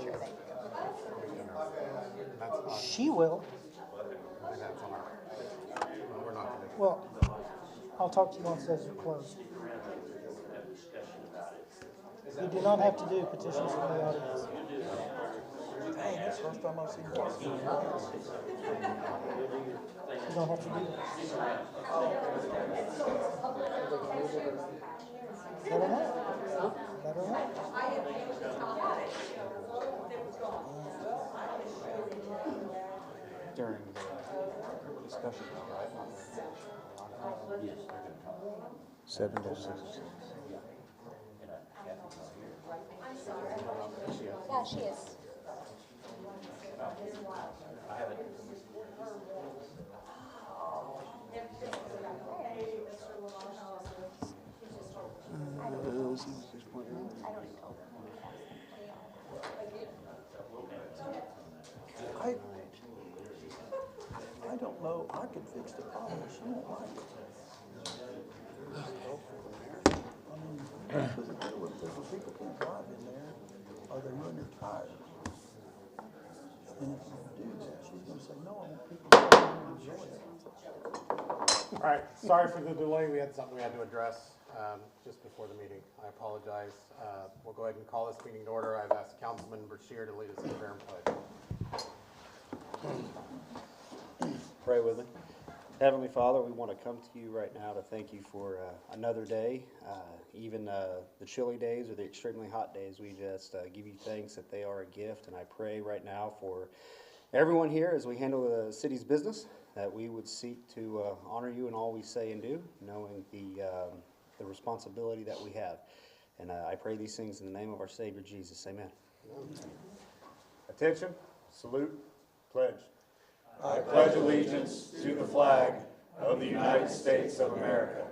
sure they do. She will. We're not going to. Well, I'll talk to you once those are closed. You do not have to do petitions from the audience. Dang, that's the first time I've seen that. You don't have to do that. I don't know. I don't know. During the discussion, right? Yes. 7 to 6. Yeah, she is. I don't know. I could fix the problem. She won't like it. I mean, because people can't drive in there, or they run their tires. And if you do that, she's going to say, no, I want people to come and enjoy it. All right, sorry for the delay. We had something we had to address just before the meeting. I apologize. We'll go ahead and call this meeting to order. I've asked Councilman Brashear to lead us in prayer and pledge. Pray with me. Heavenly Father, we want to come to you right now to thank you for another day. Even the chilly days or the extremely hot days, we just give you thanks that they are a gift. And I pray right now for everyone here as we handle the city's business, that we would seek to honor you in all we say and do, knowing the responsibility that we have. And I pray these things in the name of our Savior Jesus. Amen. Attention, salute, pledge. I pledge allegiance to the flag of the United States of America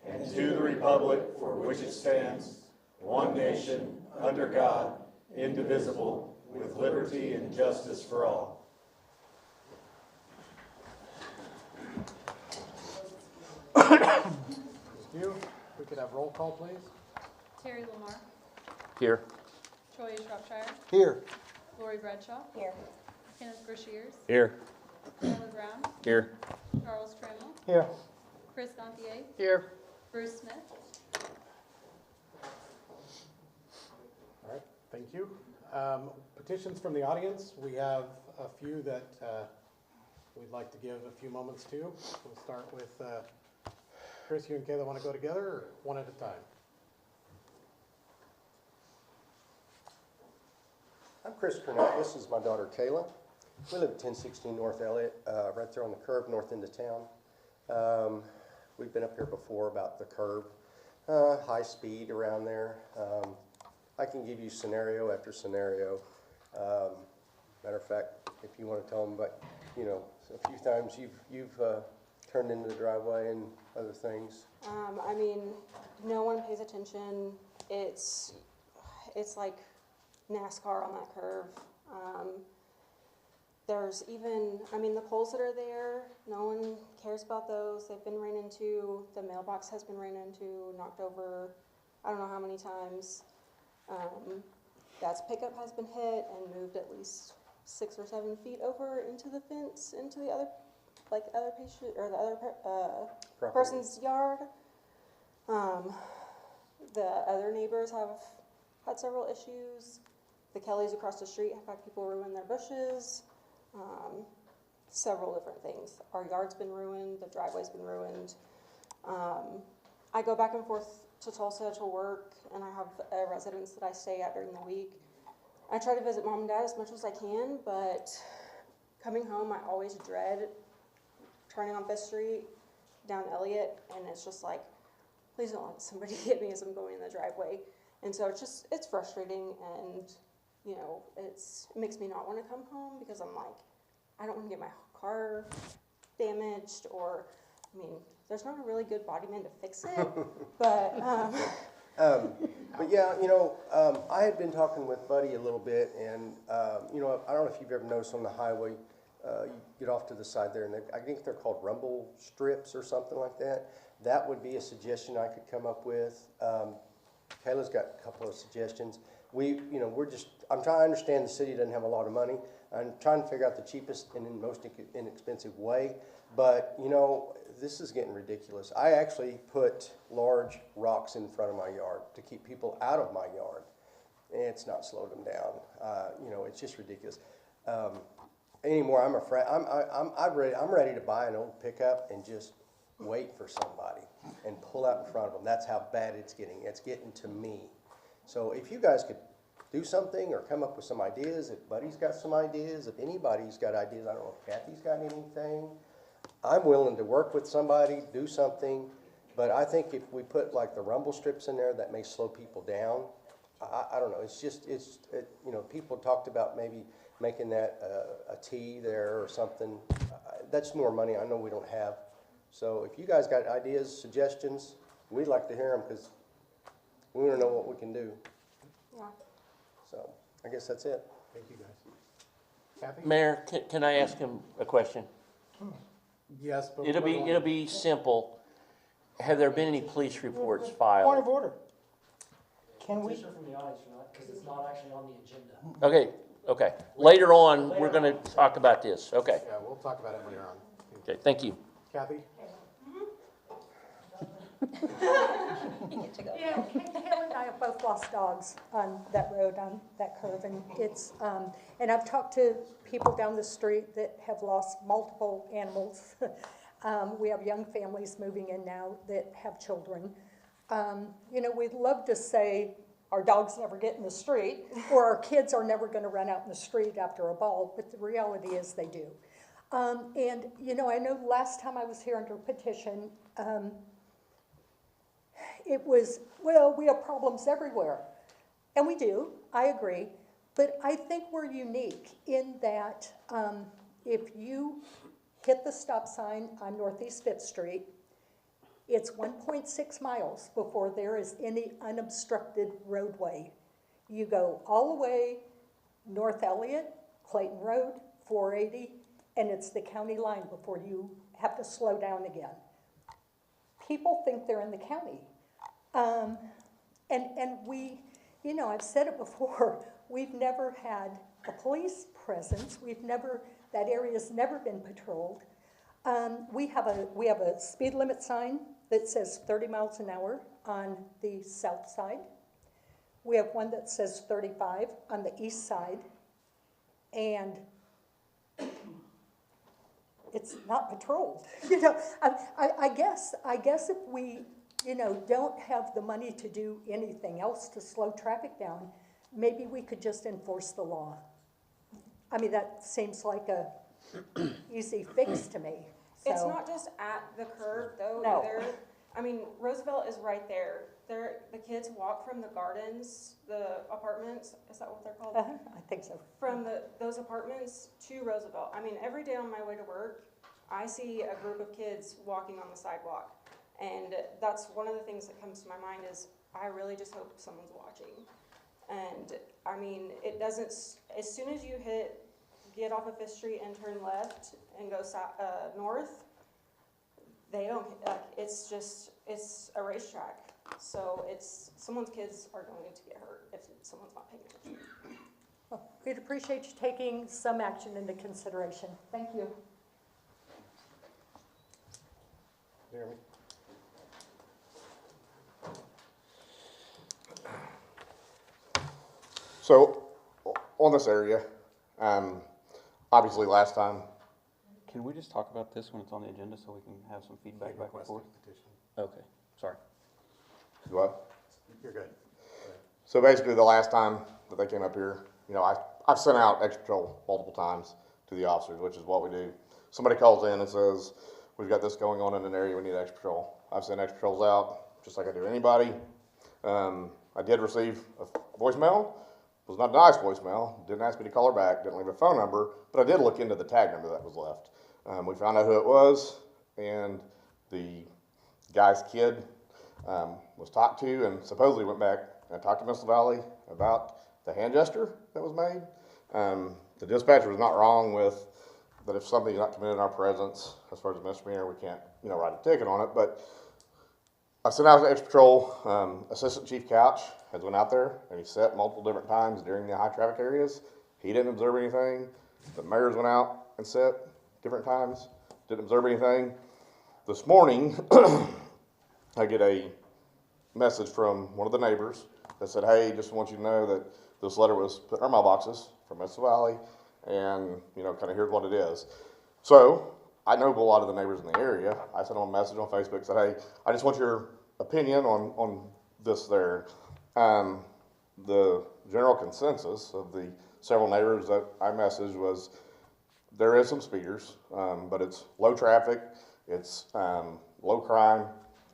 and to the republic for which it stands, one nation, under God, indivisible, with liberty and justice for all. We could have roll call, please. Terry Lamar, Here. Troy Shropshire, Here. Lori Bradshaw, Here. Kenneth Brashears, Here. Tyler Brown, Here. Charles Trammell, Here. Chris Gontier, Here. Bruce Smith. All right, thank you. Petitions from the audience. We have a few that we'd like to give a few moments to. We'll start with Chris, you and Kayla want to go together or one at a time? I'm Chris Kernett. This is my daughter Kayla. We live at 1016 North Elliott, right there on the curve north end of town. We've been up here before about the curve, high speed around there. I can give you scenario after scenario. Matter of fact, if you want to tell them, but you know, a few times you've turned into the driveway and other things. I mean, no one pays attention. It's like NASCAR on that curve. There's even, I mean, the poles that are there, no one cares about those. They've been ran into, the mailbox has been ran into, knocked over, I don't know how many times. That pickup has been hit and moved at least 6 or 7 feet over into the fence, into the other, like other patient, or the other person's yard. The other neighbors have had several issues. The Kellys across the street have had people ruin their bushes. Several different things. Our yard's been ruined, the driveway's been ruined. I go back and forth to Tulsa to work, and I have a residence that I stay at during the week. I try to visit mom and dad as much as I can, but coming home, I always dread turning on Fifth Street down Elliott, and it's just like, please don't let somebody hit me as I'm going in the driveway. And so it's frustrating, and you know, it makes me not want to come home because I'm like, I don't want to get my car damaged, or, I mean, there's not a really good body man to fix it, but yeah, you know, I had been talking with Buddy a little bit, and you know, I don't know if you've ever noticed on the highway, you get off to the side there, and I think they're called rumble strips or something like that. That would be a suggestion I could come up with. Kayla's got a couple of suggestions. We're just I'm trying to understand the city doesn't have a lot of money. I'm trying to figure out the cheapest and most inexpensive way. But, you know, this is getting ridiculous. I actually put large rocks in front of my yard to keep people out of my yard. And it's not slowed them down. You know, it's just ridiculous. Anymore, I'm afraid. I'm ready to buy an old pickup and just wait for somebody and pull out in front of them. That's how bad it's getting. It's getting to me. So if you guys could do something or come up with some ideas, if Buddy's got some ideas, if anybody's got ideas, I don't know if Kathy's got anything, I'm willing to work with somebody, do something. But I think if we put like the rumble strips in there, that may slow people down. I don't know. It's just, you know, people talked about maybe making that a T there or something. That's more money I know we don't have. So if you guys got ideas, suggestions, we'd like to hear them because we want to know what we can do. Yeah. So I guess that's it. Thank you, guys. Kathy? Mayor, can I ask him a question? Yes, but. It'll be simple. Have there been any police reports Point filed? of order. Can we, Petition from the audience or not, because it's not actually on the agenda. Okay. Later on, we're gonna talk about this. Okay, Yeah, we'll talk about it later on. okay, thank you. Kathy? Yeah, Kayla and I have both lost dogs on that road, on that curve, and it's, and I've talked to people down the street that have lost multiple animals. We have young families moving in now that have children. You know, we'd love to say our dogs never get in the street, or our kids are never gonna run out in the street after a ball, but the reality is they do. And, you know, I know last time I was here under petition, it was, well, we have problems everywhere. And we do, I agree. But I think we're unique in that if you hit the stop sign on Northeast Fifth Street, it's 1.6 miles before there is any unobstructed roadway. You go all the way North Elliott, Clayton Road, 480, and it's the county line before you have to slow down again. People think they're in the county. And we, you know, I've said it before, we've never had a police presence. That area's never been patrolled. We have a speed limit sign that says 30 miles an hour on the south side. We have one that says 35 on the east side. And it's not patrolled. You know, I guess if we, you know, don't have the money to do anything else to slow traffic down, maybe we could just enforce the law. I mean, that seems like a easy fix to me. It's So- not just at the curb though No. either. I mean, Roosevelt is right there. The kids walk from the gardens, the apartments, is that what they're called? I think so. From those apartments to Roosevelt. I mean, every day on my way to work, I see a group of kids walking on the sidewalk. And that's one of the things that comes to my mind is I really just hope someone's watching. And I mean, it doesn't, as soon as you get off of Fifth Street and turn left and go north, they don't, it's a racetrack. So someone's kids are going to get hurt if someone's not paying attention. Well, we'd appreciate you taking some action into consideration. Thank you. Jeremy? So, on this area, obviously last time, Can we just talk about this when it's on the agenda so we can have some feedback back and Request forth? petition. Okay, sorry. what? You're good. So basically the last time that they came up here, you know, I've sent out extra patrol multiple times to the officers, which is what we do. Somebody calls in and says, we've got this going on in an area, we need extra patrol. I've sent extra patrols out, just like I do anybody. I did receive a voicemail. It was not a nice voicemail, didn't ask me to call her back, didn't leave a phone number, but I did look into the tag number that was left. We found out who it was, and the guy's kid was talked to, and supposedly went back and talked to Missile Valley about the hand gesture that was made. The dispatcher was not wrong with that if something's not committed in our presence, as far as a misdemeanor, we can't, you know, write a ticket on it, but I sent out an extra patrol. Assistant Chief Couch has went out there and he set multiple different times during the high traffic areas. He didn't observe anything. The mayors went out and set different times, didn't observe anything. This morning, I get a message from one of the neighbors that said, hey, just want you to know that this letter was put in our mailboxes from Mesa Valley, and, you know, kind of here's what it is. So, I know a lot of the neighbors in the area. I sent them a message on Facebook, said, hey, I just want your opinion on this there. The general consensus of the several neighbors that I messaged was there is some speeders, but it's low traffic, it's low crime,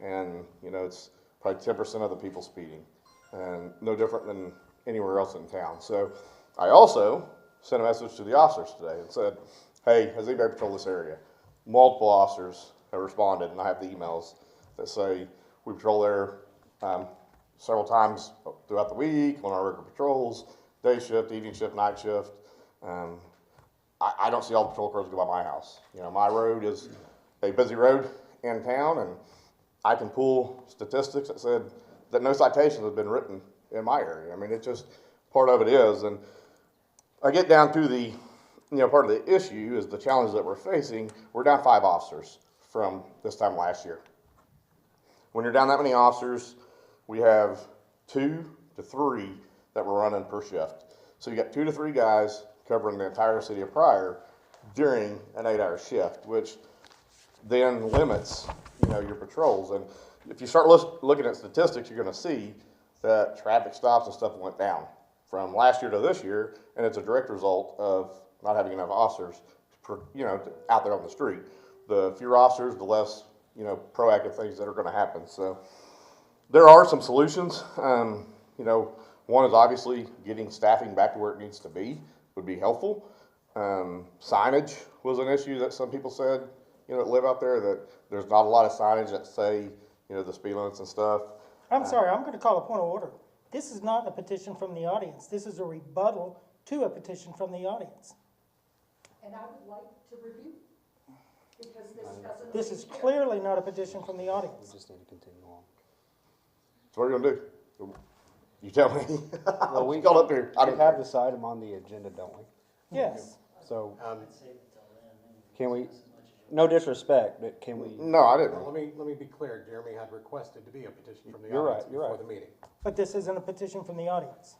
and, you know, it's probably 10% of the people speeding, and no different than anywhere else in town. So I also sent a message to the officers today and said, hey, has anybody patrolled this area? Multiple officers have responded, and I have the emails that say we patrol there several times throughout the week on our regular patrols, day shift, evening shift, night shift. I don't see all the patrol cars go by my house. You know, my road is a busy road in town, and I can pull statistics that said that no citations have been written in my area. I mean, it's just part of it is. And I get down to the, you know, part of the issue is the challenge that we're facing. We're down 5 officers from this time last year. When you're down that many officers, we have 2 to 3 that we're running per shift. So you got 2 to 3 guys covering the entire city of Pryor during an 8-hour shift, which then limits, you know, your patrols. And if you start looking at statistics, you're going to see that traffic stops and stuff went down from last year to this year, and it's a direct result of not having enough officers, you know, out there on the street. The fewer officers, the less, you know, proactive things that are going to happen. So there are some solutions. You know, one is obviously getting staffing back to where it needs to be would be helpful. Signage was an issue that some people said, you know, that live out there, that there's not a lot of signage that say, you know, the speed limits and stuff. I'm sorry, I'm going to call a point of order. This is not a petition from the audience. This is a rebuttal to a petition from the audience. And I would like to review, because this doesn't. This is clearly not a petition from the audience. We just need to continue on. So what are you going to do? You tell me. Well, we got up here. I We don't have care. this item on the agenda, don't we? Yes. So I'd save it till then, and can we, discuss as much as you no disrespect, but can we? No, I didn't. Let me be clear, Jeremy had requested to be a petition from the You're right, audience you're before right. the meeting. But this isn't a petition from the audience.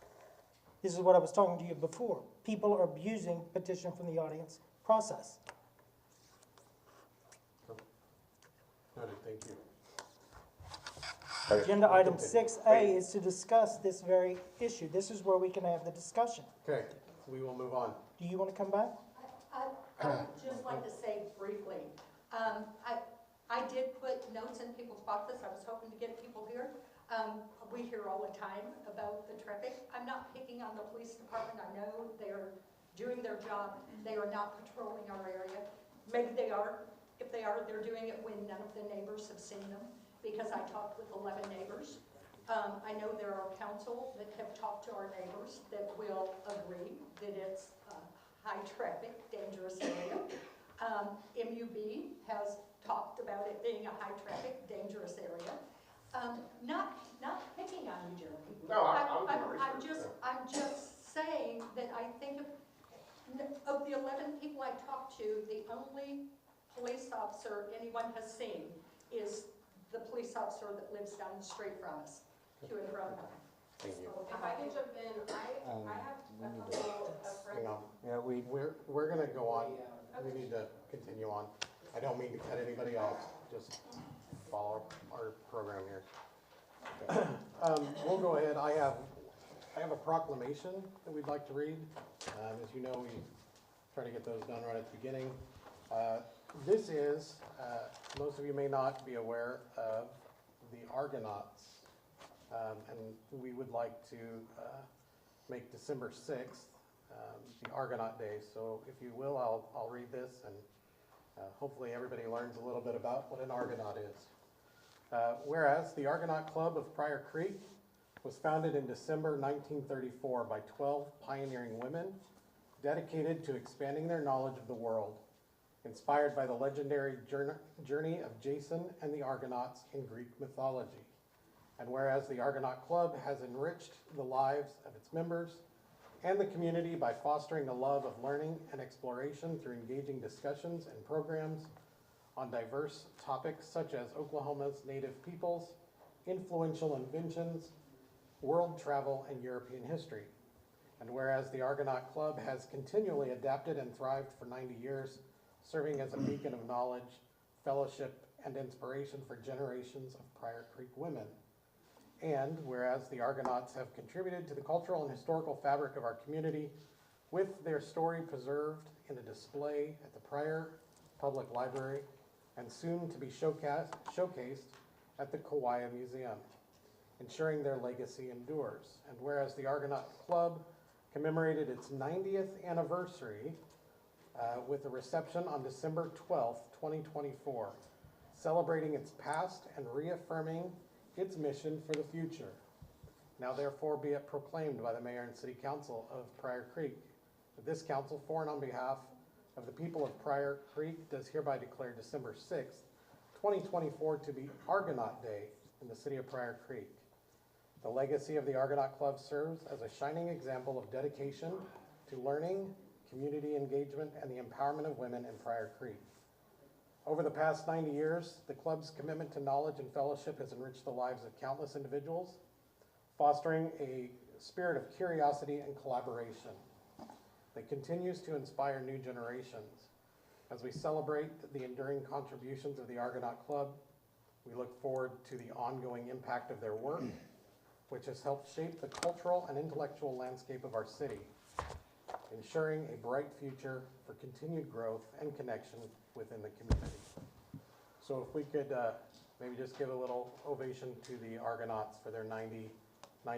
This is what I was talking to you before. People are abusing petition from the audience process. Noted, thank you. Agenda item 6A is to discuss this very issue. This is where we can have the discussion. Okay, we will move on. Do you want to come back? I would just like to say briefly, I did put notes in people's boxes. I was hoping to get people here. We hear all the time about the traffic. I'm not picking on the police department. I know they're doing their job. They are not patrolling our area. Maybe they are. If they are, they're doing it when none of the neighbors have seen them, because I talked with 11 neighbors. I know there are council that have talked to our neighbors that will agree that it's a high traffic, dangerous area. MUB has talked about it being a high traffic, dangerous area. Not picking on you, Jeremy. No, I'm just saying that I think of the 11 people I talked to, the only police officer anyone has seen is the police officer that lives down the street from us, to and from. Thank you. If I can jump in, I have a couple of Hang friends. on. Yeah, We're gonna go on. We need to continue on. I don't mean to cut anybody off, just follow our program here. We'll go ahead. I have a proclamation that we'd like to read. As you know, we try to get those done right at the beginning. This is, most of you may not be aware of the Argonauts, and we would like to make December 6th the Argonaut Day. So if you will, I'll read this, and hopefully everybody learns a little bit about what an Argonaut is. Whereas the Argonaut Club of Pryor Creek was founded in December 1934 by 12 pioneering women dedicated to expanding their knowledge of the world. inspired by the legendary journey of Jason and the Argonauts in Greek mythology. And whereas the Argonaut Club has enriched the lives of its members and the community by fostering a love of learning and exploration through engaging discussions and programs on diverse topics such as Oklahoma's native peoples, influential inventions, world travel, and European history. And whereas the Argonaut Club has continually adapted and thrived for 90 years, serving as a beacon of knowledge, fellowship, and inspiration for generations of Pryor Creek women. And whereas the Argonauts have contributed to the cultural and historical fabric of our community with their story preserved in a display at the Pryor Public Library and soon to be showcased at the Kauai Museum, ensuring their legacy endures. And whereas the Argonaut Club commemorated its 90th anniversary with a reception on December 12th, 2024, celebrating its past and reaffirming its mission for the future. Now therefore be it proclaimed by the Mayor and City Council of Pryor Creek that this council, for and on behalf of the people of Pryor Creek, does hereby declare December 6th, 2024 to be Argonaut Day in the city of Pryor Creek. The legacy of the Argonaut Club serves as a shining example of dedication to learning, community engagement, and the empowerment of women in Pryor Creek. Over the past 90 years, the club's commitment to knowledge and fellowship has enriched the lives of countless individuals, fostering a spirit of curiosity and collaboration that continues to inspire new generations. As we celebrate the enduring contributions of the Argonaut Club, we look forward to the ongoing impact of their work, which has helped shape the cultural and intellectual landscape of our city, ensuring a bright future for continued growth and connection within the community. So if we could maybe just give a little ovation to the Argonauts for their 90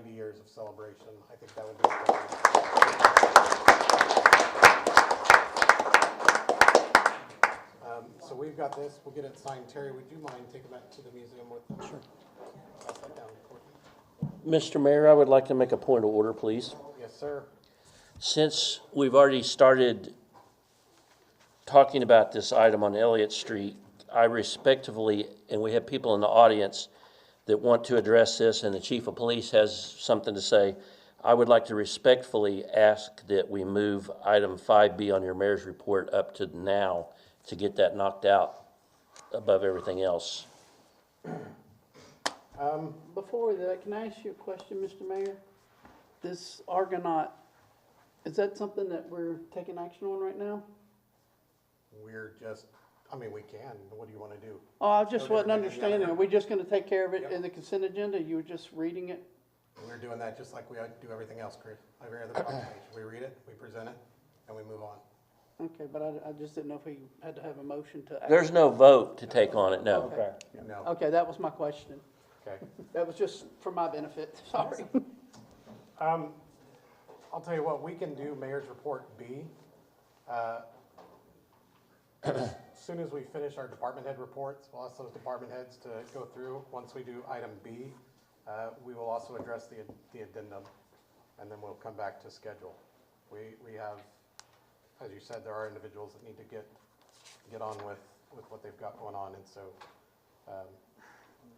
years of celebration, I think that would be appropriate. So we've got this, we'll get it signed. Terry, would you mind taking that to the museum with them? Sure. Pass that down, Courtney. Mr. Mayor, I would like to make a point of order, please. Yes, sir. Since we've already started talking about this item on Elliott Street, I respectfully, and we have people in the audience that want to address this, and the chief of police has something to say, I would like to respectfully ask that we move item 5B on your mayor's report up to now to get that knocked out above everything else. Before that, can I ask you a question, Mr. Mayor? This Argonaut, is that something that we're taking action on right now? We're just, I mean, we can. What do you want to do? Oh, I just No wasn't different than the understanding. other. Are we just gonna take care of it Yep. in the consent agenda? You were just reading it? We're doing that just like we do everything else, Chris. Every other proclamation. We read it, we present it, and we move on. Okay, but I just didn't know if we had to have a motion to act. There's no vote to take on it, no. Okay. No. Okay, that was my question. Okay. That was just for my benefit, sorry. I'll tell you what, we can do Mayor's Report B. As soon as we finish our department head reports, we'll ask those department heads to go through. Once we do item B, we will also address the addendum, and then we'll come back to schedule. We have, as you said, there are individuals that need to get on with what they've got going on, and so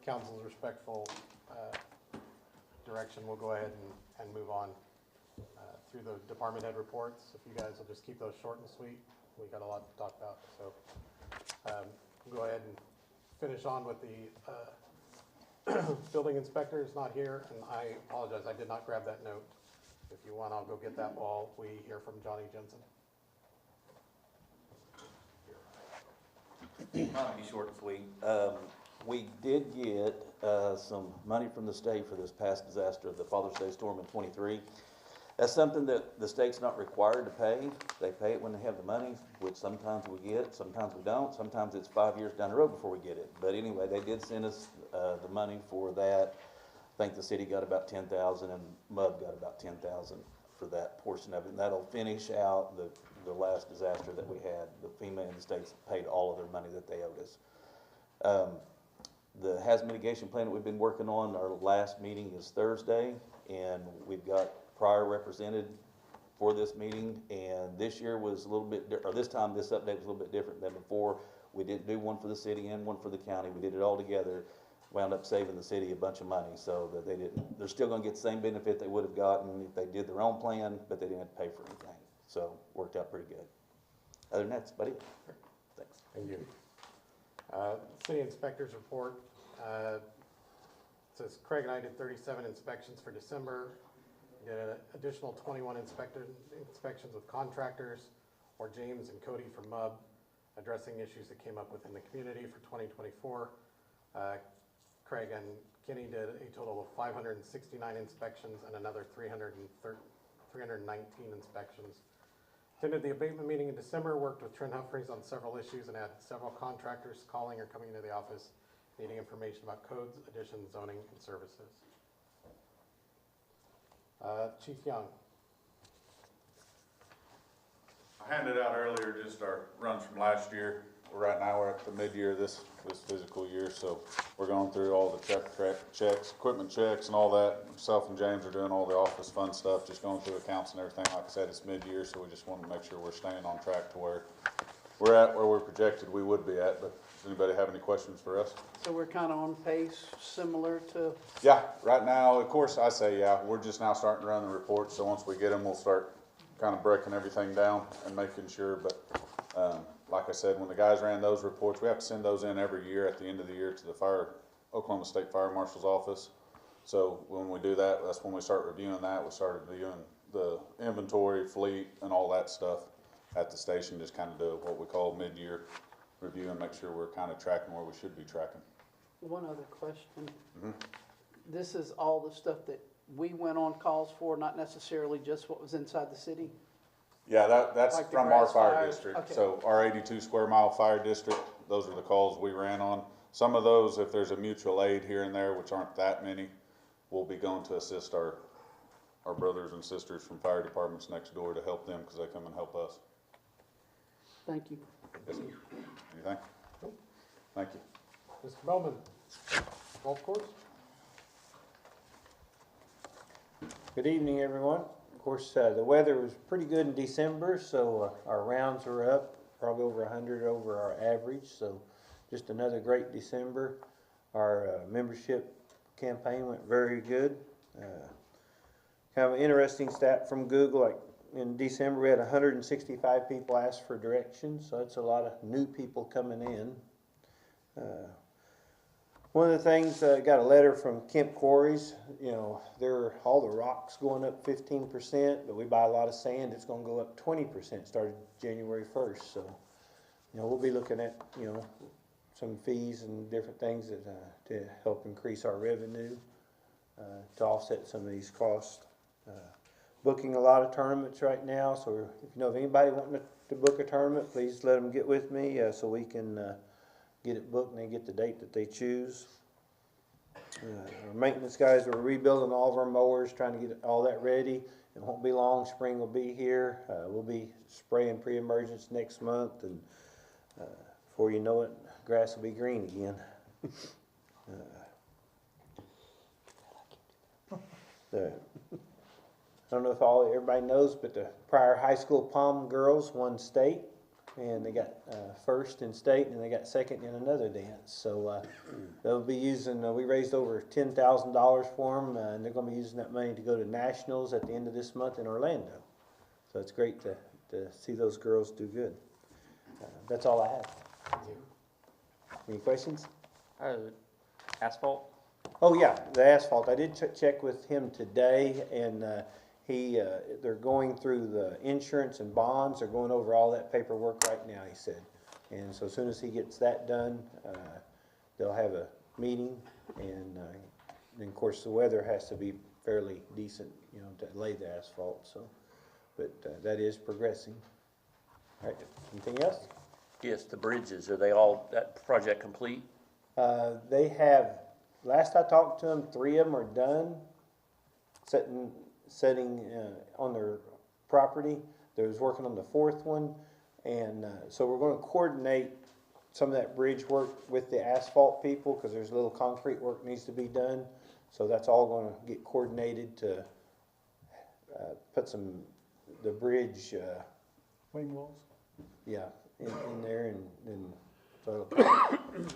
council's respectful direction, we'll go ahead and move on through the department head reports. If you guys will just keep those short and sweet, we got a lot to talk about. So we'll go ahead and finish on with the building inspector is not here, and I apologize, I did not grab that note. If you want, I'll go get that while we hear from Johnny Jensen. I'll be short and sweet. We did get some money from the state for this past disaster, the Father's Day storm in '23. That's something that the state's not required to pay. They pay it when they have the money, which sometimes we get, sometimes we don't. Sometimes it's 5 years down the road before we get it. But anyway, they did send us the money for that. I think the city got about $10,000 and MUD got about $10,000 for that portion of it. And that'll finish out the last disaster that we had. The FEMA and the states paid all of their money that they owed us. The hazard mitigation plan that we've been working on, our last meeting is Thursday, and we've got Pryor represented for this meeting, and this year was a little bit, or this time, this update was a little bit different than before. We didn't do one for the city and one for the county, we did it all together, wound up saving the city a bunch of money, so that they're still gonna get the same benefit they would have gotten if they did their own plan, but they didn't have to pay for anything, so worked out pretty good. Other than that, that's about it. Thanks. Thank you. City inspector's report, says Craig and I did 37 inspections for December. We did an additional 21 inspections with contractors, or James and Cody from MUB, addressing issues that came up within the community for 2024. Craig and Kenny did a total of 569 inspections and another 319 inspections. Attended the abatement meeting in December, worked with Trent Humphreys on several issues, and had several contractors calling or coming into the office needing information about codes, additions, zoning, and services. Chief Young. I handed out earlier just our runs from last year. Right now, we're at the mid-year this physical year, so we're going through all the truck checks, equipment checks, and all that. Myself and James are doing all the office fun stuff, just going through accounts and everything. Like I said, it's mid-year, so we just want to make sure we're staying on track to where we're at, where we're projected we would be at. But does anybody have any questions for us? So we're kind of on pace, similar to, Yeah, right now, of course, I say yeah. We're just now starting to run the reports, so once we get them, we'll start kind of breaking everything down and making sure. But like I said, when the guys ran those reports, we have to send those in every year at the end of the year to the Oklahoma State Fire Marshal's office. So when we do that, that's when we start reviewing that. We started reviewing the inventory, fleet, and all that stuff at the station. Just kind of do what we call mid-year review and make sure we're kind of tracking where we should be tracking. one other question. This is all the stuff that we went on calls for, not necessarily just what was inside the city? Yeah, that's Like the from our grass fire fires? district. Okay. So our 82 square mile fire district, those are the calls we ran on. Some of those, if there's a mutual aid here and there, which aren't that many, we'll be going to assist our brothers and sisters from fire departments next door to help them because they come and help us. Thank you. Yes, sir. Anything? Thank you. Mr. Bowman, golf course? Good evening, everyone. Of course, the weather was pretty good in December, so our rounds were up, probably over 100 over our average, so just another great December. Our membership campaign went very good. Kind of an interesting stat from Google, like in December we had 165 people ask for directions, so that's a lot of new people coming in. One of the things, got a letter from Kemp Quarries. You know, all the rocks going up 15%, but we buy a lot of sand. It's going to go up 20% starting January 1st. So, you know, we'll be looking at, you know, some fees and different things that, to help increase our revenue, to offset some of these costs. Booking a lot of tournaments right now. So if you know of anybody wanting to book a tournament, please let them get with me so we can get it booked and they get the date that they choose. Our maintenance guys are rebuilding all of our mowers, trying to get all that ready. It won't be long, spring will be here. We'll be spraying pre-emergence next month, and before you know it, grass will be green again. I don't know if everybody knows, but the Pryor High School Pom girls won state. And they got first in state, and they got second in another dance. So they'll be using, we raised over $10,000 for them, and they're going to be using that money to go to nationals at the end of this month in Orlando. So it's great to see those girls do good. That's all I have. Any questions? Asphalt? Oh yeah, the asphalt. I did check with him today, and they're going through the insurance and bonds. They're going over all that paperwork right now, he said. And so as soon as he gets that done, they'll have a meeting, and of course the weather has to be fairly decent, you know, to lay the asphalt. So, but that is progressing. All right, anything else? Yes, the bridges, are they all, that project complete? They have, last I talked to them, 3 of them are done, setting on their property. They was working on the 4th one, and so we're going to coordinate some of that bridge work with the asphalt people, because there's a little concrete work needs to be done. So that's all going to get coordinated to put some the bridge, Wing walls. yeah, in there, and so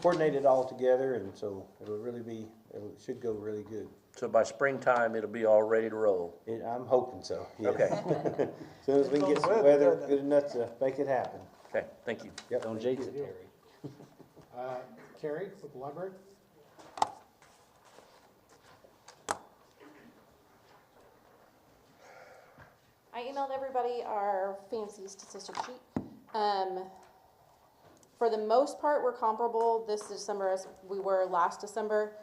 coordinate it all together, and so it'll really be, it should go really good. So by springtime, it'll be all ready to roll. I'm hoping so, yes. Okay. As Soon as we can get some weather good enough to make it happen. Okay, thank you. Yep. Don't thank jinx you. it, Terry. Carrie with the library? I emailed everybody our fancy statistic sheet. For the most part, we're comparable this December as we were last December.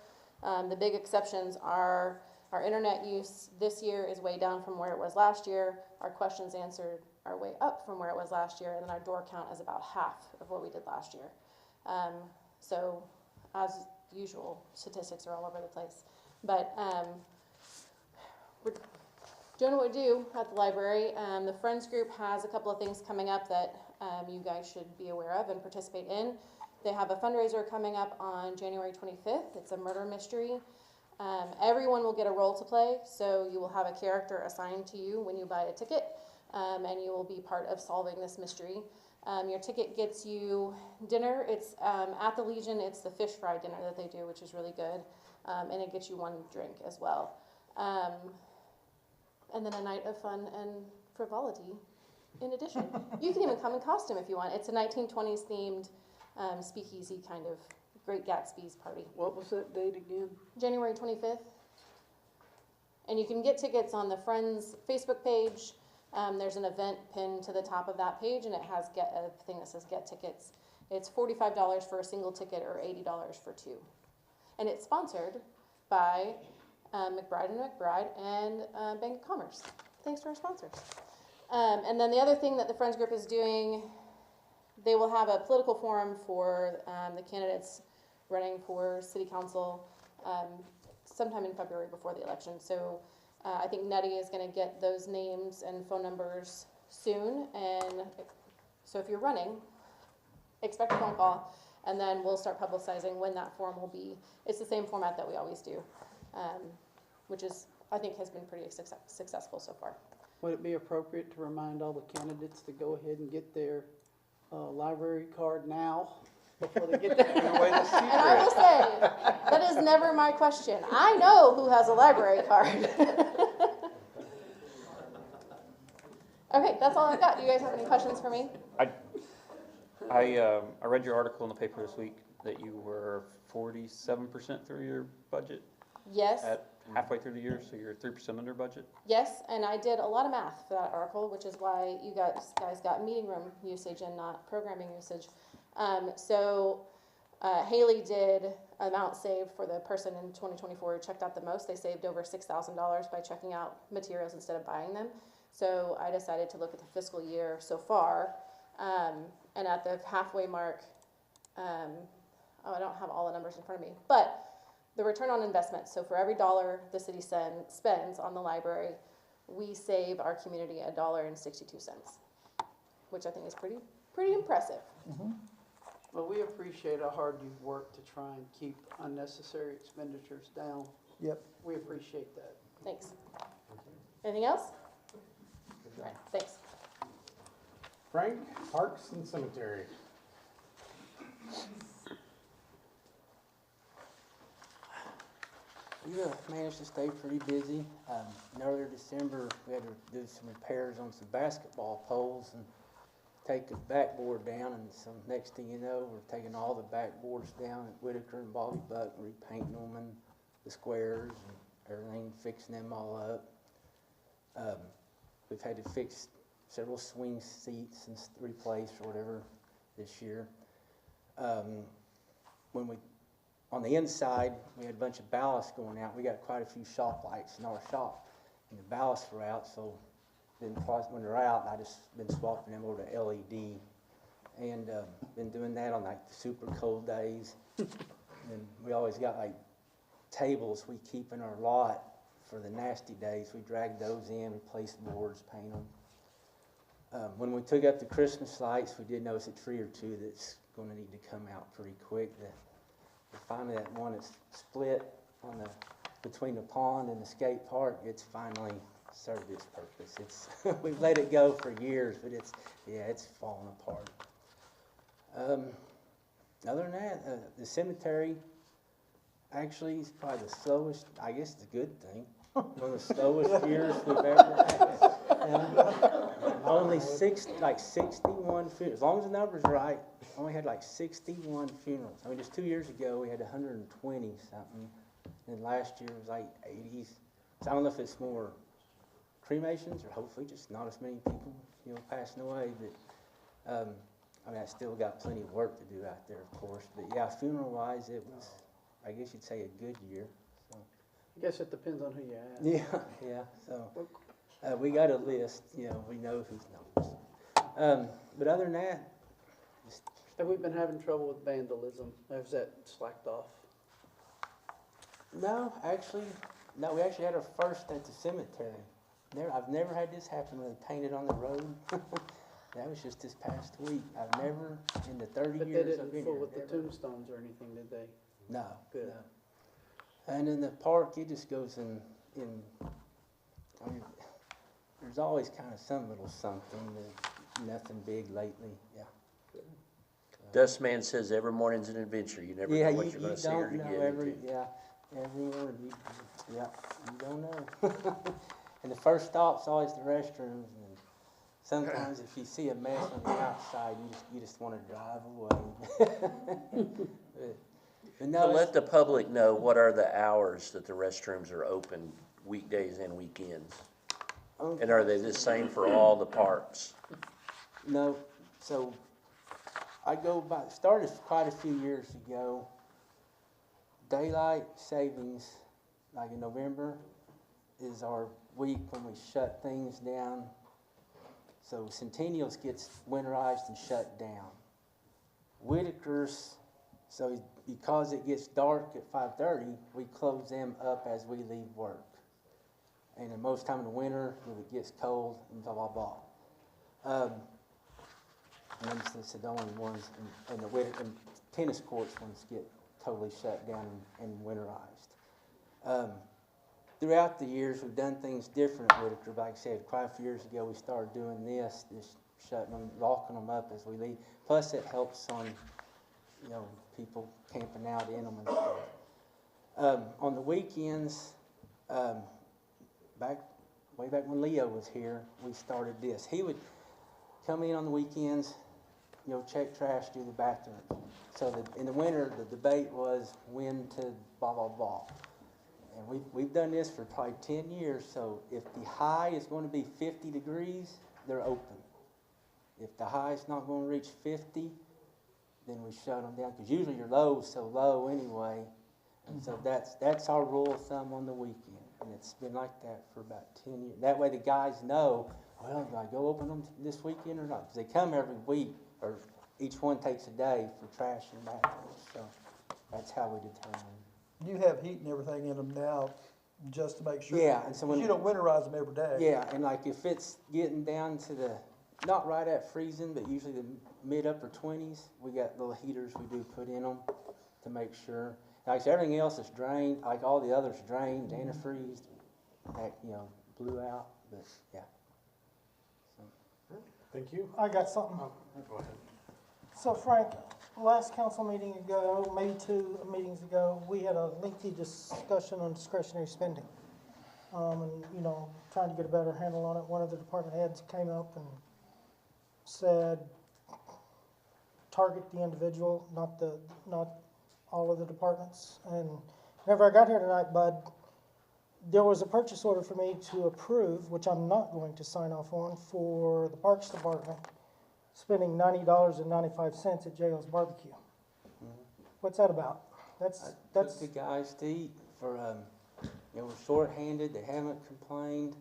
The big exceptions are our internet use this year is way down from where it was last year. Our questions answered are way up from where it was last year, and then our door count is about half of what we did last year. So, as usual, statistics are all over the place. But we're doing what we do at the library. The Friends group has a couple of things coming up that you guys should be aware of and participate in. They have a fundraiser coming up on January 25th. It's a murder mystery. Everyone will get a role to play, so you will have a character assigned to you when you buy a ticket, and you will be part of solving this mystery. Your ticket gets you dinner. It's at the Legion. It's the fish fry dinner that they do, which is really good, and it gets you one drink as well. And then a night of fun and frivolity in addition. You can even come in costume if you want. It's a 1920s themed speakeasy kind of Great Gatsby's party. What was that date again? January 25th. And you can get tickets on the Friends Facebook page. There's an event pinned to the top of that page, and it has a thing that says get tickets. It's $45 for a single ticket or $80 for two. And it's sponsored by McBride and McBride and Bank of Commerce. Thanks to our sponsors. And then the other thing that the Friends group is doing, they will have a political forum for the candidates running for city council sometime in February before the election. So I think Nettie is going to get those names and phone numbers soon. And so if you're running, expect a phone call, and then we'll start publicizing when that forum will be. It's the same format that we always do, which is, I think, has been pretty successful so far. Would it be appropriate to remind all the candidates to go ahead and get their library card now before they get there? And I will say, that is never my question. I know who has a library card. Okay, that's all I've got. Do you guys have any questions for me? I read your article in the paper this week that you were 47% through your budget Yes. at halfway through the year, so you're 3% under budget? Yes, and I did a lot of math for that article, which is why you guys got meeting room usage and not programming usage. Haley did amount saved for the person in 2024 who checked out the most. They saved over $6,000 by checking out materials instead of buying them. So I decided to look at the fiscal year so far, and at the halfway mark, I don't have all the numbers in front of me, but the return on investment. So for every dollar the city spends on the library, we save our community $1.62, which I think is pretty impressive. Mm-hmm. Well, we appreciate how hard you've worked to try and keep unnecessary expenditures down. Yep. We appreciate that. Thanks. Anything else? All right, thanks. Frank, Parks and Cemetery. We managed to stay pretty busy. In earlier December, we had to do some repairs on some basketball poles and take the backboard down, and so next thing you know, we're taking all the backboards down at Whitaker and Bobby Buck, repainting them and the squares and everything, fixing them all up. We've had to fix several swing seats and replace or whatever this year. On the inside, we had a bunch of ballast going out. We got quite a few shop lights in our shop, and the ballasts were out, so then when they're out, I just been swapping them over to LED, and been doing that on like the super cold days. And we always got like tables we keep in our lot for the nasty days. We drag those in, replace boards, paint them. When we took up the Christmas lights, we did notice a tree or two that's going to need to come out pretty quick. Finally, that one that's split between the pond and the skate park, it's finally served its purpose. It's, we've let it go for years, but it's falling apart. Other than that, the cemetery actually is probably the slowest, I guess it's a good thing, one of the slowest years we've ever had. Only 61 funerals, as long as the number's right, only had like 61 funerals. I mean, just 2 years ago, we had 120 something, and last year was like 80s. So I don't know if it's more cremations or hopefully just not as many people, passing away, but, I mean, I still got plenty of work to do out there, of course, but yeah, funeral-wise, it was, I guess you'd say, a good year. So. I guess it depends on who you ask. Yeah, so, we got a list, we know who's numbers. But other than that, just, Have we been having trouble with vandalism? Has that slacked off? no, we actually had our first at the cemetery. I've never had this happen when they painted on the road. That was just this past week. I've never, in the 30 But they years I've didn't been fool here. with the tombstones or anything, did they? No, Good. no. And in the park, it just goes in, I mean, there's always kind of some little something, but nothing big lately, yeah. Dustman says every morning's an adventure. You never know what you're gonna see or to get into. Every morning, you don't know. And the first stop's always the restrooms, and sometimes if you see a mess on the outside, you just want to drive away. But no, So let the public know what are the hours that the restrooms are open weekdays and weekends? And are they the same for all the parks? No, so started quite a few years ago. Daylight savings, like in November, is our week when we shut things down. So Centennials gets winterized and shut down. Whitaker's, so because it gets dark at 5:30, we close them up as we leave work. And then most time in the winter, when it gets cold, and blah, blah, blah. And it's the only ones, and the winter, and tennis courts ones get totally shut down and winterized. Throughout the years, we've done things different at Whitaker. Like I said, quite a few years ago, we started doing this shutting them, locking them up as we leave. Plus, it helps on, people camping out in them and stuff. On the weekends, way back when Leo was here, we started this. He would come in on the weekends, check trash, do the bathroom. So in the winter, the debate was when to blah, blah, blah. And we've done this for probably 10 years, so if the high is going to be 50 degrees, they're open. If the high is not going to reach 50, then we shut them down, because usually your low is so low anyway. And so that's our rule of thumb on the weekend. And it's been like that for about 10 years. That way the guys know, well, do I go open them this weekend or not? Because they come every week, or each one takes a day for trash and bathrooms. So that's how we determine. You have heat and everything in them now, just to make sure. Yeah, and so when you don't winterize them every day. Yeah, and like if it's getting down to not right at freezing, but usually the mid-upper 20s, we got little heaters we do put in them to make sure. Like so everything else is drained, like all the others drained, antifreeze, that, blew out, but yeah. So. Thank you. I got something. Go ahead. So Frank, last council meeting ago, maybe 2 meetings ago, we had a lengthy discussion on discretionary spending. And, trying to get a better handle on it. One of the department heads came up and said, target the individual, not all of the departments. And whenever I got here tonight, Bud, there was a purchase order for me to approve, which I'm not going to sign off on, for the Parks Department, spending $90.95 at JL's Barbecue. What's that about? That's the guys to eat for, we're short-handed, they haven't complained.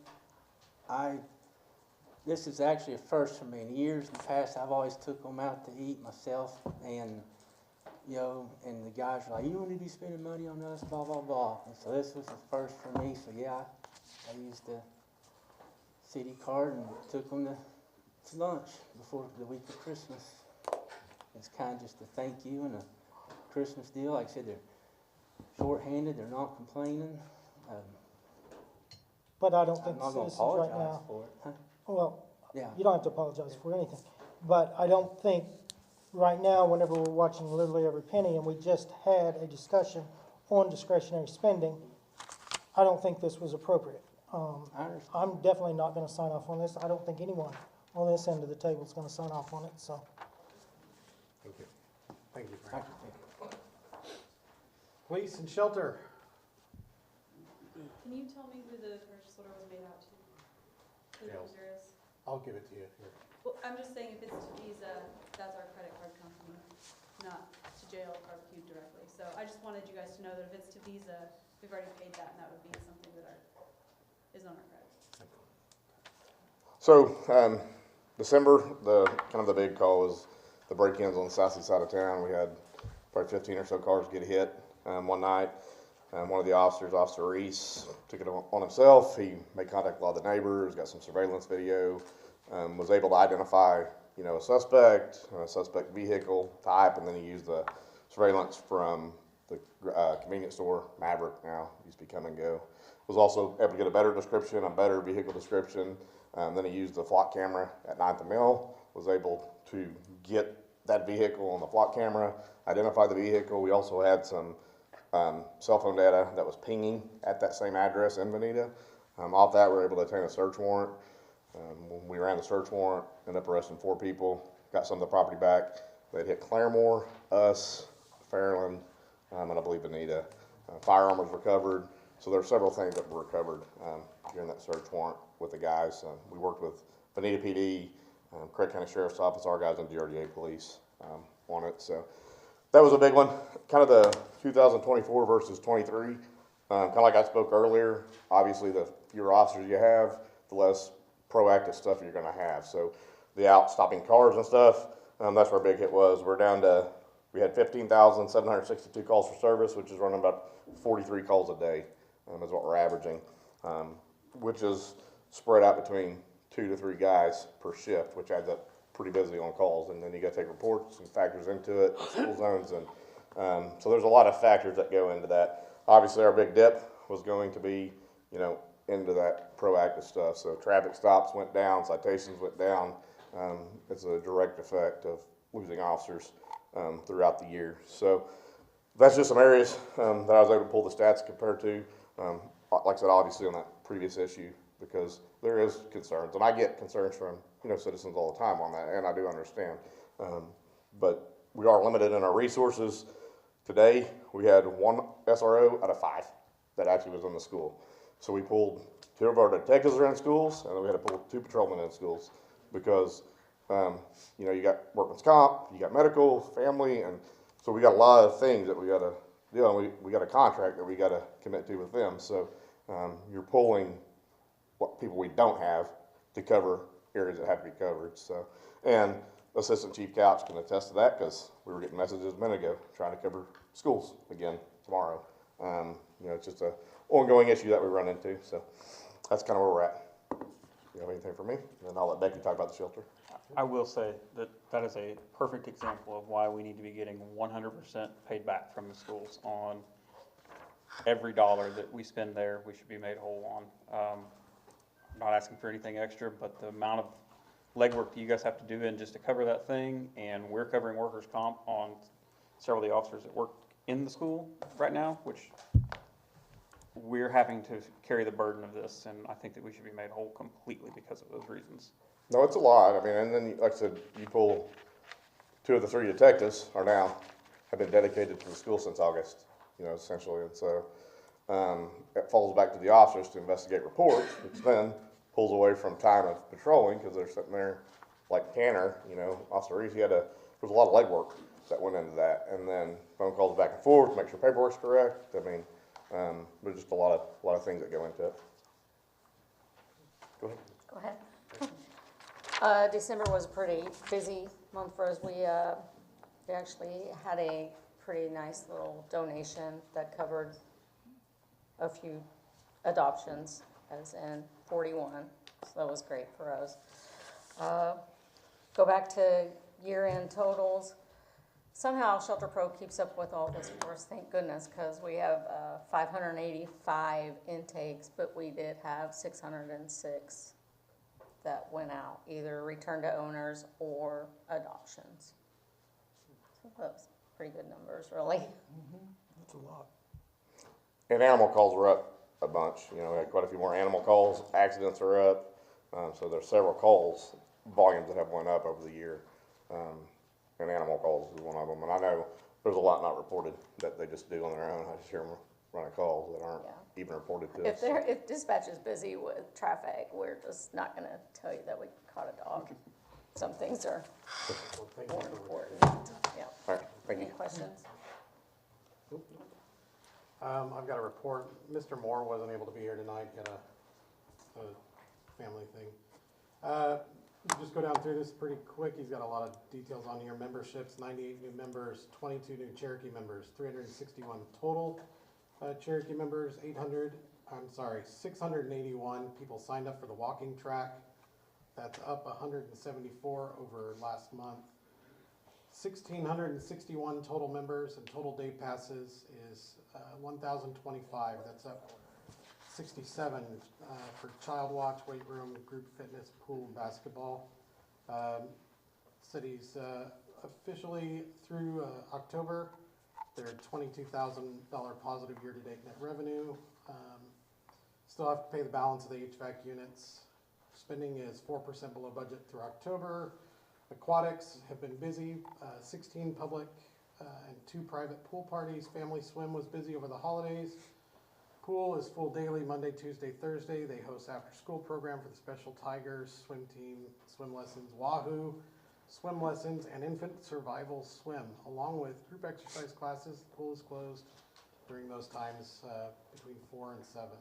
This is actually a first for me. In years in the past, I've always took them out to eat myself, and and the guys were like, you don't need to be spending money on us, blah, blah, blah. And so this was the first for me, so yeah, I used the city card and took them to lunch before the week of Christmas. It's kind of just a thank you and a Christmas deal. Like I said, they're short-handed, they're not complaining. but I don't I'm think not gonna citizens right apologize now. for it. Well, Yeah. you don't have to apologize for anything, but I don't think right now, whenever we're watching literally every penny, and we just had a discussion on discretionary spending, I don't think this was appropriate. I understand. I'm definitely not gonna sign off on this. I don't think anyone on this end of the table is gonna sign off on it, so. Thank you. Thank you, Frank. Police and shelter. Can you tell me who the purchase order was made out to? For the Yeah. Cruzeros? I'll give it to you here. Well, I'm just saying if it's to Visa, that's our credit card company, not to JL Barbecue directly. So I just wanted you guys to know that if it's to Visa, we've already paid that, and that would be something that is on our credit. So, December, kind of the big call was the break-ins on the southeast side of town. We had probably 15 or so cars get hit one night. One of the officers, Officer Reese, took it on himself. He made contact with a lot of the neighbors, got some surveillance video, was able to identify, a suspect vehicle type, and then he used the surveillance from the convenience store, Maverick now, used to be Come and Go. Was also able to get a better description, a better vehicle description. Then he used the flock camera at 9th and Mill, was able to get that vehicle on the flock camera, identify the vehicle. We also had some cell phone data that was pinging at that same address in Bonita. Off that, we were able to obtain a search warrant. When we ran the search warrant, ended up arresting 4 people, got some of the property back. They'd hit Claremore, us, Fairland, and I believe Bonita. Firearm was recovered. So there are several things that were recovered during that search warrant with the guys. We worked with Bonita PD, Craig County Sheriff's Office, our guys, and DRDA Police on it. So that was a big one. Kind of the 2024 versus 23. Kind of like I spoke earlier, obviously the fewer officers you have, the less proactive stuff you're going to have. So the out stopping cars and stuff, that's where our big hit was. We had 15,762 calls for service, which is running about 43 calls a day, is what we're averaging, which is spread out between 2 to 3 guys per shift, which adds up pretty busy on calls. And then you got to take reports and factors into it, and school zones, and so there's a lot of factors that go into that. Obviously, our big dip was going to be, into that proactive stuff. So traffic stops went down, citations went down. It's a direct effect of losing officers throughout the year. So that's just some areas that I was able to pull the stats compared to. Like I said, obviously on that previous issue, because there is concerns, and I get concerns from citizens all the time on that, and I do understand. But we are limited in our resources. Today we had 1 SRO out of 5 that actually was in the school. So we pulled 2 of our detectives are in schools, and then we had to pull 2 patrolmen in schools because you got workman's comp, you got medical, family, and so we got a lot of things that we got to do. And we got a contract that we got to commit to with them. So you're pulling what people we don't have to cover areas that have to be covered. So, and Assistant Chief Couch can attest to that because we were getting messages a minute ago trying to cover schools again tomorrow. It's just a ongoing issue that we run into. So that's kind of where we're at. You have anything for me? And then I'll let Becky talk about the shelter. I will say that is a perfect example of why we need to be getting 100% paid back from the schools on every dollar that we spend there. We should be made whole on. I'm not asking for anything extra, but the amount of legwork that you guys have to do in just to cover that thing, and we're covering workers' comp on several of the officers that work in the school right now, which we're having to carry the burden of this, and I think that we should be made whole completely because of those reasons. No, it's a lot. I mean, and then, like I said, you pull 2 of the 3 detectives have been dedicated to the school since August, essentially. And so it falls back to the officers to investigate reports, which then pulls away from time of patrolling because they're sitting there like Tanner, Officer Reese, there was a lot of legwork that went into that. And then phone calls back and forth to make sure paperwork's correct. I mean, there's just a lot of things that go into it. Go ahead. Go ahead. December was a pretty busy month for us. We actually had a pretty nice little donation that covered a few adoptions, as in 41. So that was great for us. Go back to year-end totals. Somehow Shelter Pro keeps up with all this for us, thank goodness, because we have 585 intakes, but we did have 606 that went out, either return to owners or adoptions. So that was pretty good numbers, really. That's a lot. And animal calls are up a bunch. You know, we had quite a few more animal calls. Accidents are up. So there's several calls, volumes that have went up over the year. And animal calls is one of them. And I know there's a lot not reported that they just do on their own. I just hear them running calls that aren't even reported to us. If dispatch is busy with traffic, we're just not gonna tell you that we caught a dog. Some things are more important, yeah. All right, thank you. Any questions? I've got a report. Mr. Moore wasn't able to be here tonight. He had a family thing. Just go down through this pretty quick. He's got a lot of details on here. Memberships, 98 new members, 22 new Cherokee members, 361 total Cherokee members, 681 people signed up for the walking track. That's up 174 over last month. 1,661 total members, and total day passes is 1,025. That's up 67 for Child Watch, weight room, group fitness, pool, and basketball. Cities officially through October, they're $22,000 positive year-to-date net revenue. Still have to pay the balance of the HVAC units. Spending is 4% below budget through October. Aquatics have been busy, 16 public and 2 private pool parties. Family Swim was busy over the holidays. Pool is full daily, Monday, Tuesday, Thursday. They host after-school program for the Special Tigers swim team, swim lessons, Wahoo, swim lessons, and infant survival swim, along with group exercise classes. The pool is closed during those times between 4 and 7.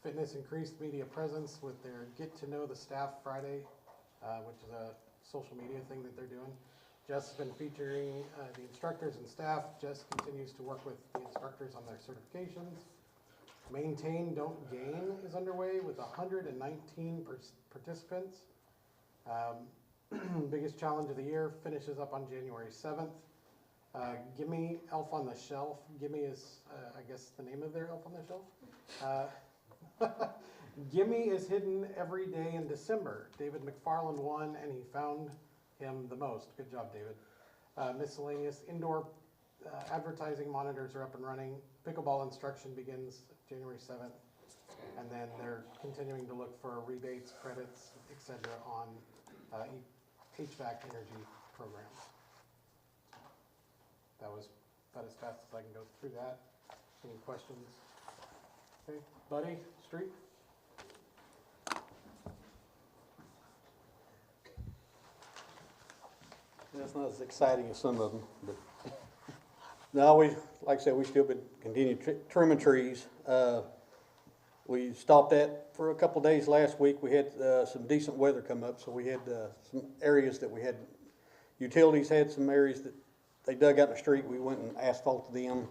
Fitness increased media presence with their Get to Know the Staff Friday, which is a social media thing that they're doing. Jess has been featuring the instructors and staff. Jess continues to work with the instructors on their certifications. Maintain, Don't Gain is underway with 119 participants. Biggest challenge of the year finishes up on January 7th. Gimme Elf on the Shelf. Gimme is, I guess, the name of their Elf on the Shelf. Gimme is hidden every day in December. David McFarland won, and he found him the most. Good job, David. Miscellaneous indoor advertising monitors are up and running. Pickleball instruction begins January 7th. And then they're continuing to look for rebates, credits, etc. on HVAC energy programs. That was about as fast as I can go through that. Any questions? Okay, Buddy, Street? That's not as exciting as some of them, but no, like I said, we still been continue trimming trees. We stopped that for a couple of days last week. We had some decent weather come up, so we had some areas that we had, utilities had some areas that they dug out in the street. We went and asphalted them,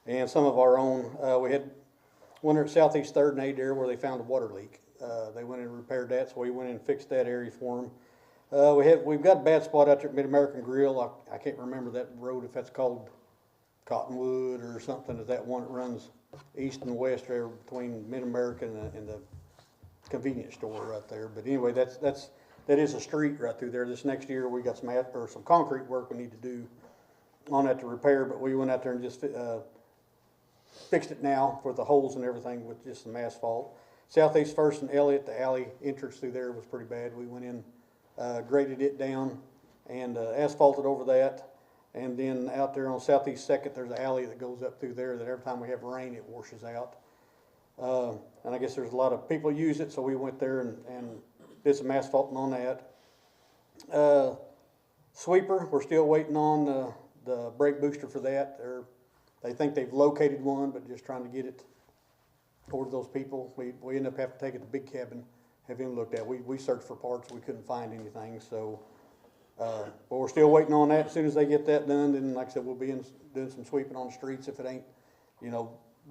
and some of our own. We had one at Southeast 3rd and 8 there where they found a water leak. They went in and repaired that, so we went in and fixed that area for them. We've got a bad spot out there at Mid-American Grill. I can't remember that road, if that's called Cottonwood or something, that one that runs east and west there between Mid-American and the convenience store right there. But anyway, that is a street right through there. This next year we got some concrete work we need to do on that to repair, but we went out there and just fixed it now for the holes and everything with just some asphalt. Southeast First and Elliott, the alley entrance through there was pretty bad. We went in, graded it down and asphalted over that. And then out there on Southeast 2nd, there's an alley that goes up through there that every time we have rain, it washes out. And I guess there's a lot of people use it, so we went there and did some asphalting on that. Sweeper, we're still waiting on the brake booster for that. They think they've located one, but just trying to get it toward those people. We end up having to take it to Big Cabin, have him looked at. We searched for parts, we couldn't find anything, so. But we're still waiting on that. As soon as they get that done, then like I said, we'll be doing some sweeping on the streets if it ain't,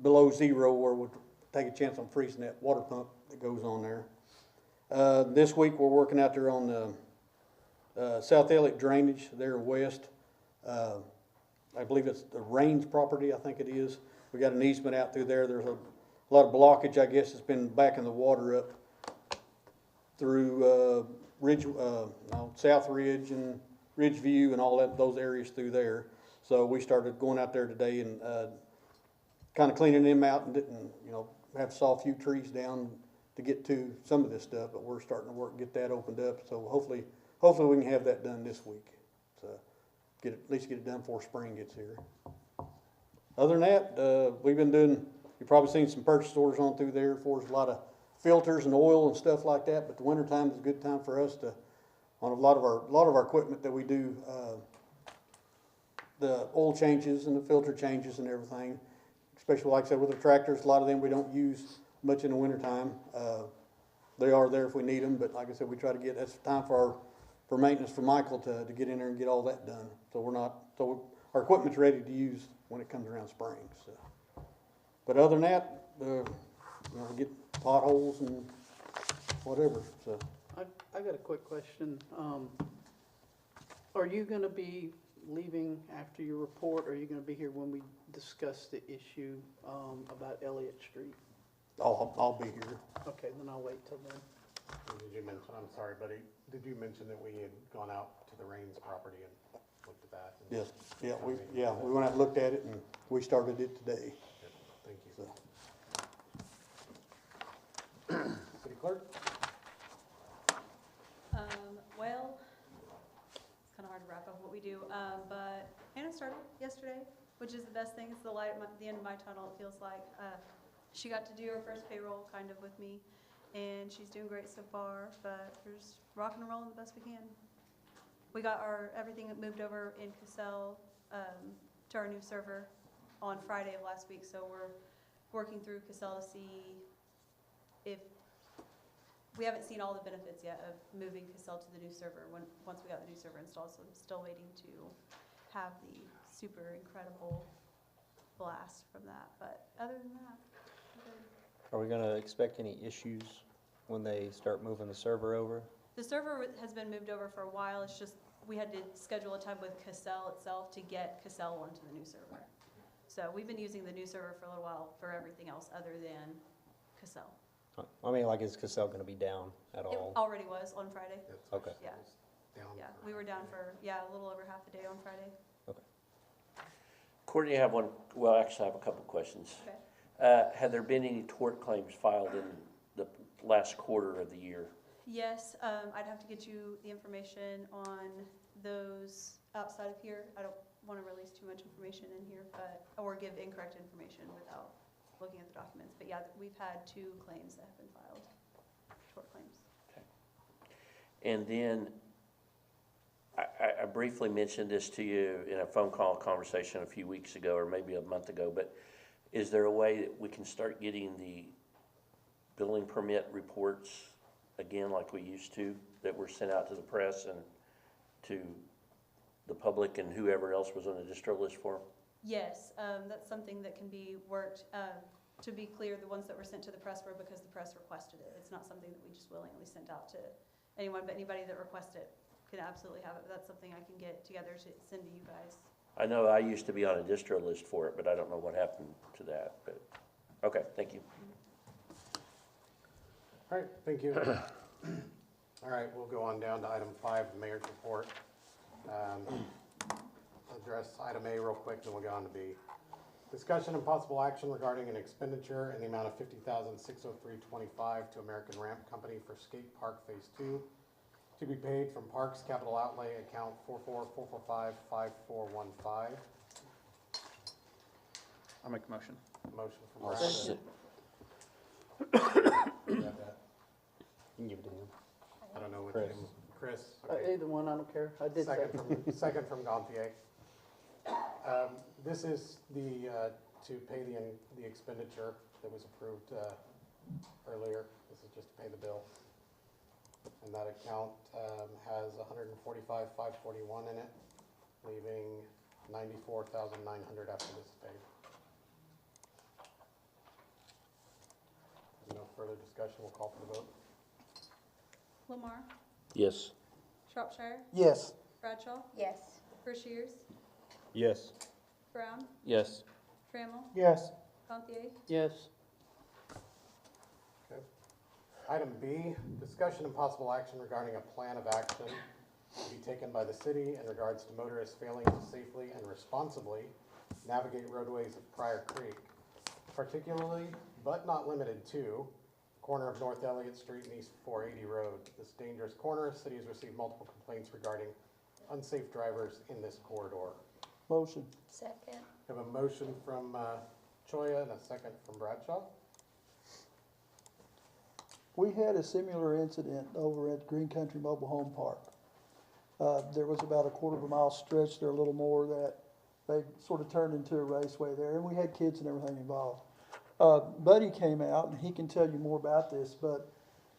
below 0, where we'll take a chance on freezing that water pump that goes on there. This week we're working out there on the South Elliott drainage there west. I believe it's the Rains property, I think it is. We got an easement out through there. There's a lot of blockage, I guess, it's been backing the water up through, South Ridge and Ridgeview and all that, those areas through there. So we started going out there today and, kinda cleaning them out and didn't, have to saw a few trees down to get to some of this stuff, but we're starting to work, get that opened up. So hopefully we can have that done this week. So at least get it done before spring gets here. Other than that, we've been doing, you've probably seen some purchase orders on through there for a lot of filters and oil and stuff like that, but the winter time is a good time for us to, on a lot of our equipment that we do, the oil changes and the filter changes and everything. Especially like I said, with the tractors, a lot of them we don't use much in the wintertime. They are there if we need them, but like I said, we try to get, that's time for maintenance for Michael to get in there and get all that done. So our equipment's ready to use when it comes around spring, so. But other than that, we get potholes and whatever, so. I got a quick question. Are you gonna be leaving after your report, or are you gonna be here when we discuss the issue, about Elliott Street? I'll be here. Okay, then I'll wait till then. Did you mention, I'm sorry, buddy, did you mention that we had gone out to the Rains property and looked at that? Yes, we went out and looked at it and we started it today. Thank you. So. City Clerk? Well, it's kind of hard to wrap up what we do, but Hannah started yesterday, which is the best thing. It's the light at the end of my tunnel, it feels like. She got to do her first payroll kind of with me, and she's doing great so far, but we're just rocking and rolling the best we can. We got everything moved over in Cassell to our new server on Friday of last week, so we're working through Cassell to see if we haven't seen all the benefits yet of moving Cassell to the new server once we got the new server installed, so I'm still waiting to have the super incredible blast from that, but other than that, we're good. Are we gonna expect any issues when they start moving the server over? The server has been moved over for a while. It's just we had to schedule a time with Cassell itself to get Cassell onto the new server. So we've been using the new server for a little while for everything else other than Cassell. I mean, like, is Cassell gonna be down at It all? already was on Friday. Okay. Yeah. Yeah, we were down for, a little over half a day on Friday. Courtney, I have one, well, actually, I have a couple questions. Okay. Have there been any tort claims filed in the last quarter of the year? Yes, I'd have to get you the information on those outside of here. I don't want to release too much information in here, or give incorrect information without looking at the documents. But yeah, we've had 2 claims that have been filed, tort claims. Okay. And then, I briefly mentioned this to you in a phone call conversation a few weeks ago, or maybe a month ago, but is there a way that we can start getting the building permit reports again like we used to, that were sent out to the press and to the public and whoever else was on the distro list for them? Yes, that's something that can be worked. To be clear, the ones that were sent to the press were because the press requested it. It's not something that we just willingly sent out to anyone, but anybody that requested it can absolutely have it. That's something I can get together to send to you guys. I know I used to be on a distro list for it, but I don't know what happened to that, but, okay, thank you. All right, thank you. All right, we'll go on down to item 5, the mayor's report. Address item A real quick, then we'll go on to B. Discussion and possible action regarding an expenditure in the amount of $50,603.25 to American Ramp Company for Skate Park Phase 2 to be paid from Parks Capital Outlay account 4444554415. I'll make a motion. Motion from I'll Brad. second. You got that? You can give it to him. I don't know which Chris. name. Chris? Okay. Either one, I don't care. I did Second from Gantier. This is the, to pay the expenditure that was approved earlier. This is just to pay the bill. And that account has $145,541 in it, leaving $94,900 after this is paid. No further discussion, we'll call for the vote. Lamar, Yes. Shropshire, Yes. Bradshaw, Yes. Rushiers, Yes. Brown, Yes. Trammell, Yes. Gantier, Yes. Okay. Item B, discussion and possible action regarding a plan of action to be taken by the city in regards to motorists failing to safely and responsibly navigate roadways of Pryor Creek, particularly, but not limited to, corner of North Elliott Street and East 480 Road. This dangerous corner, city has received multiple complaints regarding unsafe drivers in this corridor. Motion. Second. We have a motion from Choya and a second from Bradshaw. We had a similar incident over at Green Country Mobile Home Park. There was about a quarter of a mile stretch there, a little more, that they sort of turned into a raceway there, and we had kids and everything involved. Buddy came out, and he can tell you more about this, but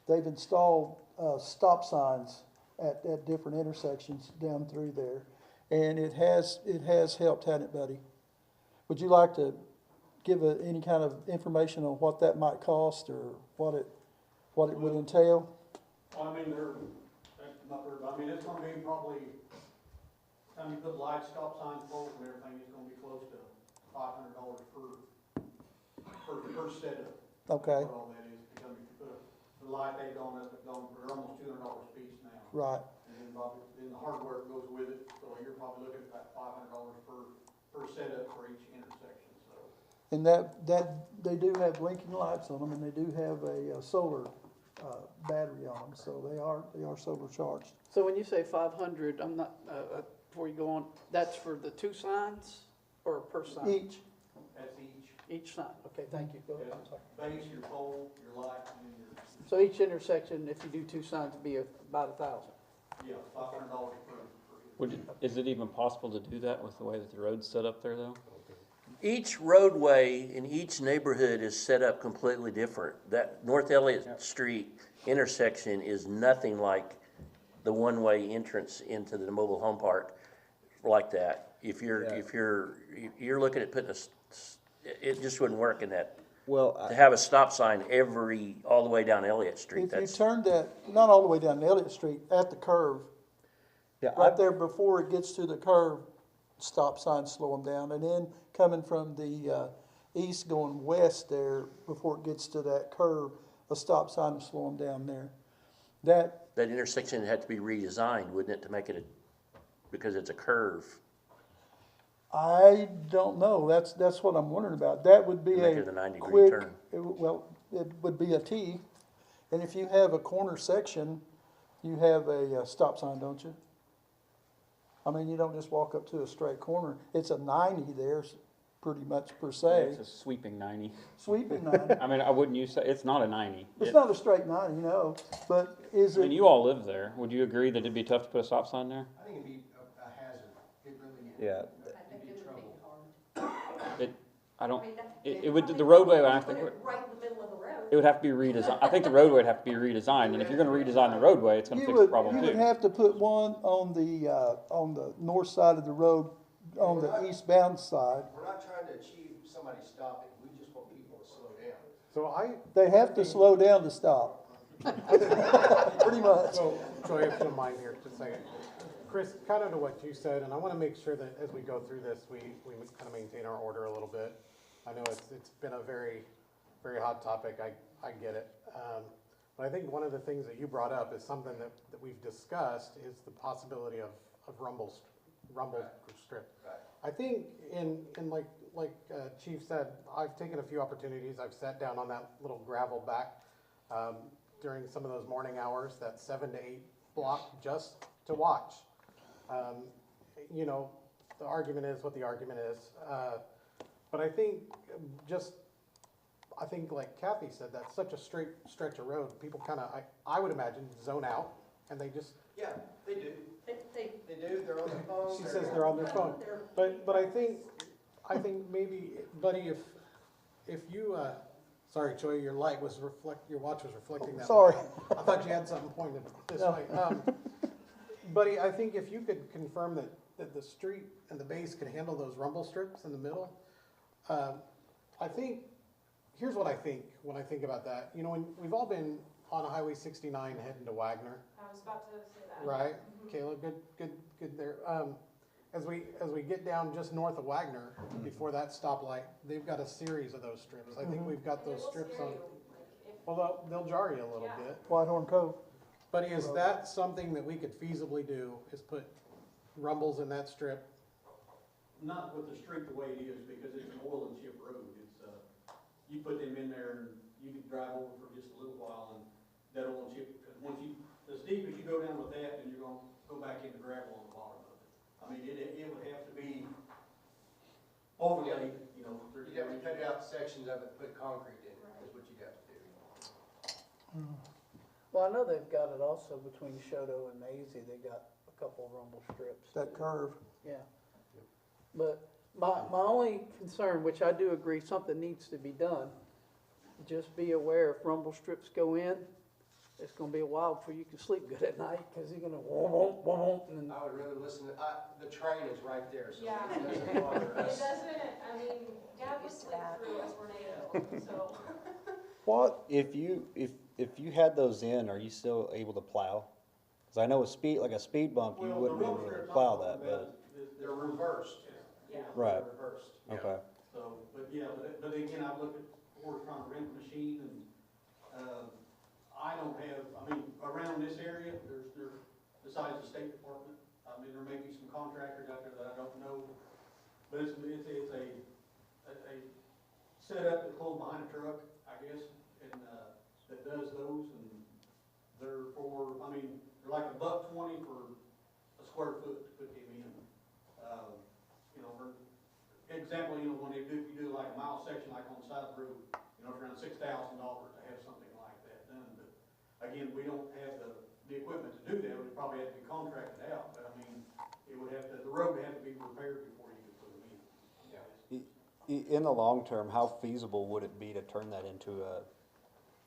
they've installed stop signs at different intersections down through there, and it has helped, hasn't it, Buddy? Would you like to give any kind of information on what that might cost or what it would entail? Well, I mean, it's gonna be probably, time you put lights, stop signs, poles and everything, it's gonna be close to $500 per setup. Okay. What all that is, because if you put a light, they're almost $200 a piece now. Right. And then probably, then the hardware goes with it, so you're probably looking at about $500 per setup for each intersection, so. And that they do have blinking lights on them, and they do have a solar battery on them, so they are solar charged. So when you say 500, I'm not, before you go on, that's for the two signs or per sign? Each. That's each. Each sign, okay, thank you. Go ahead, I'm sorry. Base, your pole, your light, and then your. So each intersection, if you do two signs, would be about 1,000? Yeah, $500 per. Is it even possible to do that with the way that the road's set up there, though? Each roadway in each neighborhood is set up completely different. That North Elliott Street intersection is nothing like the one-way entrance into the mobile home park like that. If you're looking at putting it just wouldn't work in that. Well, To have a stop sign all the way down Elliott Street, If you turn that, not all the way down Elliott Street, at the curve, right there before it gets to the curve, stop signs slow them down. And then coming from the east going west there, before it gets to that curve, a stop sign will slow them down there. That intersection had to be redesigned, wouldn't it, to make it because it's a curve. I don't know. That's what I'm wondering about. That would be Make a it a 90-degree quick, turn. it would be a T. And if you have a corner section, you have a stop sign, don't you? I mean, you don't just walk up to a straight corner. It's a 90 there, pretty much per se. It's a sweeping 90. Sweeping 90. I mean, I wouldn't use, it's not a 90. It's not a straight 90, no. But is I it? mean, you all live there. Would you agree that it'd be tough to put a stop sign there? I think it'd be a hazard. It really is. yeah, It'd be trouble. It would, the roadway, I think, Right in the middle of the road. it would have to be redesigned. I think the roadway would have to be redesigned, and if you're gonna redesign the roadway, it's gonna fix the problem You would too. have to put one on the north side of the road, on the eastbound side. We're not trying to achieve somebody stopping. We just want people to slow down. So They have to slow down to stop. Pretty much. So, Troy, if you don't mind here, just a second. Chris, kind of to what you said, and I want to make sure that as we go through this, we kind of maintain our order a little bit. I know it's been a very, very hot topic. I get it. But I think one of the things that you brought up is something that we've discussed is the possibility of rumble strip. Right. I think in like Chief said, I've taken a few opportunities. I've sat down on that little gravel back during some of those morning hours, that 7 to 8 block, just to watch. You know, the argument is what the argument is. But I think like Kathy said, that's such a straight stretch of road. People kind of, I would imagine, zone out and they just. Yeah, they do. They do. They're on their phone. She says they're on their phone. But I think maybe, buddy, if you, sorry, Joy, your watch was reflecting that. Sorry. I thought you had something pointed this way. Buddy, I think if you could confirm that the street and the base can handle those rumble strips in the middle, I think, here's what I think when I think about that. You know, when we've all been on Highway 69 heading to Wagner. I was about to say that. Right, Kayla, good there. As we get down just north of Wagner, before that stoplight, they've got a series of those strips. I think we've got those strips on. Well, they'll jar you a little bit. Whitehorn Cove. But is that something that we could feasibly do, is put rumbles in that strip? Not with the street the way it is, because it's an oil and chip road. It's, you put them in there and you can drive over for just a little while and that oil and chip, because once you, as deep as you go down with that, then you're gonna go back into gravel on the bottom of it. I mean, it would have to be overlaid, you know. You'd have to cut out sections of it, put concrete in it, is what you'd have to do. Well, I know they've got it also between Shoto and Maisie, they got a couple rumble strips. That curve. Yeah. But my only concern, which I do agree, something needs to be done, just be aware if rumble strips go in, it's gonna be a while before you can sleep good at night, cause you're gonna and I would rather listen to, the train is right there, so Yeah. it doesn't bother It us. doesn't, I mean, Dad was sleep through a tornado, so. What? If you had those in, are you still able to plow? Cause I know like a speed bump, you wouldn't be able to plow that, but, They're reversed. right, They're reversed. okay. So, but yeah, but again, I've looked at, we're trying to rent a machine and, I don't have, I mean, around this area, there's, besides the State Department, I mean, there may be some contractors out there that I don't know, but it's a setup that goes behind a truck, I guess, and, that does those, and they're for, I mean, they're like $1.20 for a square foot to put them in. You know, for example, you know, when you do like a mile section, like on the side of the road, you know, it's around $6,000 to have something like that done, but again, we don't have the equipment to do that. It would probably have to be contracted out, but I mean, it would have to, the road would have to be repaired before you could put them in. In the long term, how feasible would it be to turn that into a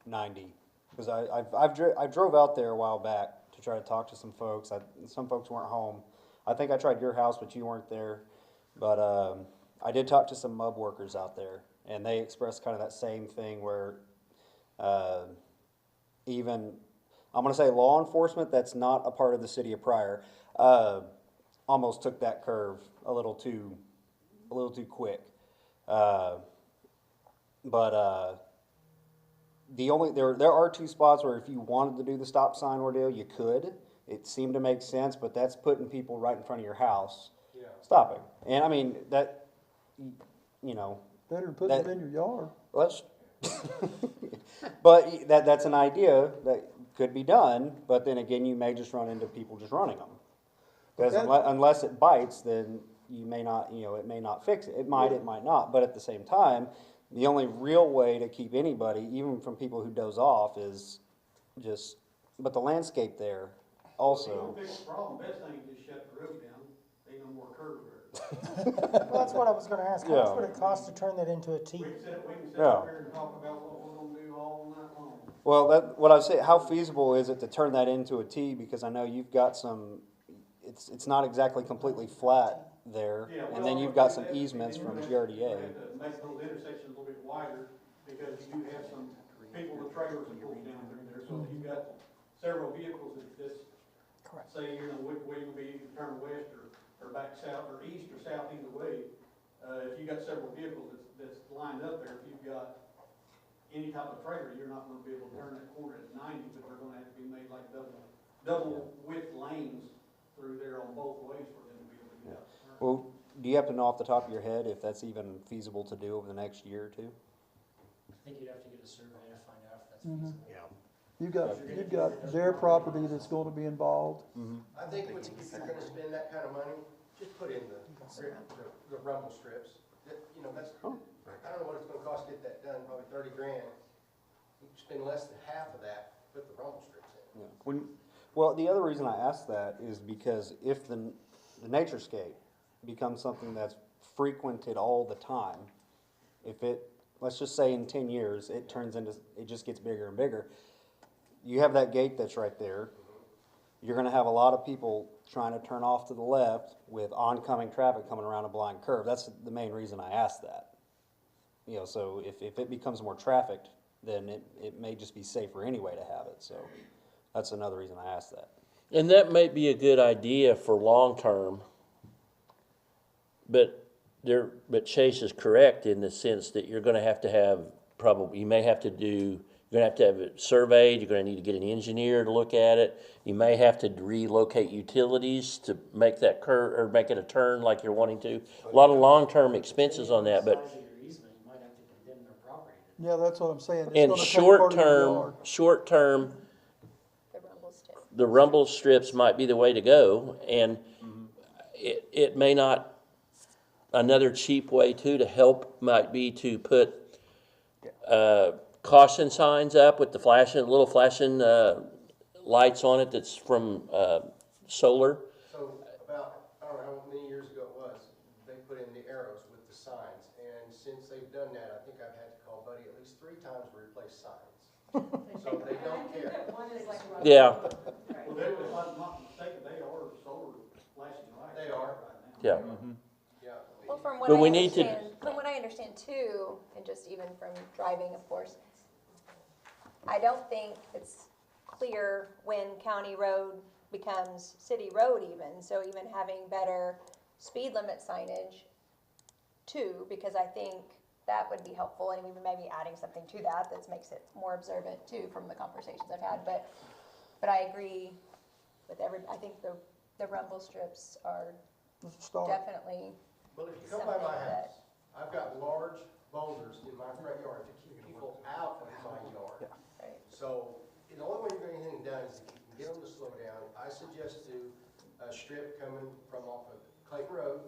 90? Because I drove out there a while back to try to talk to some folks. Some folks weren't home. I think I tried your house, but you weren't there. But I did talk to some MUB workers out there, and they expressed kind of that same thing where even, I'm going to say law enforcement that's not a part of the city of Pryor, almost took that curve a little too quick. There are two spots where if you wanted to do the stop sign ordeal, you could. It seemed to make sense, but that's putting people right in front of your house, stopping. And I mean, that, you know. Better than putting it in your yard. But that's an idea that could be done, but then again, you may just run into people just running them. Because unless it bites, then you may not, you know, it may not fix it. It might not. But at the same time, the only real way to keep anybody, even from people who doze off, is just, but the landscape there also. If you don't fix the problem, best thing is just shut the road down. Ain't no more curb there. Well, that's what I was gonna ask. How much would it cost to turn that into a T? We can sit up here and talk about what we're gonna do all night long. Well, what I was saying, how feasible is it to turn that into a T? Because I know you've got some, it's not exactly completely flat there, and then you've got some easements from GRDA. We have to make those intersections a little bit wider, because you do have some people with trailers and pulls down through there, so if you've got several vehicles that's, say, you know, which way you'll be, you can turn west or back south, or east or south, either way. If you got several vehicles that's lined up there, if you've got any type of trailer, you're not gonna be able to turn that corner at 90, but they're gonna have to be made like double width lanes through there on both ways for them to be able to get out. Well, do you happen to know off the top of your head if that's even feasible to do over the next year or two? I think you'd have to get a survey to find out if that's feasible. Yeah. You've got their property that's gonna be involved. I think if you're gonna spend that kind of money, just put in the rumble strips. You know, that's, I don't know what it's gonna cost to get that done, probably 30 grand. You can spend less than half of that, put the rumble strips in. Yeah. Well, the other reason I ask that is because if the naturescape becomes something that's frequented all the time, if it, let's just say in 10 years, it just gets bigger and bigger, you have that gate that's right there. You're going to have a lot of people trying to turn off to the left with oncoming traffic coming around a blind curve. That's the main reason I asked that. You know, so if it becomes more trafficked, then it may just be safer anyway to have it. So that's another reason I asked that. And that may be a good idea for long term, But Chase is correct in the sense that you're gonna have to have, probably, you may have to do, you're gonna have to have it surveyed, you're gonna need to get an engineer to look at it. You may have to relocate utilities to make that curve, or make it a turn like you're wanting to. A lot of long-term expenses on that, but, Size of your easement, you might have to condemn their property. Yeah, that's what I'm saying. It's and gonna take part of your yard. short-term, The rumble strip. the rumble strips might be the way to go, and it may not, another cheap way too to help might be to put, caution signs up with the little flashing, lights on it that's from, solar. So about, I don't know how many years ago it was, they put in the arrows with the signs, and since they've done that, I think I've had to call Buddy at least 3 times to replace signs. So they don't care. Yeah, Well, they were, if I'm not mistaken, they are solar flashing lights. They are. yeah. Yeah. Well, from what But I we need to- understand, from what I understand too, and just even from driving, of course, I don't think it's clear when county road becomes city road even, so even having better speed limit signage too, because I think that would be helpful, and even maybe adding something to that makes it more observant too from the conversations I've had, but I agree with I think the rumble strips are Start. definitely Well, if you come by my something that- house, I've got large boulders in my front yard to keep people out of my yard. Right. So, the only way you're getting anything done is if you can get them to slow down. I suggest to a strip coming from off of Clayton Road,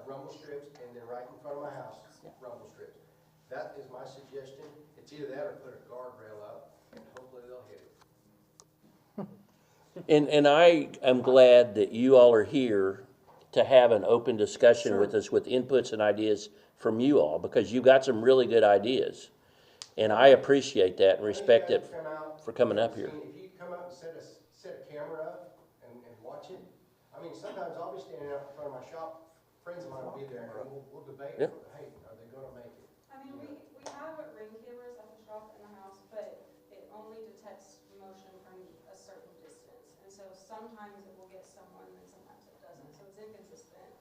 rumble strips, and then right in front of my house, rumble strips. That is my suggestion. It's either that or put a guardrail up, and hopefully they'll hit it. And I am glad that you all are here to have an open discussion with us with inputs and ideas from you all, because you got some really good ideas. And I appreciate that and respect it for coming up here. If you come out and set a camera up and watch it, I mean, sometimes I'll be standing out in front of my shop, friends of mine will be there, and we'll debate, Yeah. hey, are they gonna make it? I mean, we have ring cameras at the shop in the house, but it only detects motion from a certain distance. And so sometimes it will get someone and sometimes it doesn't, so it's inconsistent.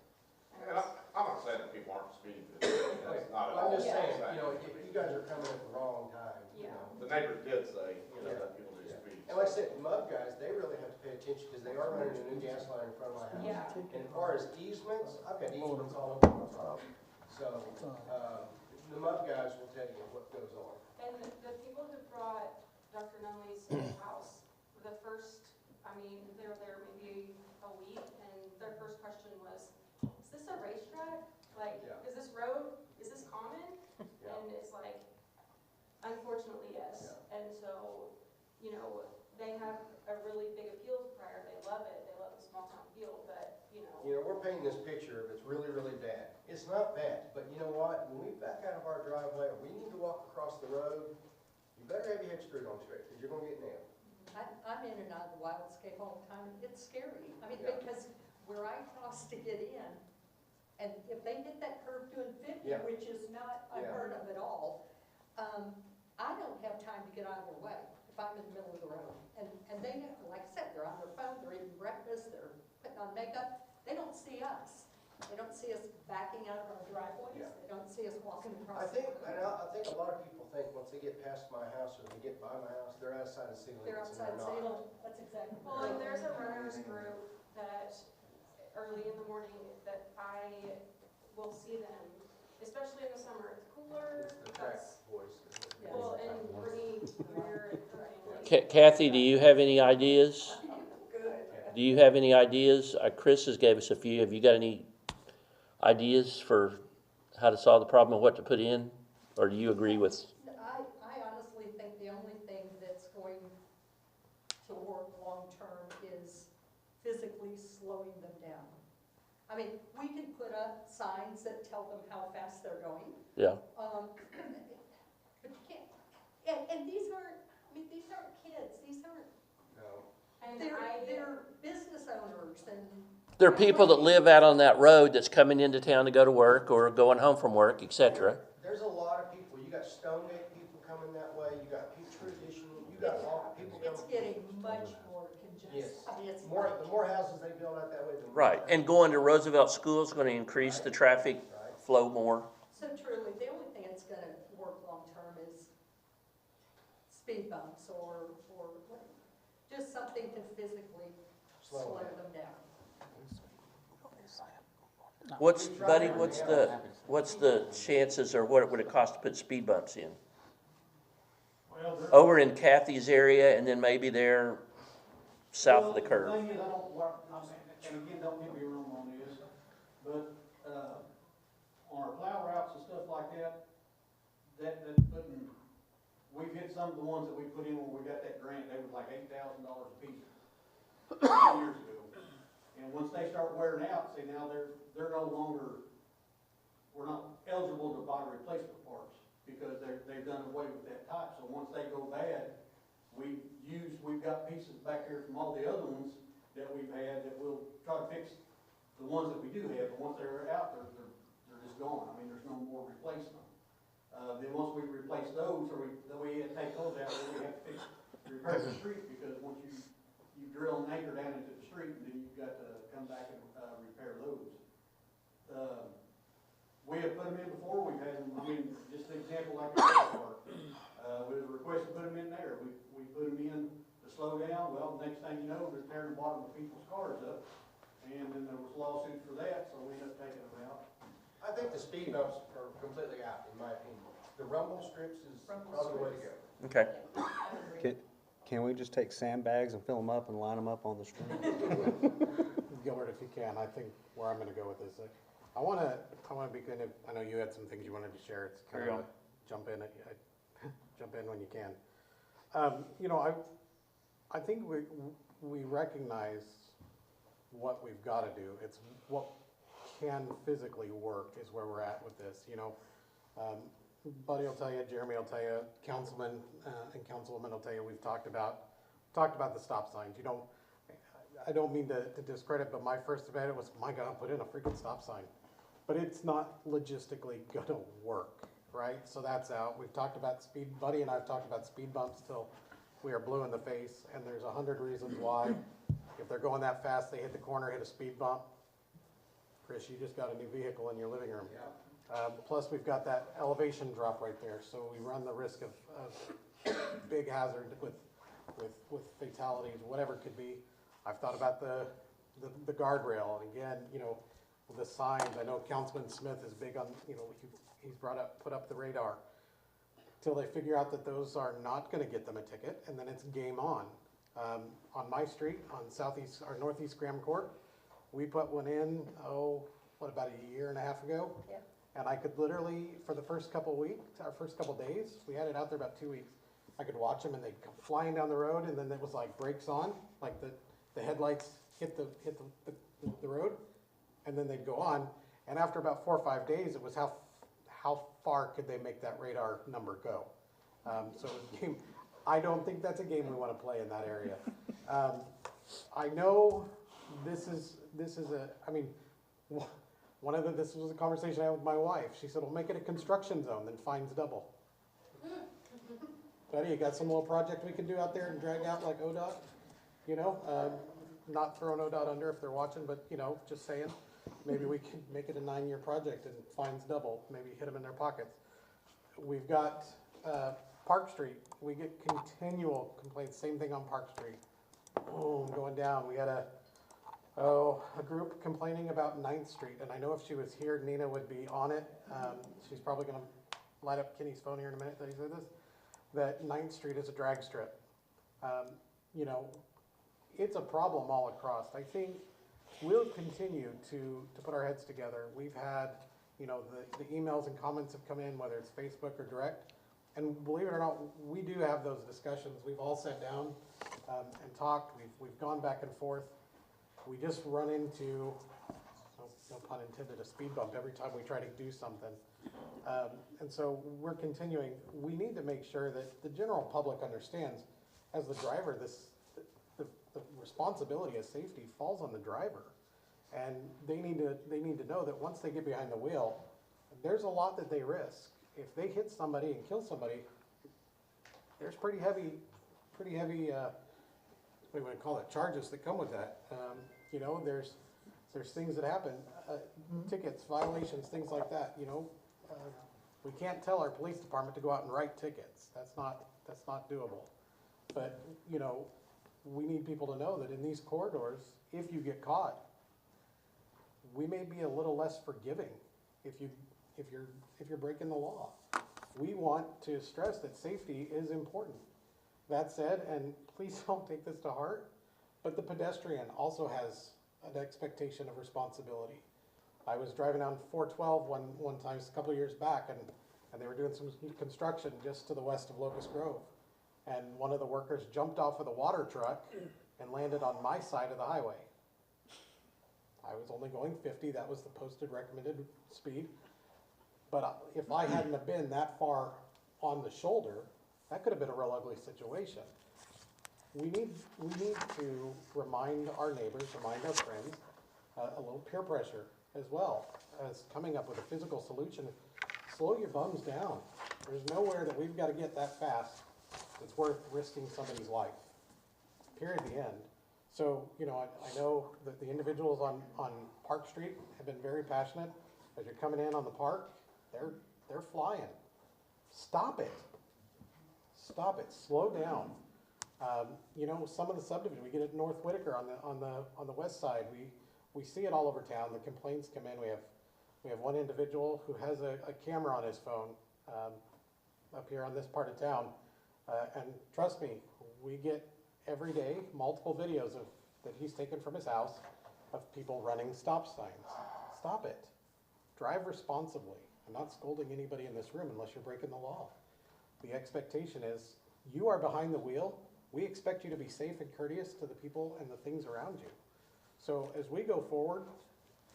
And I'm not saying that people aren't speeding, that's not at all. I'm just what I'm saying, you know, if you guys are coming at the wrong time, you know. The neighbors did say, that people do speed. And like I said, mud guys, they really have to pay attention because they are running a new gas line in front of my house. Yeah. And as far as easements, I've got easements all over my property. So, the mud guys will tell you what goes on. And the people who brought Dr. Nunley's house, the first, I mean, they were there maybe a week, and their first question was, is this a racetrack? Like, is this road, is this common? And it's like, unfortunately, yes. And so, you know, they have a really big appeal to Pryor, they love it, they love the small town feel, but, you know. You know, we're painting this picture of it's really, really bad. It's not bad, but you know what? When we back out of our driveway, or we need to walk across the road, you better have your head screwed on straight, because you're gonna get nailed. I'm in and out of the wildscape all the time, and it's scary. I mean, Yeah. because where I cross to get in, and if they hit that curve doing 50, Yeah. which is not unheard of at all, I don't have time to get out of their way if I'm in the middle of the road. And they, like I said, they're on their phone, they're eating breakfast, they're putting on makeup. They don't see us. They don't see us backing out of our driveways. Yeah. They don't see us walking across. I the think, road. and I think a lot of people think once they get past my house or they get by my house, they're outside of city They're limits, outside and they're Salem. not. That's exactly. Well, and there's a runners group that early in the morning that I will see them, especially in the summer, it's cooler. The track That's, boys. well, and Brittany, Mayor, and her family. Kathy, do you have any ideas? Do you have any ideas? Chris has gave us a few. Have you got any ideas for how to solve the problem and what to put in? Or do you agree with? I honestly think the only thing that's going to work long-term is physically slowing them down. I mean, we can put up signs that tell them how fast they're going. Yeah. But you can't, and these aren't kids, these aren't, No. And they're business owners and. There are people that live out on that road that's coming into town to go to work or going home from work, etc. There's a lot of people. You got Stonegate people coming that way. You got Tradition. You got all people coming. It's getting much more congested. Yes. I mean, it's the more houses they build out that way, the more. Right, and going to Roosevelt School is gonna increase the traffic flow more. So truly, the only thing that's gonna work long-term is speed bumps or just something to physically slow them down. What's the chances, or what would it cost to put speed bumps in? Over in Kathy's area and then maybe there south of the curve? The thing is, and again, don't get me wrong on this, but, on our plow routes and stuff like that, we've hit some of the ones that we put in when we got that grant, they was like $8,000 a piece 2 years ago. And once they start wearing out, see, now they're no longer, we're not eligible to buy replacement parts because they've done away with that type. So once they go bad, we've got pieces back here from all the other ones that we've had that we'll try to fix the ones that we do have, but once they're out, they're just gone. I mean, there's no more replacement. Then once we replace those, then we take those out, then we have to repair the street, because once you drill an anchor down into the street, and then you've got to come back and repair those. We have put them in before. We've had them, I mean, just an example like our park. We was requested to put them in there. We put them in to slow down. Well, the next thing you know, they're tearing the bottom of people's cars up. And then there was lawsuits for that, so we ended up taking them out. I think the speed bumps are completely out, in my opinion. The rumble strips is probably the way to go. Okay. Can we just take sandbags and fill them up and line them up on the street? Gilbert, if you can, I think where I'm gonna go with this, I wanna be good. I know you had some things you wanted to share. It's kind of jump in when you can. I think we recognize what we've got to do. It's what can physically work is where we're at with this. Buddy will tell you, Jeremy will tell you, councilman and councilwoman will tell you. We've talked about the stop signs. I don't mean to discredit, but my first debate was, my God, put in a freaking stop sign. But it's not logistically gonna work, right? So that's out. We've talked about speed, Buddy and I have talked about speed bumps till we are blue in the face, and there's 100 reasons why. If they're going that fast, they hit the corner, hit a speed bump. Chris, you just got a new vehicle in your living room. Plus, we've got that elevation drop right there, so we run the risk of big hazard with fatalities, whatever it could be. I've thought about the guardrail, and again, the signs. I know Councilman Smith is big on, he's put up the radar. Till they figure out that those are not gonna get them a ticket, and then it's game on. On my street, on northeast Graham Court, we put one in, about a year and a half ago? Yeah. And I could literally, for the first couple days, we had it out there about 2 weeks. I could watch them and they'd come flying down the road, and then it was like brakes on, like the headlights hit the road, and then they'd go on. And after about 4 or 5 days, it was how far could they make that radar number go? So it was a game. I don't think that's a game we want to play in that area. I know this was a conversation I had with my wife. She said, well, make it a construction zone, then fines double. Betty, you got some little project we can do out there and drag out like ODOT? Not throwing ODOT under if they're watching, but, just saying. Maybe we can make it a 9-year project and fines double, maybe hit them in their pockets. We've got Park Street. We get continual complaints, same thing on Park Street. Boom, going down. We had a group complaining about 9th Street, and I know if she was here, Nina would be on it. She's probably gonna light up Kenny's phone here in a minute that he said this, that 9th Street is a drag strip. It's a problem all across. I think we'll continue to put our heads together. We've had, the emails and comments have come in, whether it's Facebook or direct. And believe it or not, we do have those discussions. We've all sat down and talked. We've gone back and forth. We just run into, no pun intended, a speed bump every time we try to do something. And so we're continuing. We need to make sure that the general public understands, as the driver, the responsibility of safety falls on the driver. And they need to know that once they get behind the wheel, there's a lot that they risk. If they hit somebody and kill somebody, there's pretty heavy we would call it charges that come with that. You know, there's things that happen, tickets, violations, things like that, you know. We can't tell our police department to go out and write tickets. That's not doable. But, you know, we need people to know that in these corridors, if you get caught, we may be a little less forgiving if you're breaking the law. We want to stress that safety is important. That said, and please don't take this to heart, but the pedestrian also has an expectation of responsibility. I was driving down 412 one time a couple of years back, and they were doing some construction just to the west of Locust Grove. And one of the workers jumped off of the water truck and landed on my side of the highway. I was only going 50, that was the posted recommended speed. But if I hadn't have been that far on the shoulder, that could have been a real ugly situation. We need to remind our neighbors, remind our friends, a little peer pressure as well as coming up with a physical solution. Slow your bums down. There's nowhere that we've got to get that fast that's worth risking somebody's life. Period, the end. So, you know, I know that the individuals on Park Street have been very passionate. As you're coming in on the park, they're flying. Stop it. Stop it. Slow down. You know, some of the subdivision, we get it North Whitaker on the west side. We see it all over town. The complaints come in. We have one individual who has a camera on his phone up here on this part of town. And trust me, we get every day multiple videos that he's taken from his house of people running stop signs. Stop it. Drive responsibly. I'm not scolding anybody in this room unless you're breaking the law. The expectation is you are behind the wheel. We expect you to be safe and courteous to the people and the things around you. So as we go forward,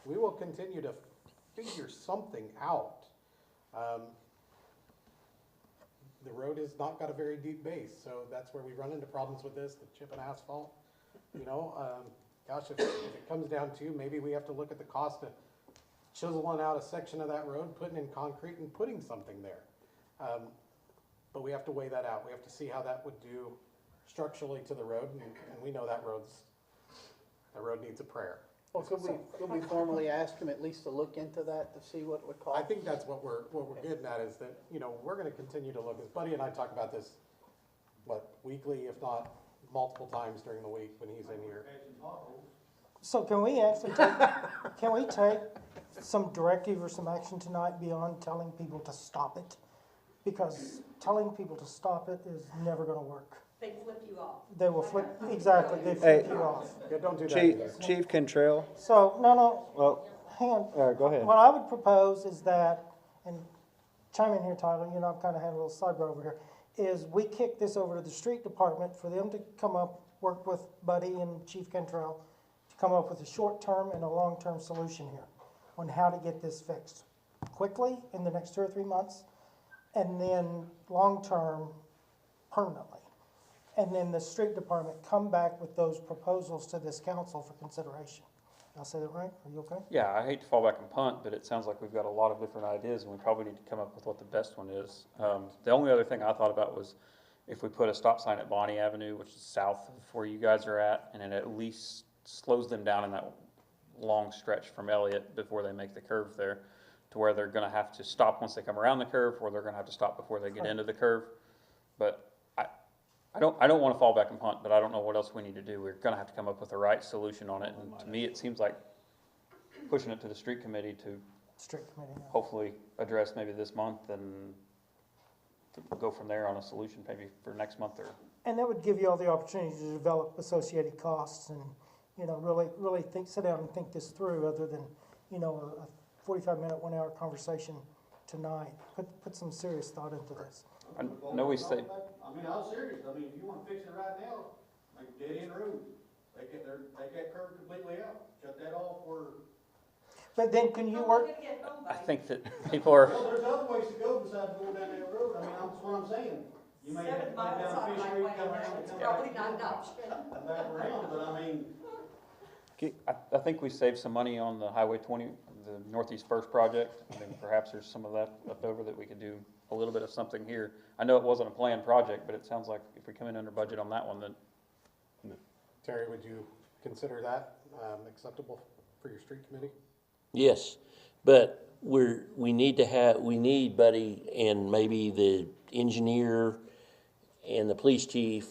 we will continue to figure something out. The road has not got a very deep base, so that's where we run into problems with this, the chip and asphalt. You know, gosh, if it comes down to, maybe we have to look at the cost of chiseling out a section of that road, putting in concrete and putting something there. But we have to weigh that out. We have to see how that would do structurally to the road, and we know that road needs a prayer. Well, could we formally ask him at least to look into that to see what it would cost? I think that's what we're getting at, is that, you know, we're gonna continue to look, as Buddy and I talk about this, weekly, if not multiple times during the week when he's in here. So can we take some directive or some action tonight beyond telling people to stop it? Because telling people to stop it is never gonna work. They flip you off. They will flip, exactly, they flip you off. Yeah, don't do that. Chief Cantrell. So, no, Well, hang on. all right, go ahead. What I would propose is that, and chime in here, Tyler, you know, I've kind of had a little sidebar over here, is we kick this over to the street department for them to come up, work with Buddy and Chief Cantrell to come up with a short-term and a long-term solution here on how to get this fixed quickly in the next 2 or 3 months, and then long-term permanently. And then the street department come back with those proposals to this council for consideration. Did I say that right? Are you okay? Yeah, I hate to fall back and punt, but it sounds like we've got a lot of different ideas, and we probably need to come up with what the best one is. The only other thing I thought about was if we put a stop sign at Bonnie Avenue, which is south of where you guys are at, and it at least slows them down in that long stretch from Elliott before they make the curve there, to where they're gonna have to stop once they come around the curve, or they're gonna have to stop before they get into the curve. But I don't want to fall back and punt, but I don't know what else we need to do. We're going to have to come up with the right solution on it. And to me, it seems like pushing it to the street committee to hopefully address maybe this month and to go from there on a solution maybe for next month or. And that would give you all the opportunity to develop associated costs and, you know, really sit down and think this through, other than, you know, a 45-minute, 1-hour conversation tonight. Put some serious thought into this. I know we say. I mean, I'm serious. I mean, if you want to fix it right now, like dead end road, take that curb completely out, shut that off where. But then can you work? I think that people are. Well, there's other ways to go besides going down that road. I mean, that's what I'm saying. You may have to go down Fish Street, come around, and come Probably not an option. back around, but I mean. I think we saved some money on the Highway 20, the Northeast First project. I mean, perhaps there's some of that left over that we could do a little bit of something here. I know it wasn't a planned project, but it sounds like if we come in under budget on that one, then Terry, would you consider that acceptable for your street committee? Yes, but we need Buddy and maybe the engineer and the police chief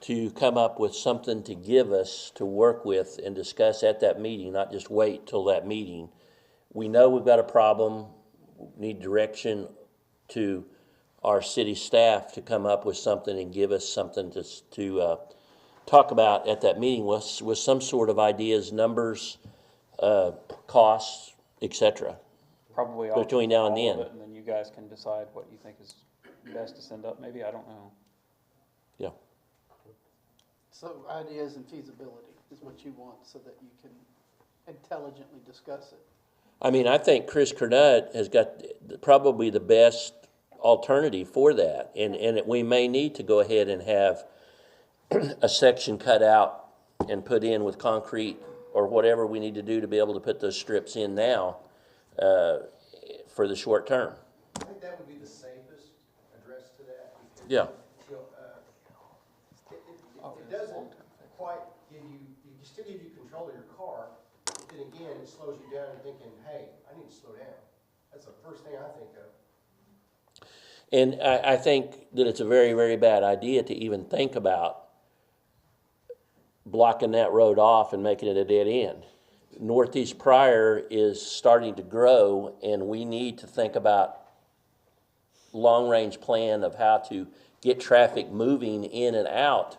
to come up with something to give us to work with and discuss at that meeting, not just wait till that meeting. We know we've got a problem, need direction to our city staff to come up with something and give us something to talk about at that meeting with some sort of ideas, numbers, costs, etc. Probably between now and all of then. it, and then you guys can decide what you think is best to send up, maybe, I don't know. Yeah. So ideas and feasibility is what you want so that you can intelligently discuss it. I mean, I think Chris Kernut has got probably the best alternative for that, and we may need to go ahead and have a section cut out and put in with concrete or whatever we need to do to be able to put those strips in now for the short term. I think that would be the safest address to that. Because, Yeah. it doesn't quite give you, it still gives you control of your car, but then again, it slows you down and thinking, hey, I need to slow down. That's the first thing I think of. And I think that it's a very, very bad idea to even think about blocking that road off and making it a dead end. Northeast Pryor is starting to grow, and we need to think about long-range plan of how to get traffic moving in and out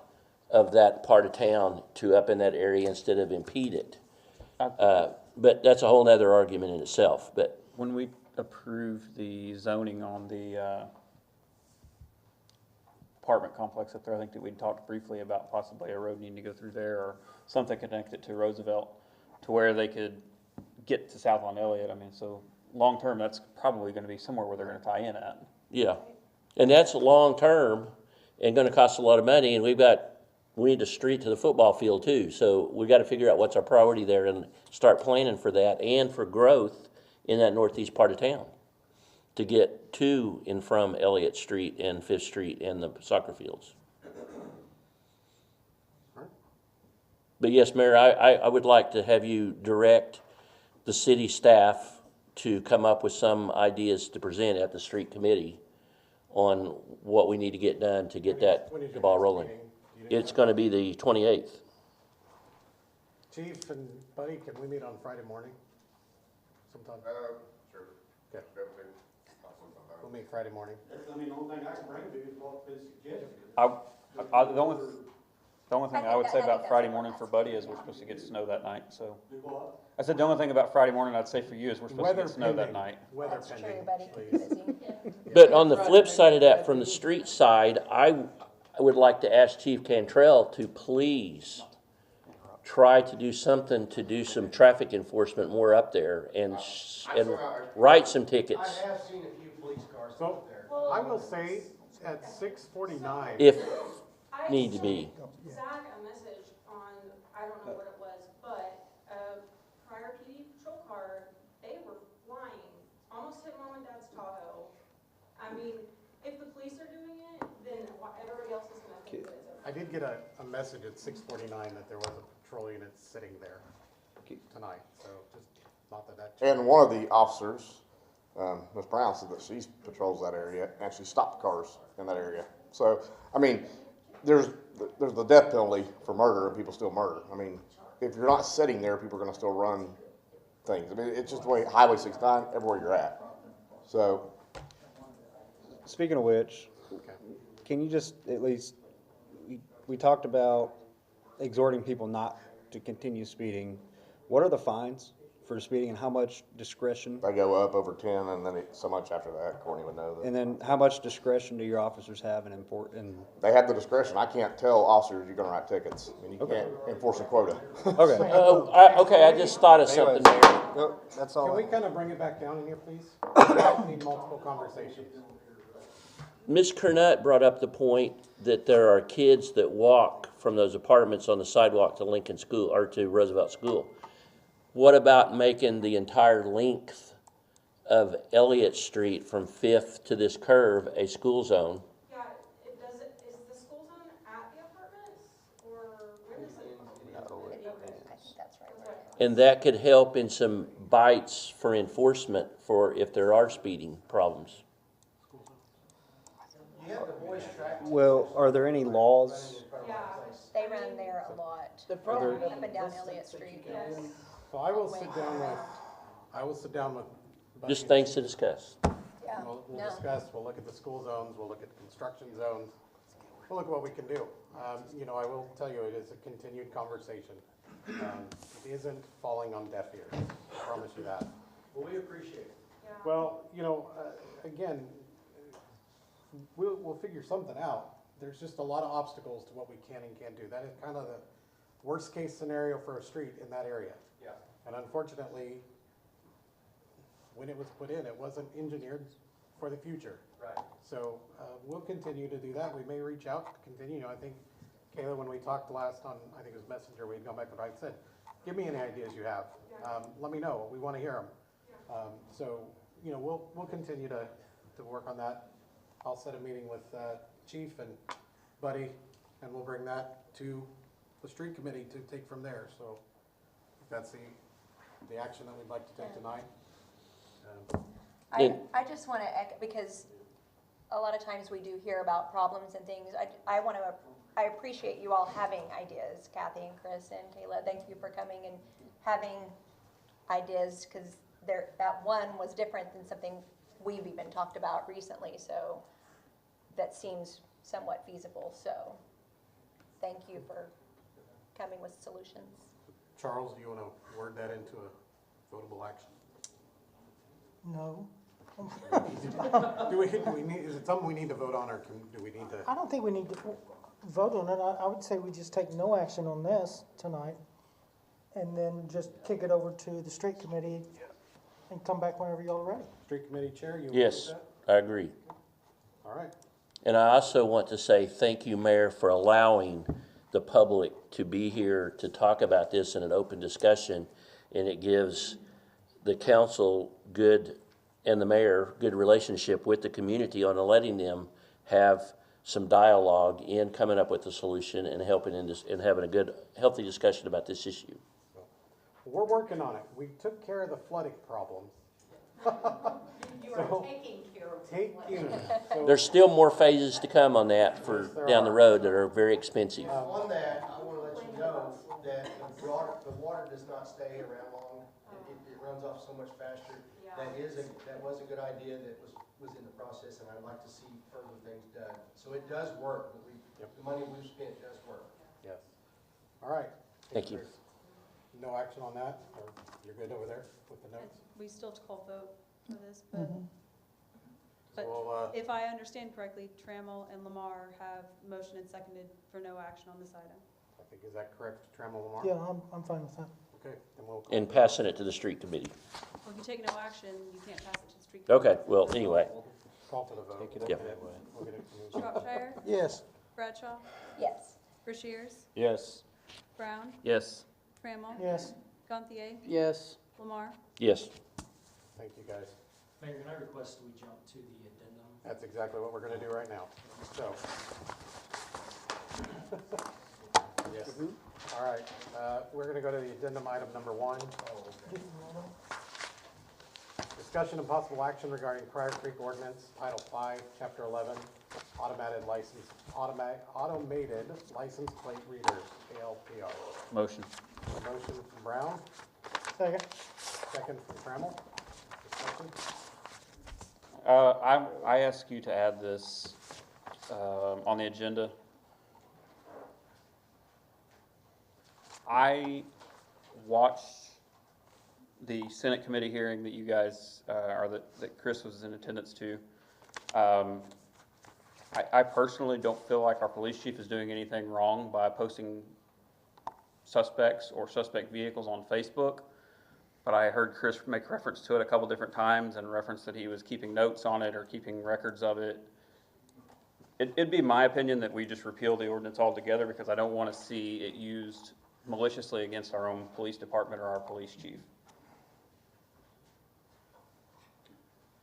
of that part of town to up in that area instead of impede it. But that's a whole nother argument in itself. But When we approved the zoning on the apartment complex up there, I think that we'd talked briefly about possibly a road needing to go through there or something connected to Roosevelt to where they could get to South on Elliott. I mean, so long-term, that's probably gonna be somewhere where they're gonna tie in at. yeah, and that's long-term and gonna cost a lot of money, and we need a street to the football field too. So we gotta figure out what's our priority there and start planning for that and for growth in that northeast part of town to get to and from Elliott Street and Fifth Street and the soccer fields. But yes, Mayor, I would like to have you direct the city staff to come up with some ideas to present at the street committee on what we need to get done to get that When is your ball next rolling. meeting? It's gonna be the 28th. Chief and Buddy, can we meet on Friday morning sometime? Sure. Okay. We'll meet Friday morning. I mean, the only thing I can bring to you is what's been suggested. The only thing I would say about Friday morning for Buddy is we're supposed to get snow that night, so. I said the only thing about Friday morning I'd say for you is we're supposed to get snow that night. Weather That's true, pending, buddy. please. But on the flip side of that, from the street side, I would like to ask Chief Cantrell to please try to do something to do some traffic enforcement more up there and write some tickets. I have seen a few police cars So, up there. I will say at 6:49. If need to be. Zach a message on, I don't know what it was, but Pryor PD patrol car, they were flying, almost hit Mom and Dad's Tahoe. I mean, if the police are doing it, then everybody else is gonna think that it's okay. I did get a message at 6:49 that there was a patrol unit sitting there tonight, so just not that. And one of the officers, Ms. Brown, said that she patrols that area and she stopped cars in that area. So, I mean, there's the death penalty for murder and people still murder. I mean, if you're not sitting there, people are gonna still run things. I mean, it's just the way Highway 69, everywhere you're at. So. Speaking of which, can you just at least, we talked about exhorting people not to continue speeding. What are the fines for speeding and how much discretion? They go up over 10 and then so much after that, Courtney would know that. And then how much discretion do your officers have in They have the discretion. I can't tell officers you're gonna write tickets. I mean, you can't enforce a quota. Okay. Okay, I just thought of something there. That's all. Can we kind of bring it back down in here, please? We need multiple conversations. Ms. Kernut brought up the point that there are kids that walk from those apartments on the sidewalk to Lincoln School or to Roosevelt School. What about making the entire length of Elliott Street from 5th to this curve a school zone? Yeah, is the school zone at the apartments, or where is it? And that could help in some bites for enforcement for if there are speeding problems. Well, are there any laws? They run there a lot, The problem up and down Elliott Street. So I will sit down with, Buddy Just and things Chief. to discuss. Yeah, We'll no. discuss, we'll look at the school zones, we'll look at construction zones, we'll look at what we can do. You know, I will tell you, it is a continued conversation. It isn't falling on deaf ears, I promise you that. Well, we appreciate it. Well, you know, again, we'll figure something out. There's just a lot of obstacles to what we can and can't do. That is kind of the worst case scenario for a street in that area. Yeah. And unfortunately, when it was put in, it wasn't engineered for the future. Right. So, we'll continue to do that. We may reach out, continue. You know, I think, Kayla, when we talked last on, I think it was Messenger, we'd gone back and I said, give me any ideas you have. Let me know. We want to hear them. So, you know, we'll continue to work on that. I'll set a meeting with Chief and Buddy, and we'll bring that to the street committee to take from there. So that's the action that we'd like to take tonight. I just want to echo, because a lot of times we do hear about problems and things. I appreciate you all having ideas, Kathy and Chris and Kayla. Thank you for coming and having ideas, because that one was different than something we've even talked about recently. So that seems somewhat feasible. So thank you for coming with solutions. Charles, do you want to word that into a votable action? No. Do we need, is it something we need to vote on, or do we need to? I don't think we need to vote on it. I would say we just take no action on this tonight, and then just kick it over to the street committee and come back whenever y'all are ready. Street committee chair, you agree with Yes, that? I agree. All right. And I also want to say thank you, Mayor, for allowing the public to be here to talk about this in an open discussion. And it gives the council and the mayor good relationship with the community on letting them have some dialogue in coming up with a solution and helping in this, and having a good, healthy discussion about this issue. We're working on it. We took care of the flooding problems. You are taking care of So There's still more phases to come on that for down the road that are very expensive. On that, I want to let you know that the water does not stay around long. It runs off so much faster. That was a good idea that was in the process, and I'd like to see further things done. So it does work. The money we've spent does work. yes. All right. Thank you. There's no action on that, or you're good over there with the notes? We still have to call vote for this, but, but Well, if I understand correctly, Trammell and Lamar have motion and seconded for no action on this item. I think, is that correct, Trammell Lamar? Yeah, I'm fine with that. Okay, then we'll. And passing it to the street committee. Well, if you take no action, you can't pass it to the street. committee. Okay, well, anyway. Call to the vote. Take it up Yep. that way. We'll get it moved. Shropshire, Yes. Bradshaw, Yes. Rushiers, Yes. Brown, Yes. Trammell, Yes. Gantier, Yes. Lamar. Yes. Thank you, guys. Mayor, can I request we jump to the addendum? That's exactly what we're gonna do right now. So. Yes. All right, we're gonna go to the addendum item number 1. Discussion and possible action regarding Pryor Creek Ordinance, Title 5, Chapter 11, automated license plate readers, ALPR. Motion. A motion from Brown, Second. second from Trammell. Discussion? I ask you to add this on the agenda. I watched the Senate committee hearing that you guys, or that Chris was in attendance to. I personally don't feel like our police chief is doing anything wrong by posting suspects or suspect vehicles on Facebook. But I heard Chris make reference to it a couple different times and reference that he was keeping notes on it or keeping records of it. It'd be my opinion that we just repeal the ordinance altogether, because I don't want to see it used maliciously against our own police department or our police chief.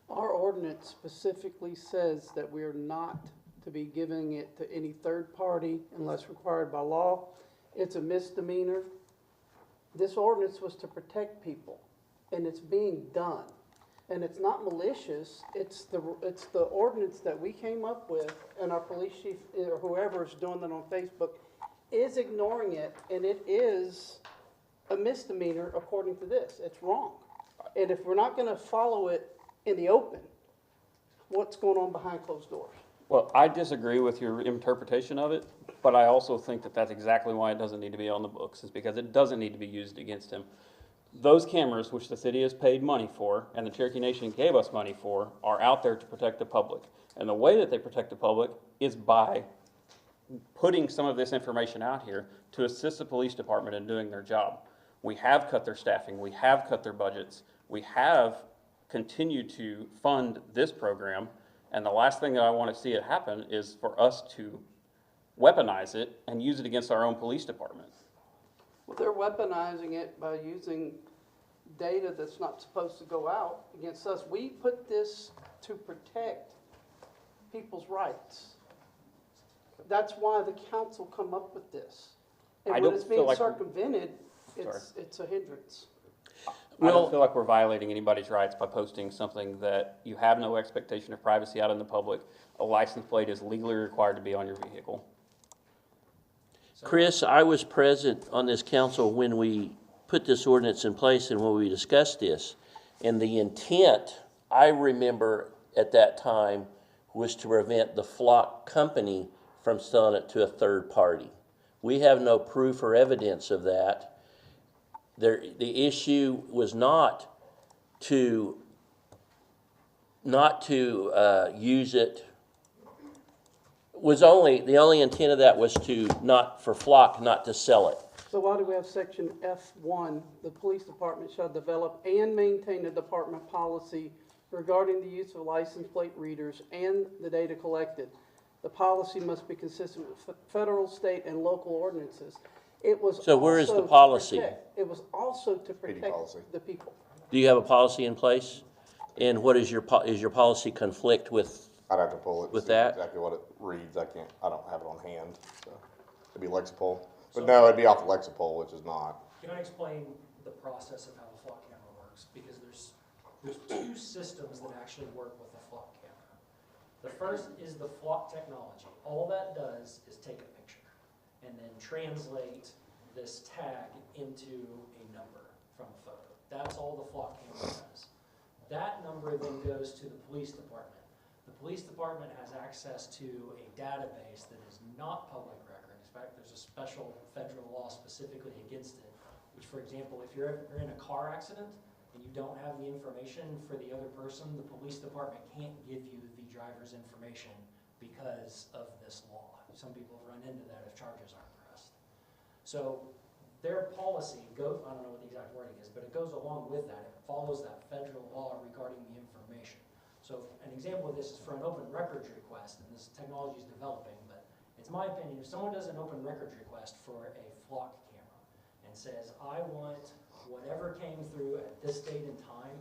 Our ordinance specifically says that we are not to be giving it to any third party unless required by law. It's a misdemeanor This ordinance was to protect people, and it's being done. And it's not malicious, it's the ordinance that we came up with, and our police chief, or whoever's doing it on Facebook, is ignoring it, and it is a misdemeanor according to this. It's wrong. And if we're not gonna follow it in the open, what's going on behind closed doors? Well, I disagree with your interpretation of it, but I also think that that's exactly why it doesn't need to be on the books, is because it doesn't need to be used against him. Those cameras, which the city has paid money for, and the Cherokee Nation gave us money for, are out there to protect the public. And the way that they protect the public is by putting some of this information out here to assist the police department in doing their job. We have cut their staffing, we have cut their budgets, we have continued to fund this program, and the last thing that I want to see it happen is for us to weaponize it and use it against our own police department. Well, they're weaponizing it by using data that's not supposed to go out against us. We put this to protect people's rights. That's why the council come up with this. And when it's being circumvented, it's a hindrance. I don't feel like we're violating anybody's rights by posting something that you have no expectation of privacy out in the public. A license plate is legally required to be on your vehicle. Chris, I was present on this council when we put this ordinance in place and when we discussed this. And the intent, I remember at that time, was to prevent the flock company from selling it to a third party. We have no proof or evidence of that. The issue was not to use it. The only intent of that was to not for flock, not to sell it. So why do we have section F1? The police department shall develop and maintain a department policy regarding the use of license plate readers and the data collected. The policy must be consistent with federal, state, and local ordinances. It was So where is the policy? It was also to protect the people. Do you have a policy in place? And what is your policy conflict with? I'd have to pull it. With see that? exactly what it reads. I don't have it on hand. So it'd be Lexipol, but no, it'd be off of Lexipol, which is not. Can I explain the process of how a flock camera works? Because there's two systems that actually work with a flock camera. The first is the flock technology. All that does is take a picture and then translate this tag into a number from a photo. That's all the flock camera does. That number then goes to the police department. The police department has access to a database that is not public record. In fact, there's a special federal law specifically against it, which, for example, if you're in a car accident and you don't have the information for the other person, the police department can't give you the driver's information because of this law. Some people run into that if charges aren't pressed. So their policy goes, I don't know what the exact wording is, but it goes along with that. It follows that federal law regarding the information. So an example of this is for an open records request, and this technology is developing, but it's my opinion, if someone does an open records request for a flock camera and says, I want whatever came through at this date and time,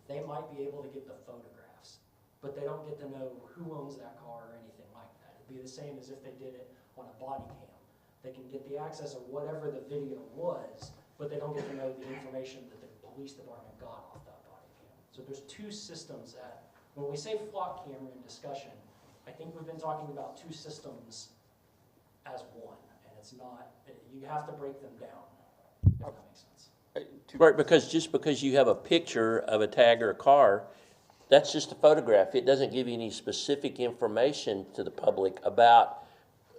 they might be able to get the photographs, but they don't get to know who owns that car or anything like that. It'd be the same as if they did it on a body cam. They can get the access of whatever the video was, but they don't get to know the information that the police department got off that body cam. So there's two systems that, when we say flock camera in discussion, I think we've been talking about two systems as one, and it's not, you have to break them down, if that makes sense. Right, because just because you have a picture of a tag or a car, that's just a photograph. It doesn't give you any specific information to the public about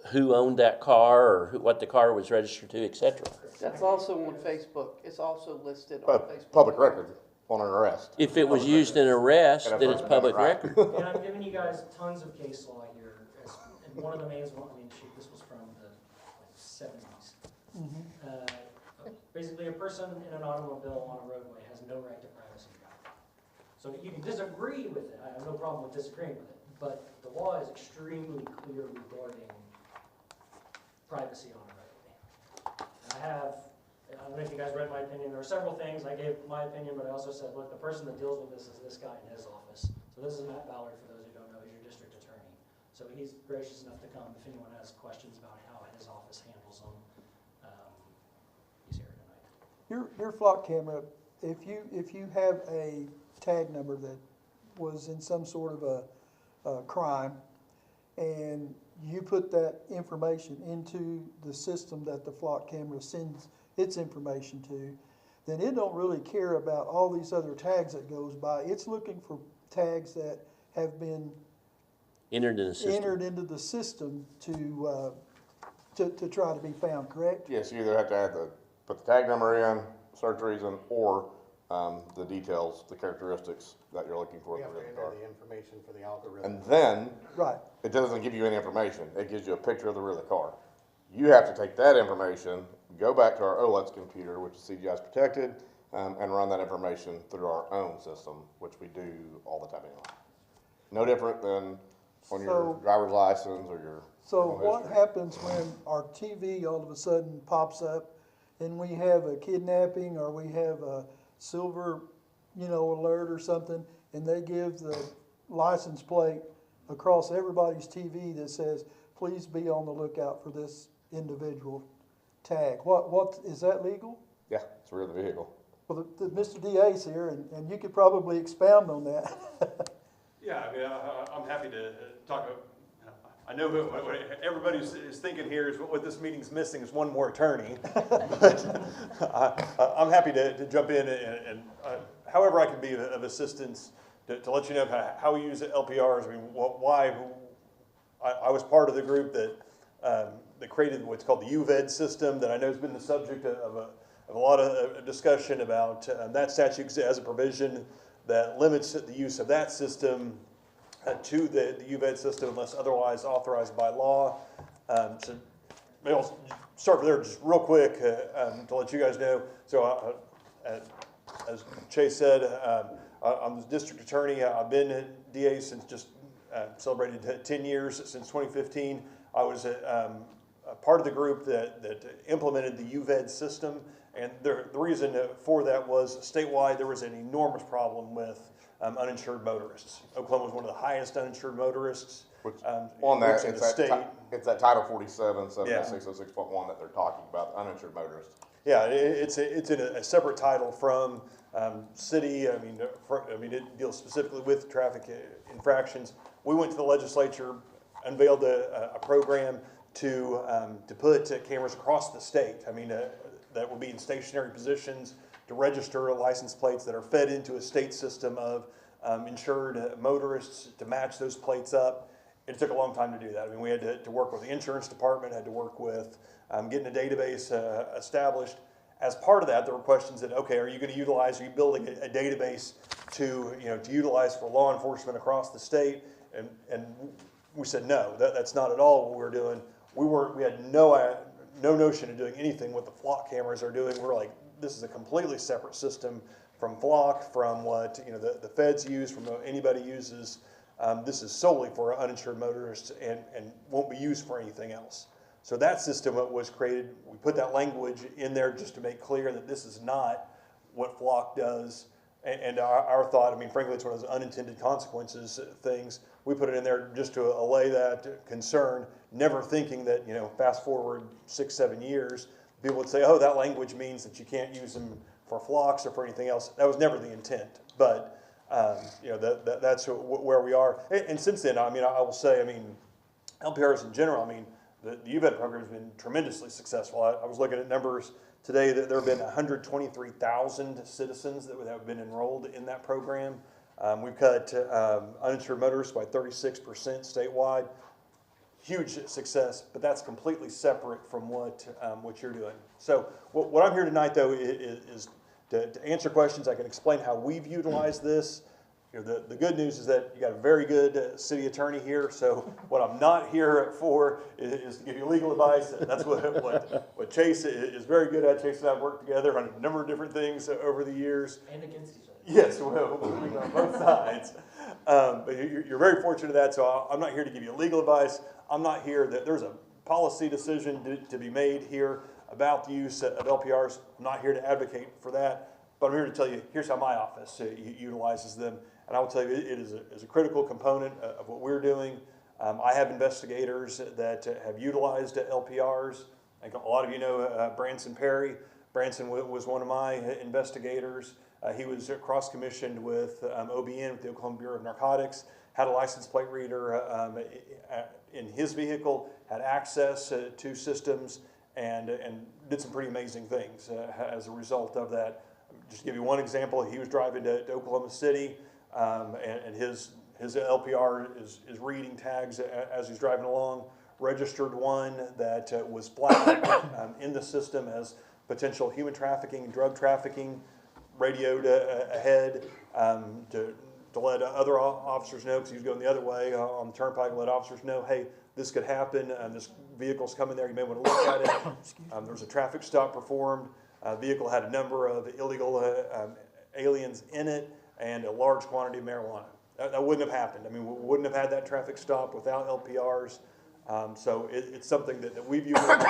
who owned that car or what the car was registered to, etc. That's also on Facebook. It's also listed on Facebook. Public record on an arrest. If it was used in an arrest, then it's public record. And I'm giving you guys tons of case law here, and one of the main ones, I mean, shoot, this was from the 70s. Basically, a person in an automobile on a roadway has no right to privacy. So you can disagree with it. I have no problem with disagreeing with it, but the law is extremely clear regarding privacy on a roadway. And I don't know if you guys read my opinion. There were several things. I gave my opinion, but I also said, look, the person that deals with this is this guy in his office. So this is Matt Ballard, for those who don't know, he's your district attorney. So he's gracious enough to come if anyone has questions about how his office handles them. He's here tonight. Your flock camera, if you have a tag number that was in some sort of a crime, and you put that information into the system that the flock camera sends its information to, then it don't really care about all these other tags that goes by. It's looking for tags that have been Entered in the system. entered into the system to try to be found, correct? Yes, you either have to put the tag number in, search reason, or the details, the characteristics that you're looking for. We have to enter the information for the algorithm. And then, right, it doesn't give you any information. It gives you a picture of the rear of the car. You have to take that information, go back to our OLED's computer, which is CGI's protected, and run that information through our own system, which we do all the time anyway. No different than on your driver's license or your So criminal what history. happens when our TV all of a sudden pops up and we have a kidnapping or we have a silver, alert or something, and they give the license plate across everybody's TV that says, please be on the lookout for this individual tag. What is that legal? Yeah, it's the rear of the vehicle. Well, Mr. DA's here, and you could probably expound on that. Yeah, I mean, I'm happy to talk about, I know what everybody is thinking here is what this meeting's missing is one more attorney. But I'm happy to jump in and however I can be of assistance to let you know how we use LPRs. I mean, why I was part of the group that created what's called the UVED system that I know has been the subject of a lot of discussion about. That statute has a provision that limits the use of that system to the UVED system unless otherwise authorized by law. So maybe I'll start there just real quick to let you guys know. So as Chase said, I'm the district attorney. I've been at DA since just celebrated 10 years since 2015. I was a part of the group that implemented the UVED system. And the reason for that was statewide there was an enormous problem with uninsured motorists. Oklahoma was one of the highest uninsured motorists On that, in the state. it's that Title 47, 706.1 that they're talking about, uninsured motorists. Yeah, it's in a separate title from city. I mean, it deals specifically with traffic infractions. We went to the legislature, unveiled a program to put cameras across the state. I mean, that will be in stationary positions to register license plates that are fed into a state system of insured motorists to match those plates up. It took a long time to do that. I mean, we had to work with the insurance department, had to work with getting a database established. As part of that, there were questions that, okay, are you building a database to utilize for law enforcement across the state? And we said, no, that's not at all what we're doing. We had no notion of doing anything what the flock cameras are doing. We're like, this is a completely separate system from flock, from what the feds use, from what anybody uses. This is solely for uninsured motorists and won't be used for anything else. So that system was created. We put that language in there just to make clear that this is not what flock does. And our thought, I mean, frankly, it's one of those unintended consequences things. We put it in there just to allay that concern, never thinking that, fast forward 6-7 years, people would say, oh, that language means that you can't use them for flocks or for anything else. That was never the intent. But, that's where we are. And since then, I mean, I will say, I mean, LPRs in general, I mean, the UVED program has been tremendously successful. I was looking at numbers today that there have been 123,000 citizens that have been enrolled in that program. We've cut uninsured motorists by 36% statewide. Huge success, but that's completely separate from what you're doing. So what I'm here tonight, though, is to answer questions. I can explain how we've utilized this. The good news is that you got a very good city attorney here. So what I'm not here for is to give you legal advice. That's what Chase is very good at. Chase and I have worked together on a number of different things over the years. And against each other. Yes, well, on both sides. But you're very fortunate of that. So I'm not here to give you legal advice. I'm not here that there's a policy decision to be made here about the use of LPRs. I'm not here to advocate for that. But I'm here to tell you, here's how my office utilizes them. And I will tell you, it is a critical component of what we're doing. I have investigators that have utilized LPRs. I think a lot of you know Branson Perry. Branson was one of my investigators. He was cross-commissioned with OBN, with the Oklahoma Bureau of Narcotics, had a license plate reader in his vehicle, had access to systems, and did some pretty amazing things as a result of that. Just to give you one example, he was driving to Oklahoma City, and his LPR is reading tags as he's driving along, registered one that was flagged in the system as potential human trafficking, drug trafficking, radioed ahead to let other officers know, because he was going the other way on the turnpike, let officers know, hey, this could happen, this vehicle's coming there, you may want to look at it. There was a traffic stop performed. Vehicle had a number of illegal aliens in it and a large quantity of marijuana. That wouldn't have happened. I mean, we wouldn't have had that traffic stop without LPRs. So it's something that we've utilized.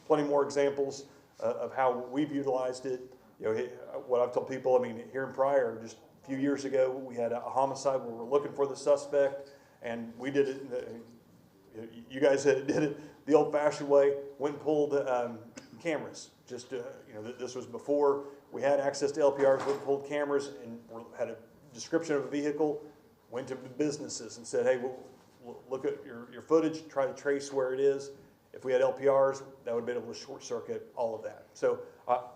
Plenty more examples of how we've utilized it. You know, what I've told people, I mean, here in Pryor, just a few years ago, we had a homicide where we're looking for the suspect, and we did it, you guys did it the old-fashioned way, went and pulled cameras. Just, you know, this was before we had access to LPRs, went and pulled cameras and had a description of a vehicle, went to businesses and said, hey, we'll look at your footage, try to trace where it is. If we had LPRs, that would have been able to short circuit all of that. So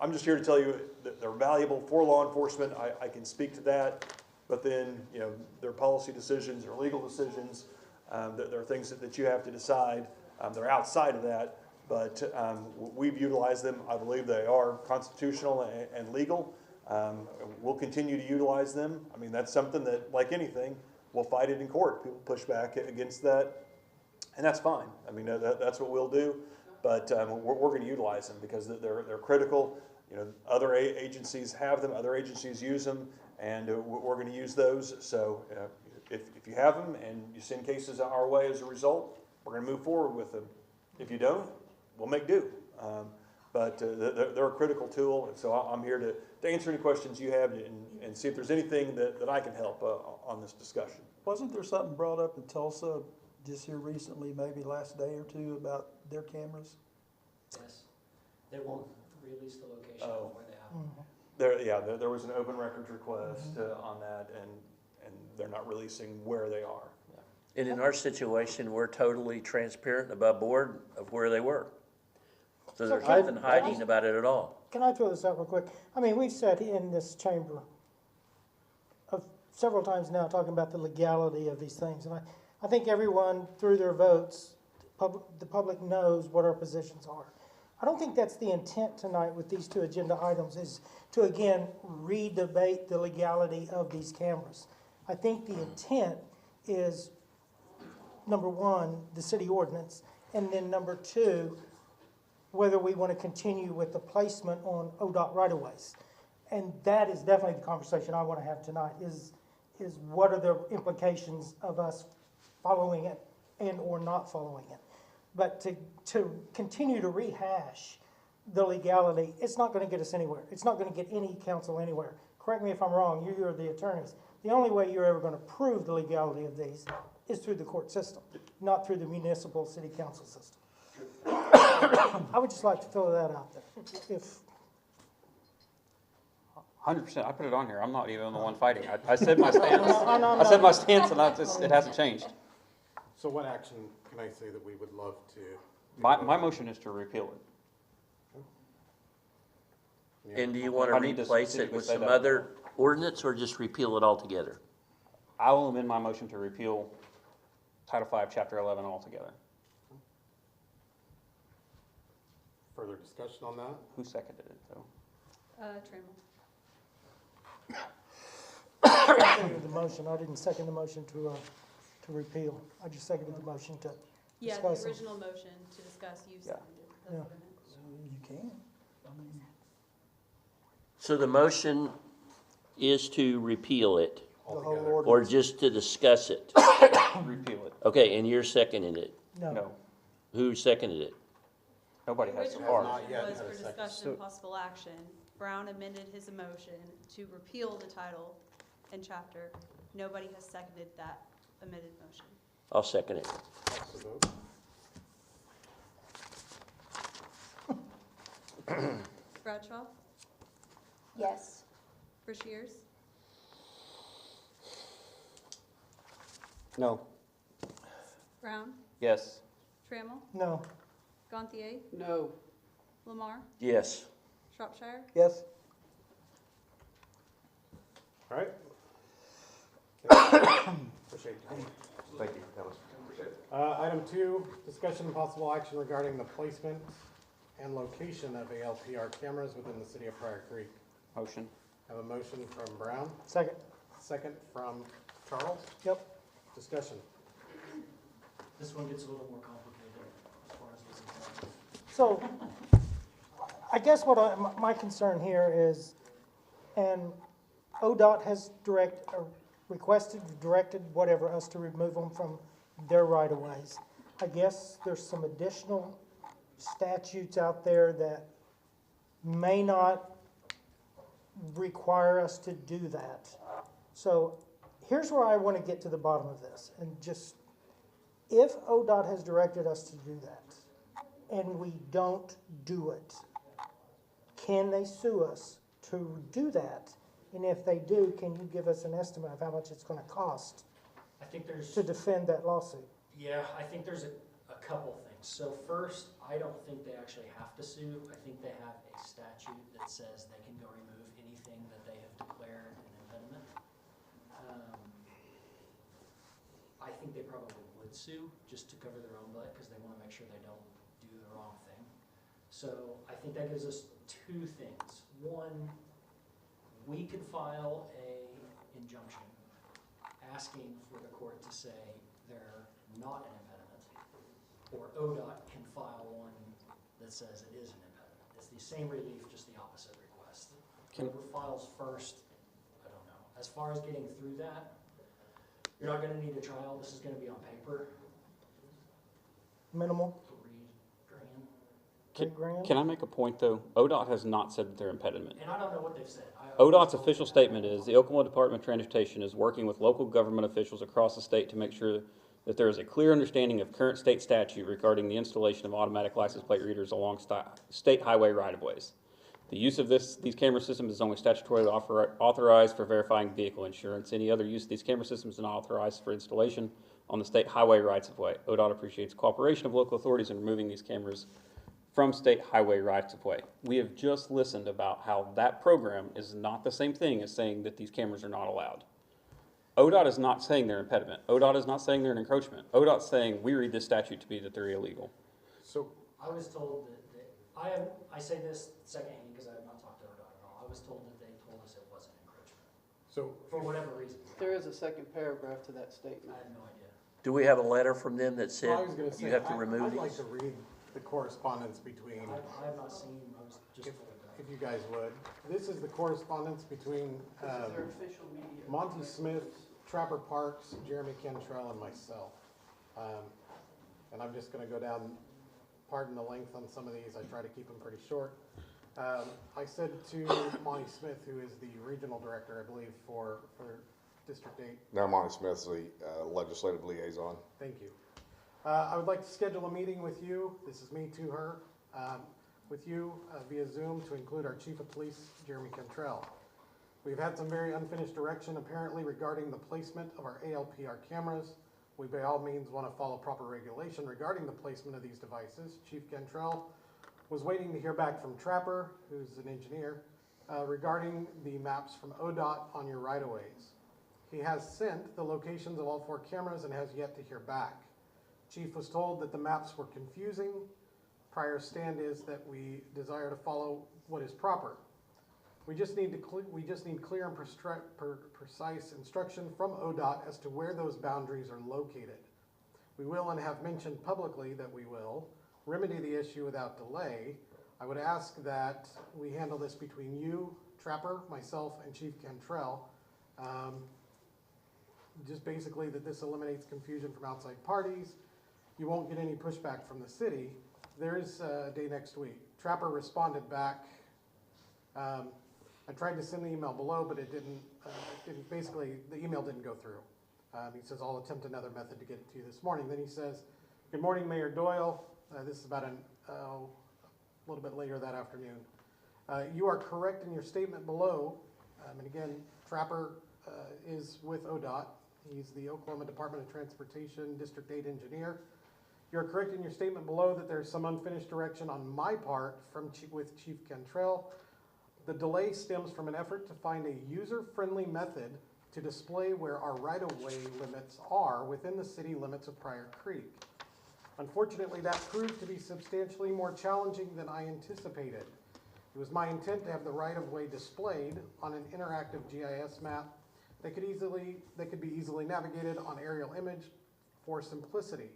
I'm just here to tell you that they're valuable for law enforcement. I can speak to that, but then, you know, their policy decisions or legal decisions, there are things that you have to decide. They're outside of that, but we've utilized them. I believe they are constitutional and legal. We'll continue to utilize them. I mean, that's something that, like anything, we'll fight it in court. People push back against that, and that's fine. I mean, that's what we'll do, but we're going to utilize them because they're critical. You know, other agencies have them, other agencies use them, and we're going to use those. So if you have them and you send cases our way as a result, we're going to move forward with them. If you don't, we'll make do. But they're a critical tool, and so I'm here to answer any questions you have and see if there's anything that I can help on this discussion. Wasn't there something brought up in Tulsa just here recently, maybe last day or two, about their cameras? Yes, they won't release the location of where they have them. There was an open records request on that, and they're not releasing where they are. And in our situation, we're totally transparent and above board of where they were. So there's nothing hiding about it at all. Can I throw this out real quick? I mean, we've said in this chamber several times now talking about the legality of these things, and I think everyone, through their votes, the public knows what our positions are. I don't think that's the intent tonight with these two agenda items, is to again re-debate the legality of these cameras. I think the intent is, number one, the city ordinance, and then number two, whether we want to continue with the placement on ODOT right-of-ways. And that is definitely the conversation I want to have tonight, is what are the implications of us following it and or not following it. But to continue to rehash the legality, it's not going to get us anywhere. It's not going to get any council anywhere. Correct me if I'm wrong, you're the attorneys. The only way you're ever going to prove the legality of these is through the court system, not through the municipal city council system. I would just like to throw that out there. 100%, I put it on here, I'm not even the one fighting, I said my stance. I said my stance and it hasn't changed. So what action can I say that we would love to? My motion is to repeal it. And do you want to replace it with some other ordinance or just repeal it altogether? I will amend my motion to repeal Title V, Chapter 11 altogether. Further discussion on that? Who seconded it, though? Trammell. I seconded the motion. I didn't second the motion to repeal. I just seconded the motion to Yeah, discuss the it. original motion to discuss, you seconded. That's Yeah. what I meant. You can. I mean, So the motion is to repeal it, the whole or ordinance. just to discuss it? Repeal it. Okay, and you're seconding it. No, Who seconded it? nobody The has so original far. Not yet motion was had a for second. discussion and possible action. Brown amended his motion to repeal the title and chapter. Nobody has seconded that amended motion. I'll second it. That's the vote. Bradshaw, Yes. Rushiers, No. Brown, Yes. Trammell, No. Gantier, No. Lamar, Yes. Shropshire, Yes. All right. Appreciate it. Thank you, Thomas. Appreciate it. Item 2, discussion and possible action regarding the placement and location of ALPR cameras within the city of Pryor Creek. Motion. Have a motion from Brown, Second. second from Charles. Yep. Discussion. This one gets a little more complicated as far as what's involved. So, I guess my concern here is, and ODOT has requested, directed, whatever, us to remove them from their right-of-ways. I guess there's some additional statutes out there that may not require us to do that. So, here's where I want to get to the bottom of this, and just, if ODOT has directed us to do that, and we don't do it, can they sue us to do that? And if they do, can you give us an estimate of how much it's gonna cost I think there's, to defend that lawsuit? yeah, I think there's a couple things. So first, I don't think they actually have to sue. I think they have a statute that says they can go remove anything that they have declared an impediment. I think they probably would sue just to cover their own butt because they want to make sure they don't do the wrong thing. So I think that gives us two things. One, we could file a injunction asking for the court to say they're not an impediment, or ODOT can file one that says it is an impediment. It's the same relief, just the opposite request. Whoever files first, I don't know. As far as getting through that, you're not gonna need a trial. This is gonna be on paper. Minimal, Can, $3,000? can I make a point, though? ODOT has not said that they're impediment. And I don't know what they've said. ODOT's official statement is, the Oklahoma Department of Transportation is working with local government officials across the state to make sure that there is a clear understanding of current state statute regarding the installation of automatic license plate readers along state highway right-of-ways. The use of these camera systems is only statutorily authorized for verifying vehicle insurance. Any other use of these camera systems is not authorized for installation on the state highway rights-of-way. ODOT appreciates cooperation of local authorities in removing these cameras from state highway rights-of-way. We have just listened about how that program is not the same thing as saying that these cameras are not allowed. ODOT is not saying they're impediment. ODOT is not saying they're an encroachment. ODOT's saying we read this statute to be that they're illegal. So I was told that I say this secondhand because I have not talked to ODOT at all. I was told that they told us it wasn't encroachment, So, for whatever reason. There is a second paragraph to that statement. I had no idea. Do we have a letter from them that well, said I was gonna say, you have to I'd remove like these? to read the correspondence between, I have not seen, I was just told that. if you guys would. This is the correspondence between This is their official media. Monty Smith, Trapper Parks, Jeremy Cantrell, and myself. And I'm just gonna go down, pardon the length on some of these, I try to keep them pretty short. I said to Monty Smith, who is the regional director, I believe, for District 8, Now Monty Smith's the legislative liaison. thank you. I would like to schedule a meeting with you, this is me to her, with you via Zoom to include our Chief of Police, Jeremy Cantrell. We've had some very unfinished direction apparently regarding the placement of our ALPR cameras. We by all means want to follow proper regulation regarding the placement of these devices. Chief Cantrell was waiting to hear back from Trapper, who's an engineer, regarding the maps from ODOT on your right-of-ways. He has sent the locations of all 4 cameras and has yet to hear back. Chief was told that the maps were confusing. Pryor's stand is that we desire to follow what is proper. We just need clear and precise instruction from ODOT as to where those boundaries are located. We will, and have mentioned publicly that we will, remedy the issue without delay. I would ask that we handle this between you, Trapper, myself, and Chief Cantrell. Just basically that this eliminates confusion from outside parties. You won't get any pushback from the city. There is a day next week. Trapper responded back. I tried to send the email below, but it didn't basically, the email didn't go through. He says, I'll attempt another method to get it to you this morning. Then he says, good morning, Mayor Doyle. This is about a little bit later that afternoon. You are correct in your statement below, and again, Trapper is with ODOT. He's the Oklahoma Department of Transportation District 8 engineer. You're correct in your statement below that there's some unfinished direction on my part with Chief Cantrell. The delay stems from an effort to find a user-friendly method to display where our right-of-way limits are within the city limits of Pryor Creek. Unfortunately, that proved to be substantially more challenging than I anticipated. It was my intent to have the right-of-way displayed on an interactive GIS map that could be easily navigated on aerial image for simplicity.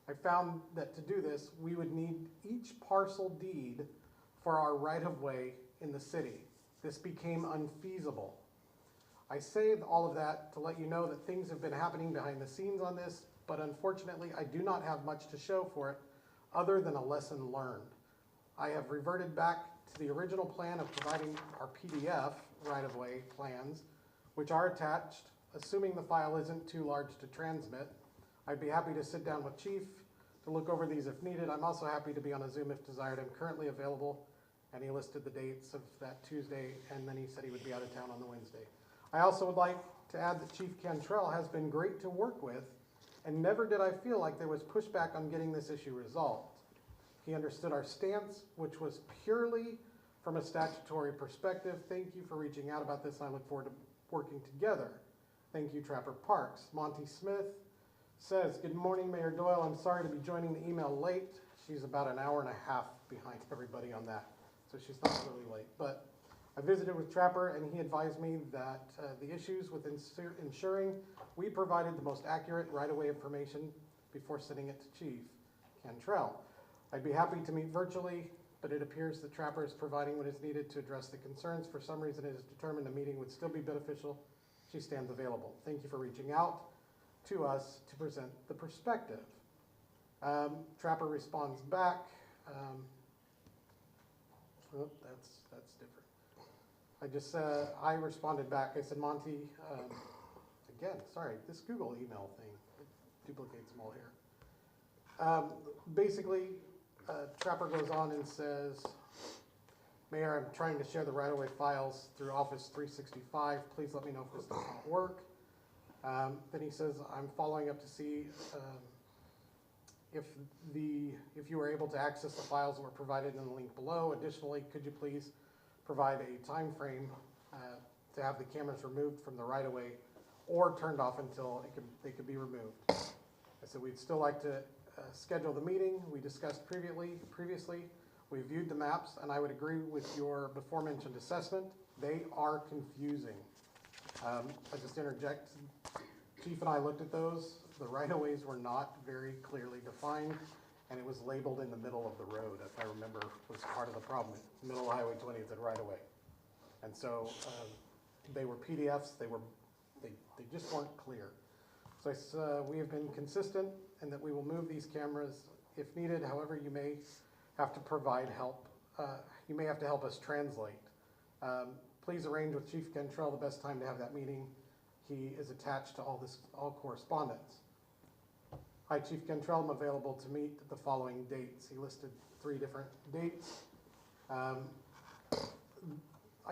I found that to do this, we would need each parcel deed for our right-of-way in the city. This became unfeasible. I say all of that to let you know that things have been happening behind the scenes on this, but unfortunately, I do not have much to show for it other than a lesson learned. I have reverted back to the original plan of providing our PDF right-of-way plans, which are attached, assuming the file isn't too large to transmit. I'd be happy to sit down with Chief to look over these if needed. I'm also happy to be on a Zoom if desired. I'm currently available, and he listed the dates of that Tuesday, and then he said he would be out of town on the Wednesday. I also would like to add that Chief Cantrell has been great to work with, and never did I feel like there was pushback on getting this issue resolved. He understood our stance, which was purely from a statutory perspective. Thank you for reaching out about this, and I look forward to working together. Thank you, Trapper Parks. Monty Smith says, good morning, Mayor Doyle. I'm sorry to be joining the email late. She's about an hour and a half behind everybody on that, so she's not really late. But I visited with Trapper, and he advised me that the issues with ensuring we provided the most accurate right-of-way information before sending it to Chief Cantrell. I'd be happy to meet virtually, but it appears that Trapper is providing what is needed to address the concerns. For some reason, it is determined a meeting would still be beneficial. She stands available. Thank you for reaching out to us to present the perspective. Trapper responds back. That's different. I responded back. I said, Monty, again, sorry, this Google email thing, it duplicates them all here. Basically, Trapper goes on and says, Mayor, I'm trying to share the right-of-way files through Office 365. Please let me know if this does not work. Then he says, I'm following up to see if you were able to access the files that were provided in the link below. Additionally, could you please provide a time frame to have the cameras removed from the right-of-way or turned off until they could be removed. I said we'd still like to schedule the meeting. We discussed previously. We viewed the maps, and I would agree with your before-mentioned assessment. They are confusing. I just interject. Chief and I looked at those. The right-of-ways were not very clearly defined, and it was labeled in the middle of the road, if I remember, was part of the problem. Middle of Highway 20 is at right-of-way. And so they were PDFs. They just weren't clear. So we have been consistent in that we will move these cameras if needed. However, you may have to provide help. You may have to help us translate. Please arrange with Chief Cantrell the best time to have that meeting. He is attached to all correspondence. Hi, Chief Cantrell, I'm available to meet the following dates. He listed 3 different dates. I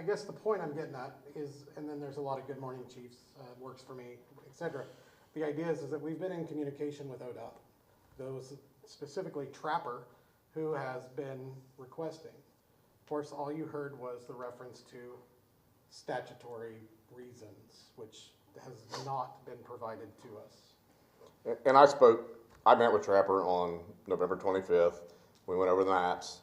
guess the point I'm getting at is, and then there's a lot of good morning chiefs, works for me, etc. The idea is that we've been in communication with ODOT, those specifically Trapper, who has been requesting. Of course, all you heard was the reference to statutory reasons, which has not been provided to us. And I met with Trapper on November 25th. We went over the maps.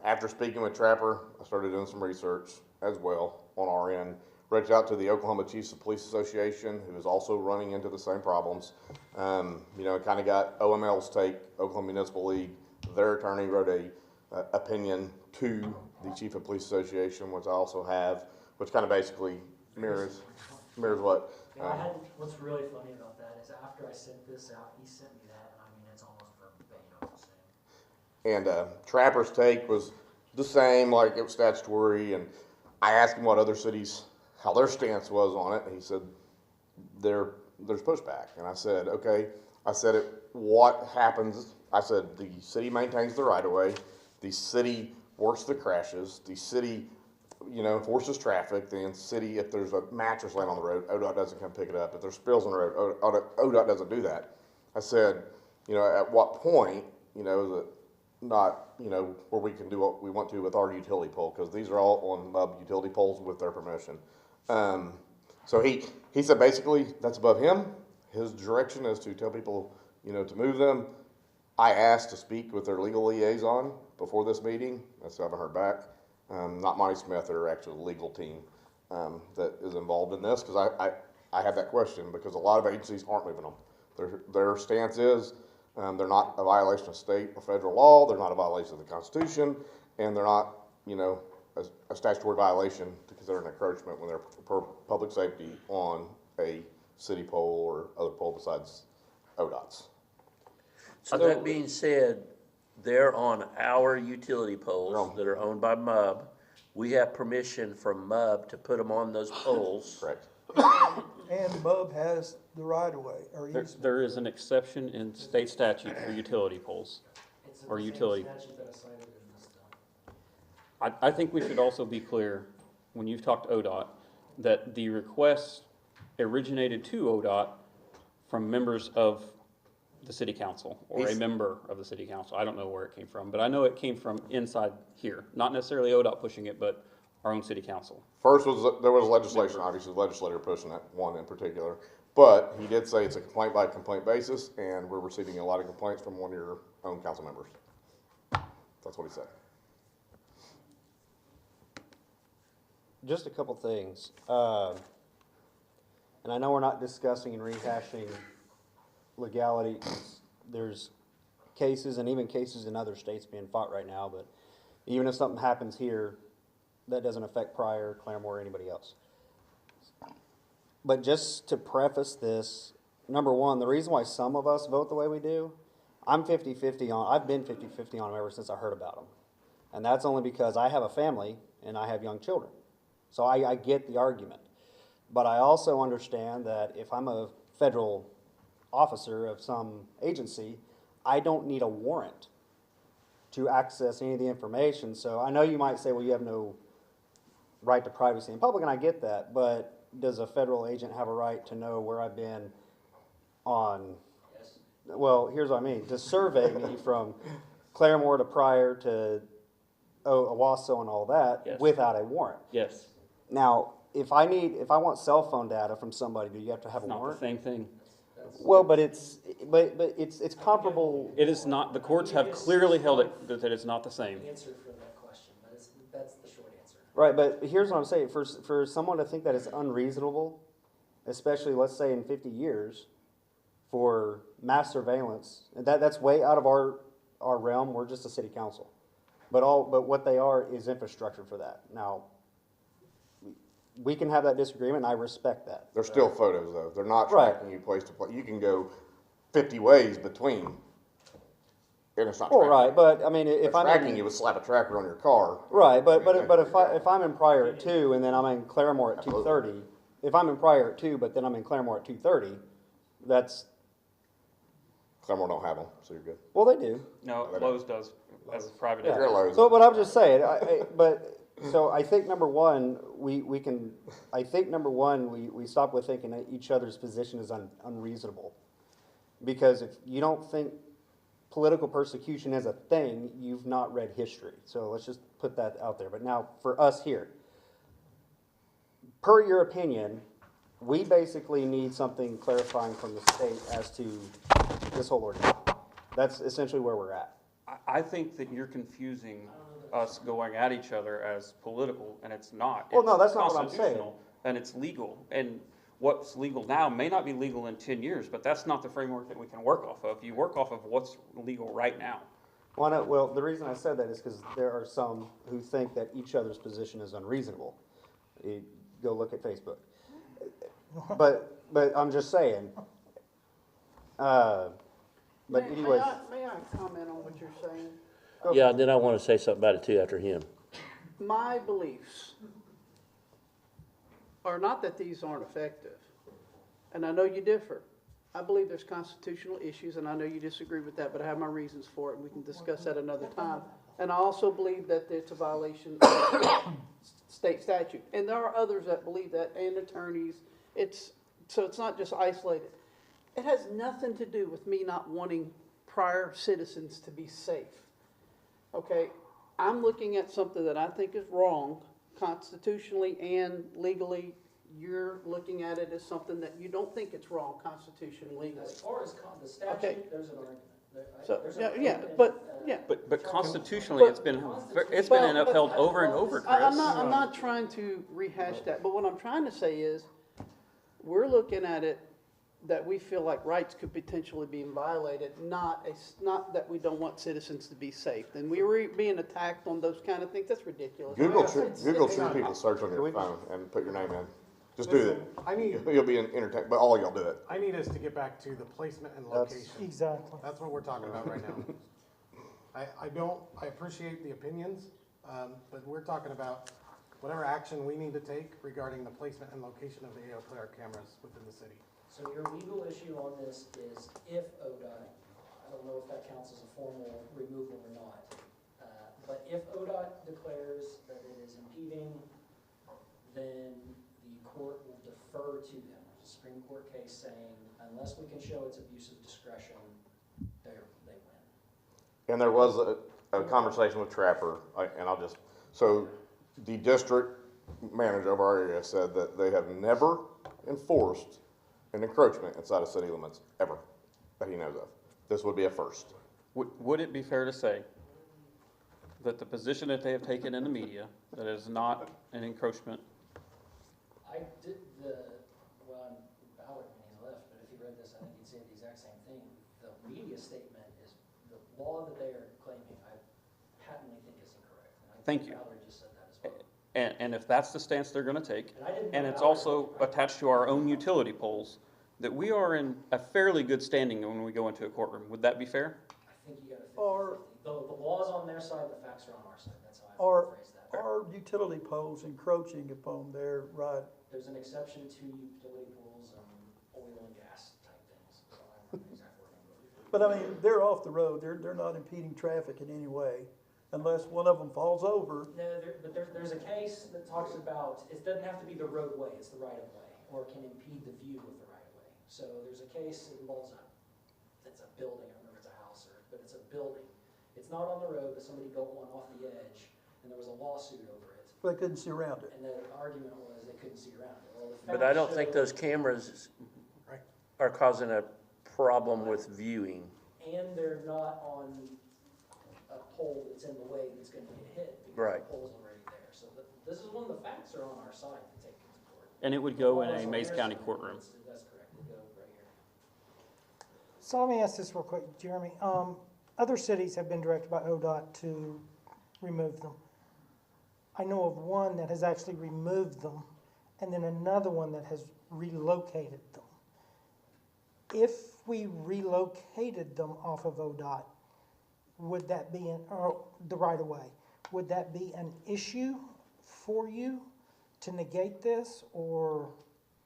After speaking with Trapper, I started doing some research as well on our end. Reached out to the Oklahoma Chiefs of Police Association, who is also running into the same problems. Kind of got OML's take, Oklahoma Municipal League. Their attorney wrote a opinion to the Chief of Police Association, which I also have, which kind of basically mirrors what. What's really funny about that is after I sent this out, he sent me that, and I mean, it's almost verbatim the same. And Trapper's take was the same, like it was statutory, and I asked him what other cities, how their stance was on it, and he said, there's pushback. And I said, okay. I said, what happens? I said, the city maintains the right-of-way. The city works the crashes, the city, enforces traffic, the city, if there's a mattress laying on the road, ODOT doesn't come pick it up. If there's spills on the road, ODOT doesn't do that. I said, at what point, is it not, where we can do what we want to with our utility pole, because these are all on MUB utility poles with their permission. So he said basically that's above him. His direction is to tell people, to move them. I asked to speak with their legal liaison before this meeting. I still haven't heard back. Not Monty Smith, or actually the legal team that is involved in this, because I had that question, because a lot of agencies aren't moving them. Their stance is they're not a violation of state or federal law, they're not a violation of the Constitution, and they're not, a statutory violation to consider an encroachment when they're for public safety on a city pole or other pole besides ODOT's. So that being said, they're on our utility poles that are owned by MUB. We have permission from MUB to put them on those poles. Correct. And MUB has the right of way, or easement. There is an exception in state statute for utility poles, It's in or the same utility. statute that I cited in this stuff. I think we should also be clear, when you've talked ODOT, that the request originated to ODOT from members of the city council, or a member of the city council. I don't know where it came from, but I know it came from inside here. Not necessarily ODOT pushing it, but our own city council. First there was legislation, obviously the legislator pushing that one in particular, but he did say it's a complaint by complaint basis, and we're receiving a lot of complaints from one of your own council members. That's what he said. Just a couple things. And I know we're not discussing and rehashing legality. There's cases, and even cases in other states being fought right now, but even if something happens here, that doesn't affect Pryor, Claremore, or anybody else. But just to preface this, number one, the reason why some of us vote the way we do, I've been 50-50 on them ever since I heard about them. And that's only because I have a family and I have young children. So I get the argument. But I also understand that if I'm a federal officer of some agency, I don't need a warrant to access any of the information. So I know you might say, well, you have no right to privacy in public, and I get that, but does a federal agent have a right to know where I've been on, Yes. well, here's what I mean, to survey me from Claremore to Pryor to Owasso and all that, Yes. without a warrant? Yes. Now, if I want cell phone data from somebody, do you have to have a Not the warrant? same thing. Well, but it's comparable. It is not, the courts have clearly held it that it's not the same. Answer for that question, but that's the short answer. Right, but here's what I'm saying, for someone to think that it's unreasonable, especially, let's say, in 50 years, for mass surveillance, that's way out of our realm. We're just a city council. But what they are is infrastructure for that. Now, we can have that disagreement, and I respect that. They're still photos though. They're not Right. tracking you place to place. You can go 50 ways between, and it's not Well, tracking. right, but I mean, if I'm tracking, you would slap a tracker on your car. right, but if I'm in Pryor at 2 and then I'm in Claremore at 2:30, if I'm in Pryor at 2 but then I'm in Claremore at 2:30, that's, Claremore don't have them, so you're good. well, they do. No, Lowe's does, as a private Yeah. You're at Lowe's. So, but I'm just saying, so I think number one, we stop with thinking that each other's position is unreasonable. Because if you don't think political persecution is a thing, you've not read history. So let's just put that out there. But now, for us here, per your opinion, we basically need something clarifying from the state as to this whole ordinance. That's essentially where we're at. I think that you're confusing us going at each other as political, and it's not. Well, no, It's that's not what I'm saying. constitutional, and it's legal. And what's legal now may not be legal in 10 years, but that's not the framework that we can work off of. You work off of what's legal right now. Well, the reason I said that is because there are some who think that each other's position is unreasonable. You go look at Facebook. But I'm just saying. But anyways. May I comment on what you're saying? Yeah, and then I want to say something about it too after him. My beliefs are not that these aren't effective, and I know you differ. I believe there's constitutional issues, and I know you disagree with that, but I have my reasons for it, and we can discuss that another time. And I also believe that it's a violation of state statute. And there are others that believe that, and attorneys. So it's not just isolated. It has nothing to do with me not wanting Pryor citizens to be safe. Okay? I'm looking at something that I think is wrong constitutionally and legally. You're looking at it as something that you don't think it's wrong constitutionally, legally. As far as the statute, Okay. there's an argument. So, There's an yeah, argument, yeah. But constitutionally, it's been upheld over and over, Chris. I'm not trying to rehash that, but what I'm trying to say is, we're looking at it that we feel like rights could potentially be violated, not that we don't want citizens to be safe. And we were being attacked on those kind of things, that's ridiculous. Google True People search on your phone and put your name in. Just do it. You'll be entertained, but all y'all do it. I need us to get back to the placement and location. Exactly. That's what we're talking about right now. I appreciate the opinions, but we're talking about whatever action we need to take regarding the placement and location of the AO Player cameras within the city. So your legal issue on this is if ODOT, I don't know if that counts as a formal removal or not, but if ODOT declares that it is impeding, then the court will defer to them. There's a Supreme Court case saying unless we can show it's abuse of discretion, they win. And there was a conversation with Trapper, so the district manager of our area said that they have never enforced an encroachment inside of city limits, ever, that he knows of. This would be a first. Would it be fair to say that the position that they have taken in the media, that it is not an encroachment? I did Ballard when he left, but if he read this, I think he'd say the exact same thing. The media statement is, the law that they are claiming, I patently think is incorrect. And I Thank think you. Ballard just said that as well. And if that's the stance they're gonna take, and it's Ballard also attached to our own utility poles, that we are in a fairly good standing when we go into a courtroom. Would that be fair? I think you gotta fit the law's on their side, the facts are on our side. That's how I Are, would phrase that. are utility poles encroaching upon their right? There's an exception to utility poles and oil and gas type things. So I don't know the exact wording. But I mean, they're off the road, they're not impeding traffic in any way, unless one of them falls over. No, but there's a case that talks about, it doesn't have to be the roadway, it's the right of way, or it can impede the view of the right of way. So there's a case that involves it's a building, I don't remember if it's a house but it's a building. It's not on the road, but somebody built one off the edge, and there was a lawsuit over it. They couldn't see around it. And the argument was they couldn't see around it. Well, the But I facts don't think show- those cameras are causing a problem with viewing. And they're not on a pole that's in the way that's gonna get hit, because Right. the pole's already there. So this is when the facts are on our side to take into court. And it would go in Laws a on Mays their County side, courtroom. That's correct, they go right here. So let me ask this real quick, Jeremy. Other cities have been directed by ODOT to remove them. I know of one that has actually removed them, and then another one that has relocated them. If we relocated them off of ODOT, would that be or the right of way? Would that be an issue for you to negate this, or?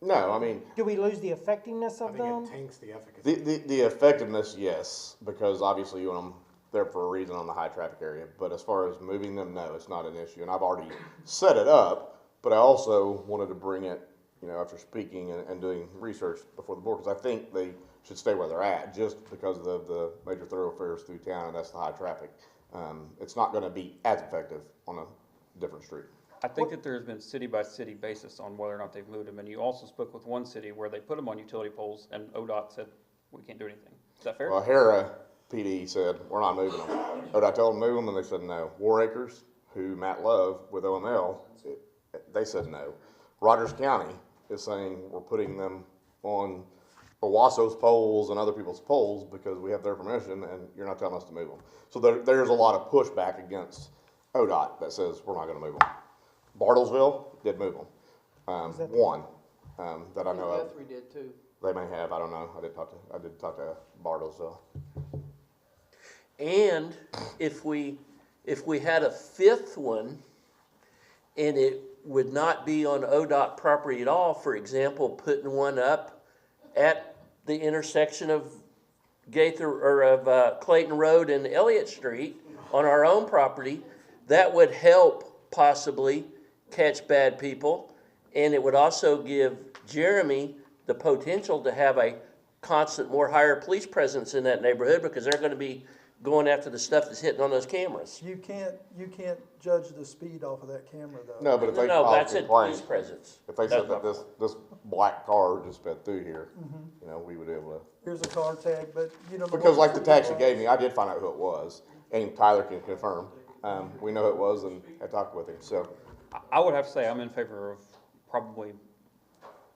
No, I mean, Do we lose the effectiveness I of think them? it tanks the efficacy. the effectiveness, yes, because obviously you want them there for a reason on the high traffic area. But as far as moving them, no, it's not an issue. And I've already set it up, but I also wanted to bring it, after speaking and doing research before the board, because I think they should stay where they're at, just because of the major thoroughfares through town, and that's the high traffic. It's not gonna be as effective on a different street. I think that there has been city-by-city basis on whether or not they've moved them, and you also spoke with one city where they put them on utility poles, and ODOT said, we can't do anything. Is that fair? Well, Hera PD said, we're not moving them. I told them to move them, and they said no. War Acres, who Matt Love with OML, they said no. Rogers County is saying we're putting them on Owasso's poles and other people's poles because we have their permission, and you're not telling us to move them. So there's a lot of pushback against ODOT that says we're not gonna move them. Bartlesville did move them. One that I know of. Guthrie did too. They may have, I don't know. I did talk to Bartlesville. And if we had a fifth one, and it would not be on ODOT property at all, for example, putting one up at the intersection of Gaither, or of Clayton Road and Elliott Street, on our own property, that would help possibly catch bad people. And it would also give Jeremy the potential to have a constant, more higher police presence in that neighborhood, because they're gonna be going after the stuff that's hitting on those cameras. You can't judge the speed off of that camera though. No, but if they No, filed a that's at police complaint, presence. if they said that this black car just sped through here, you know, we would be able to. Here's a car tag, but you know. Because like the text you gave me, I did find out who it was, and Tyler can confirm. We know who it was, and I talked with him, so. I would have to say I'm in favor of probably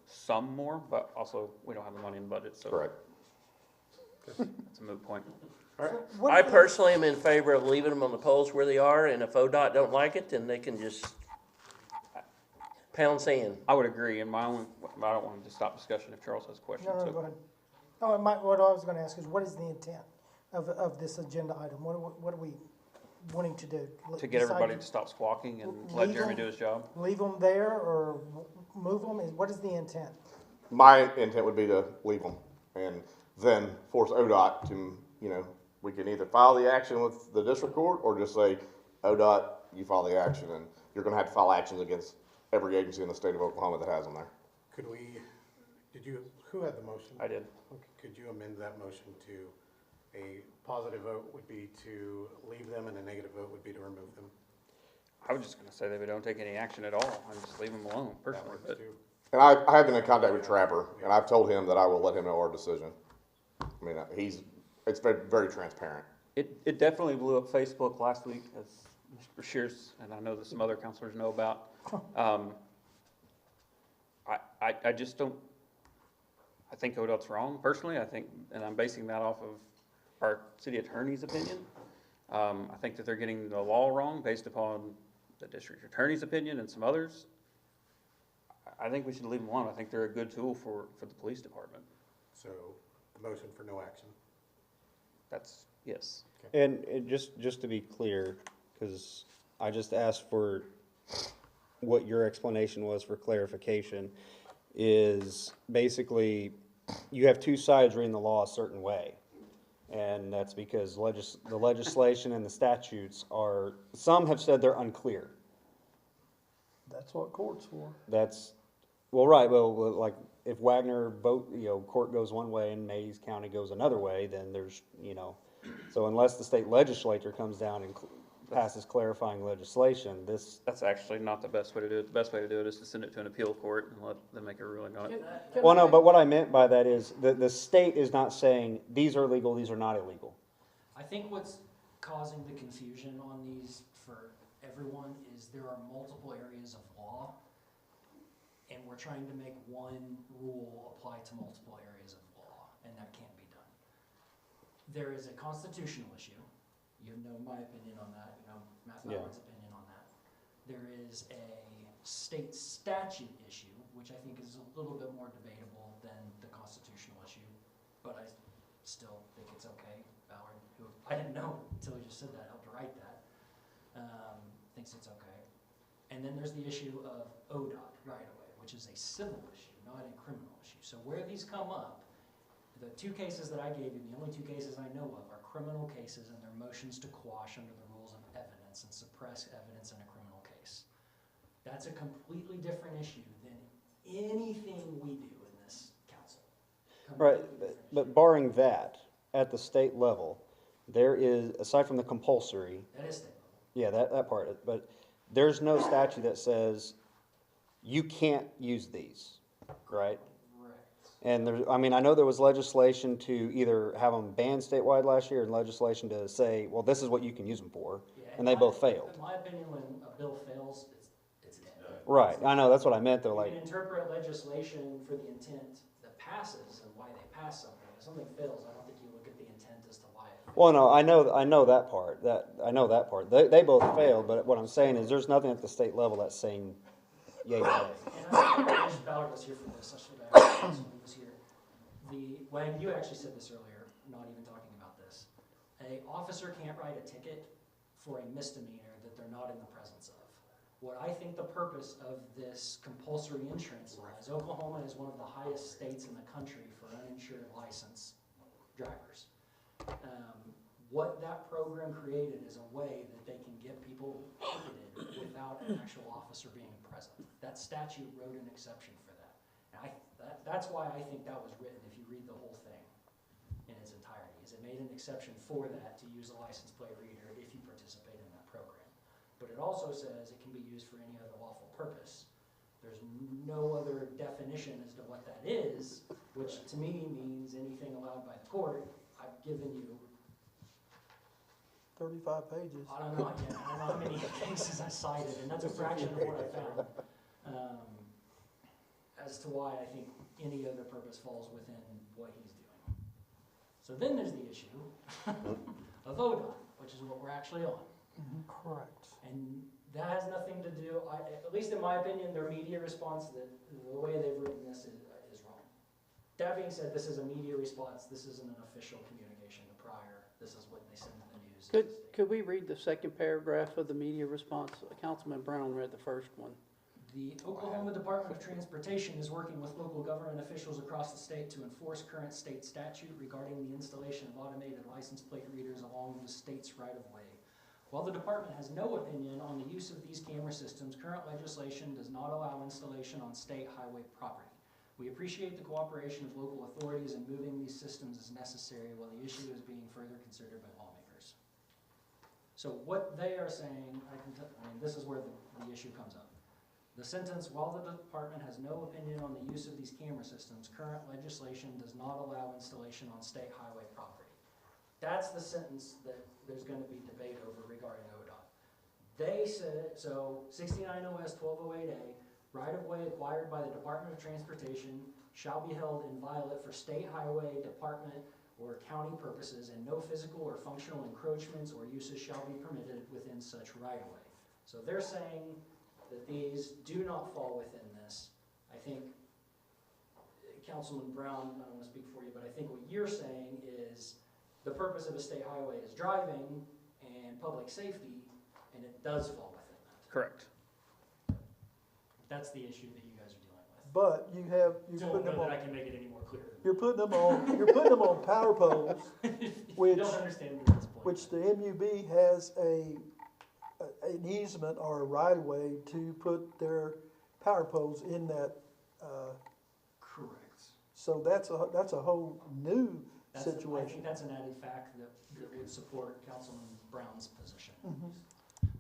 some more, but also we don't have the money in the budget, so. Correct. It's a moot point. I personally am in favor of leaving them on the poles where they are, and if ODOT don't like it, then they can just pound sand. I would agree, and I don't want to stop discussion if Charles has questions. No, so. go ahead. Oh, what I was gonna ask is, what is the intent of this agenda item? What are we wanting to do? To get everybody to stop squawking and let Leave Jeremy them- do his job. Leave them there or move them? What is the intent? My intent would be to leave them, and then force ODOT to, you know, we can either file the action with the district court, or just say, ODOT, you file the action, and you're gonna have to file actions against every agency in the state of Oklahoma that has them there. Could we, who had the motion? I did. Okay, could you amend that motion to a positive vote would be to leave them and a negative vote would be to remove them? I was just gonna say that we don't take any action at all and just leave them alone personally, but. And I have been in contact with Trapper, and I've told him that I will let him know our decision. I mean, it's very, very transparent. It definitely blew up Facebook last week, as Mr. Shears, and I know that some other counselors know about. I just don't, I think ODOT's wrong personally, and I'm basing that off of our city attorney's opinion. I think that they're getting the law wrong based upon the district attorney's opinion and some others. I think we should leave them alone. I think they're a good tool for the police department. So, the motion for no action. That's, yes. And just to be clear, because I just asked for what your explanation was for clarification, is basically you have two sides reading the law a certain way. And that's because the legislation and the statutes are, some have said they're unclear. That's what court's for. That's, well, right, well, like, if Wagner court goes one way and Mays County goes another way, then there's, so unless the state legislature comes down and passes clarifying legislation, That's actually not the best way to do it. The best way to do it is to send it to an appeal court and let them make a ruling on it. Well, no, but what I meant by that is the state is not saying these are legal, these are not illegal. I think what's causing the confusion on these for everyone is there are multiple areas of law, and we're trying to make one rule apply to multiple areas of law, and that can't be done. There is a constitutional issue. You know my opinion on that, Matthew Howard's opinion on that. There is a state statute issue, which I think is a little bit more debatable than the constitutional issue, but I still think it's okay. Ballard, who I didn't know until he just said that, helped write that, thinks it's okay. And then there's the issue of ODOT right away, which is a civil issue, not a criminal issue. So where these come up, the two cases that I gave you, the only two cases I know of, are criminal cases and they're motions to quash under the rules of evidence and suppress evidence in a criminal case. That's a completely different issue than anything we do in this council. Right, but barring that, at the state level, there is, aside from the compulsory. That is state level. Yeah, that part, but there's no statute that says you can't use these, right? And there's, I know there was legislation to either have them banned statewide last year and legislation to say, well, this is what you can use them for, and they both failed. In my opinion, when a bill fails, it's dead. Right, I know, that's what I meant though, like. You can interpret legislation for the intent that passes and why they pass something. If something fails, I don't think you look at the intent as to why it. Well, no, I know that part, They both failed, but what I'm saying is there's nothing at the state level that's saying yay or nay. And I wish Ballard was here for this, I should have asked him when he was here. Wayne, you actually said this earlier, not even talking about this. An officer can't write a ticket for a misdemeanor that they're not in the presence of. What I think the purpose of this compulsory insurance law is, Oklahoma is one of the highest states in the country for uninsured licensed drivers. What that program created is a way that they can get people ticketed without an actual officer being present. That statute wrote an exception for that. And that's why I think that was written, if you read the whole thing in its entirety, is it made an exception for that to use a license plate reader if you participate in that program. But it also says it can be used for any other lawful purpose. There's no other definition as to what that is, which to me means anything allowed by the court. I've given you 35 pages. I don't know how many cases I cited, and that's a fraction of what I found, as to why I think any other purpose falls within what he's doing. So then there's the issue of ODOT, which is what we're actually on. Correct. And that has nothing to do, at least in my opinion, their media response, the way they've written this is wrong. That being said, this is a media response. This isn't an official communication to Pryor. This is what they send to the news. Could we read the second paragraph of the media response? Councilman Brown read the first one. The Oklahoma Department of Transportation is working with local government officials across the state to enforce current state statute regarding the installation of automated license plate readers along the state's right-of-way. While the department has no opinion on the use of these camera systems, current legislation does not allow installation on state highway property. We appreciate the cooperation of local authorities in moving these systems as necessary while the issue is being further considered by lawmakers. So what they are saying, this is where the issue comes up. The sentence, while the department has no opinion on the use of these camera systems, current legislation does not allow installation on state highway property. That's the sentence that there's going to be debate over regarding ODOT. They said, so 69 OS 1208A, right-of-way acquired by the Department of Transportation shall be held inviolate for state highway, department, or county purposes, and no physical or functional encroachments or uses shall be permitted within such right-of-way. So they're saying that these do not fall within this. I think, Councilman Brown, I don't want to speak for you, but I think what you're saying is the purpose of a state highway is driving and public safety, and it does fall within that. Correct. That's the issue that you guys are dealing with. But you're Don't putting them know that on, I can make it any more clear. you're putting them on power poles, You which, don't understand me at this point. which the MUB has an easement or a right of way to put their power poles in that, Correct. so that's a whole new I situation. think that's an added fact that would support Councilman Brown's position.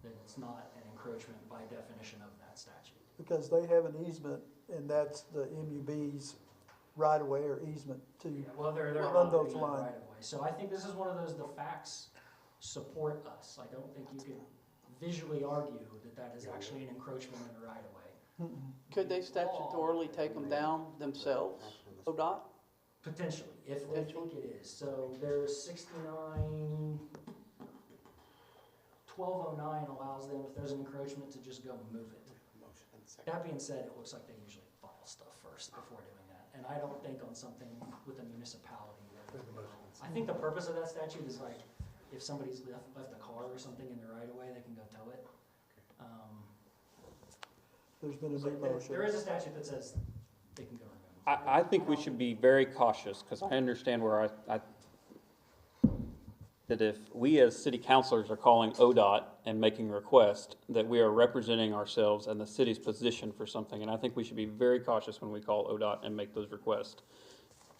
That it's not an encroachment by definition of that statute. Because they have an easement, and that's the MUB's right of way or easement to Well, they're run not those doing it lines. right away. So I think this is one of those, the facts support us. I don't think you can visually argue that that is actually an encroachment in a right of way. Could they statutorily take them down themselves, ODOT? Potentially, if they think it is. So there's 1209 allows them, if there's an encroachment, to just go move it. That being said, it looks like they usually file stuff first before doing that. And I don't think on something with a municipality. I think the purpose of that statute is like, if somebody's left a car or something in the right of way, they can go tow it. There's been a But new motion. there is a statute that says they can go remove. I think we should be very cautious, because I understand where that if we as city councilors are calling ODOT and making requests, that we are representing ourselves and the city's position for something, and I think we should be very cautious when we call ODOT and make those requests.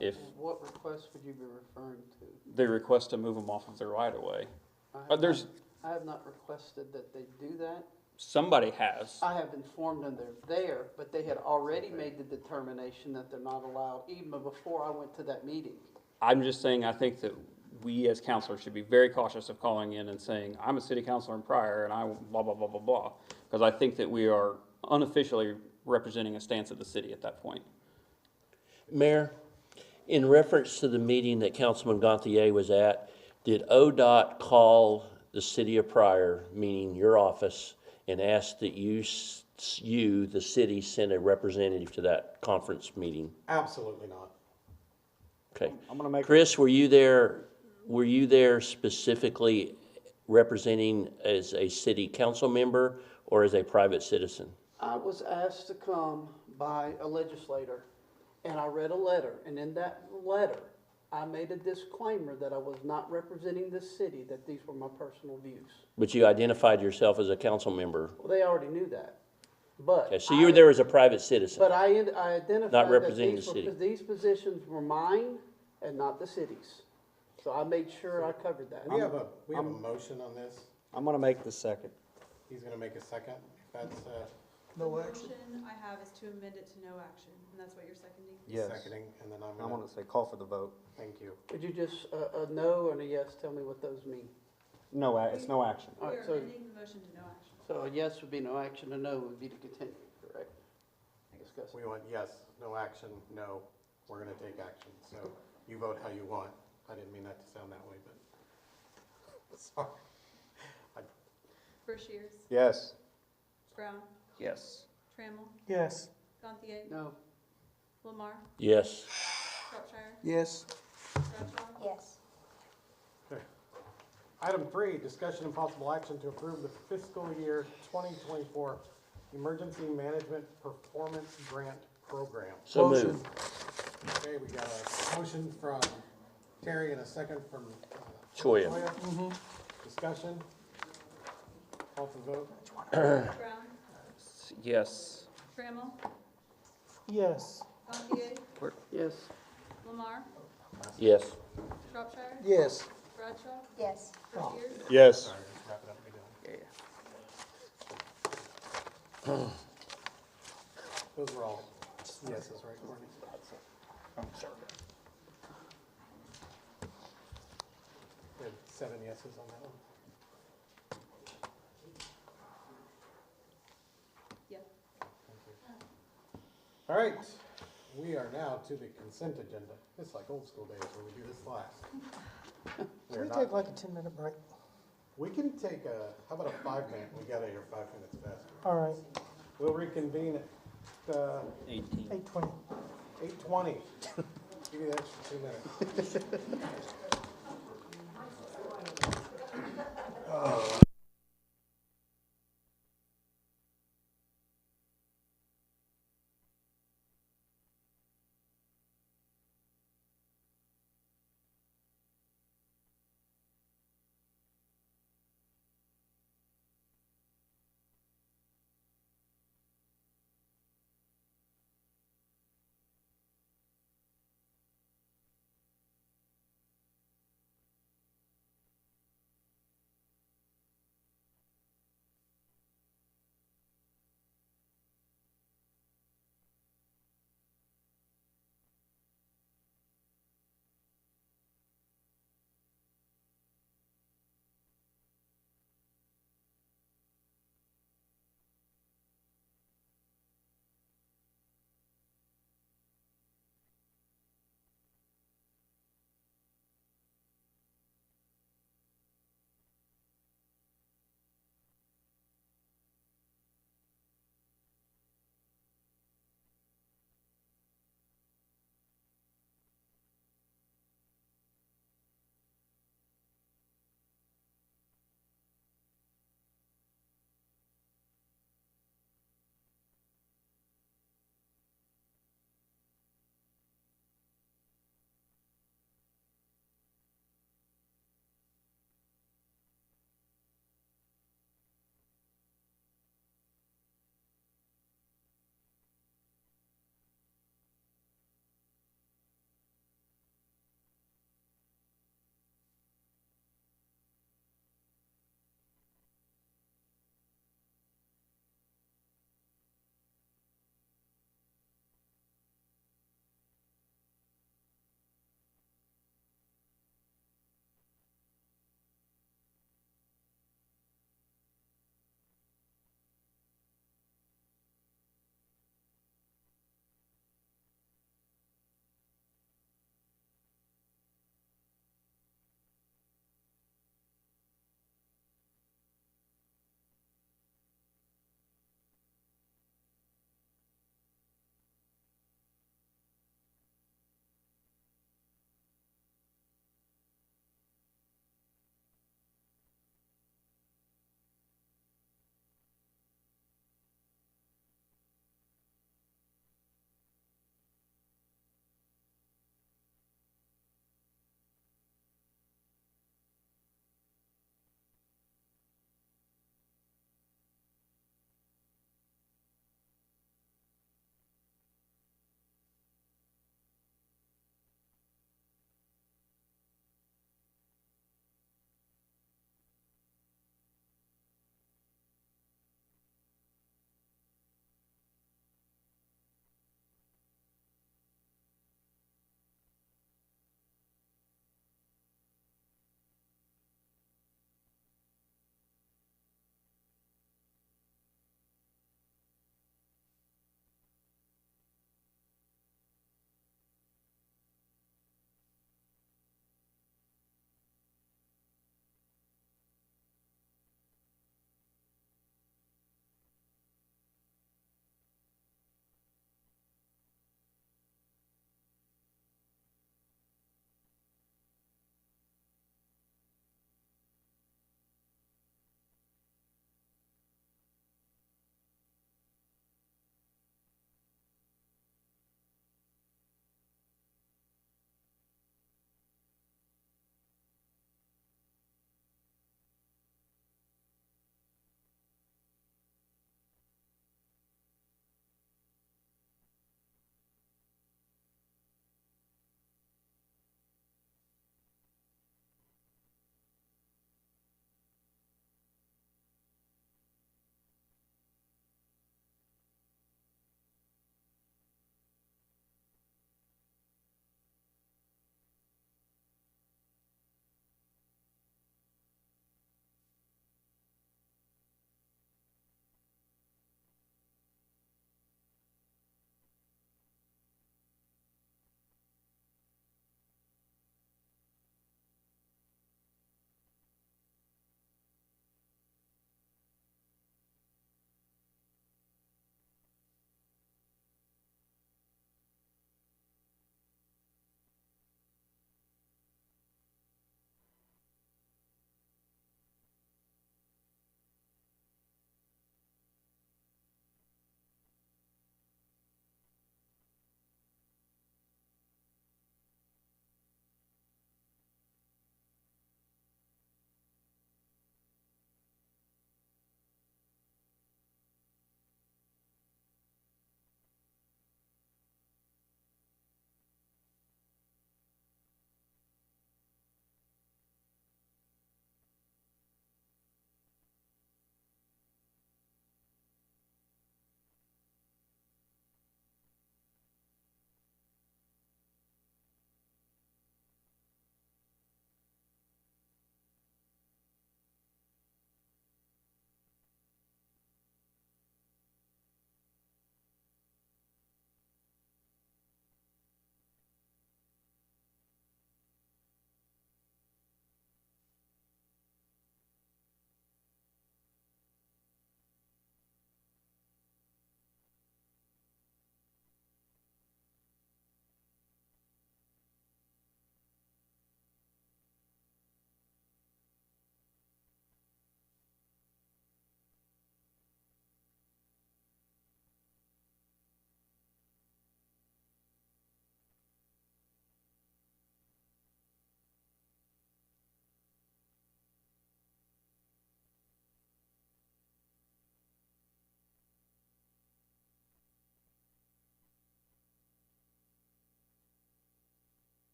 If What request would you be referring to? they request to move them off of their right-of-way, I have not requested that they do that. somebody has. I have informed them they're there, but they had already made the determination that they're not allowed, even before I went to that meeting. I'm just saying, I think that we as councilors should be very cautious of calling in and saying, I'm a city councilor in Pryor and I blah, blah, blah, blah, blah. Because I think that we are unofficially representing a stance of the city at that point. Mayor, in reference to the meeting that Councilman Gantier was at, did ODOT call the city of Pryor, meaning your office, and ask that you, the city, send a representative to that conference meeting? Absolutely not. Okay. I'm gonna make. Chris, were you there specifically representing as a city council member or as a private citizen? I was asked to come by a legislator, and I read a letter, and in that letter, I made a disclaimer that I was not representing the city, that these were my personal views. But you identified yourself as a council member. Well, they already knew that, but. Okay, so you were there as a private citizen. But I identified that representing the city. these positions were mine and not the city's. So I made sure I covered that. We have a motion on this. I'm gonna make the second. He's gonna make a second. If that's, No The action. motion I have is to amend it to no action, and that's what you're seconding? Yes. seconding, and then I'm I gonna, wanna say call for the vote. thank you. Could you just, a no and a yes, tell me what those mean? No, it's no action. All We right, are so, amending the motion to no action. so a yes would be no action, a no would be to continue, correct? Discuss. We want yes, no action, no, we're gonna take action. So you vote how you want. I didn't mean that to sound that way, but, sorry. Brashears, Yes. Brown, Yes. Trammell, Yes. Gantier, No. Lamar, Yes. Shropshire, Yes. Bradshaw. Yes. Okay. Item 3, discussion and possible action to approve the fiscal year 2024 Emergency Management Performance Grant Program. So Motion. moved. Okay, we got a motion from Terry and a second from Choya. Discussion. Call for vote. Brown, Yes. Trammell, Yes. Gantier, Yes. Lamar, Yes. Shropshire, Yes. Bradshaw, Yes. Brashears, Yes. Sorry, just wrap it up. Be done. Yeah. Those were all yeses, right, Courtney? I'm sorry. We had 7 yeses on that one. yeah. All right, we are now to the consent agenda. It's like old school days where we do this last. We Can are we not- take like a 10-minute break? We can take how about a 5-minute? We got out of here 5 minutes faster. All right, We'll reconvene at 8:20. 8:20. Give me the extra 2 minutes.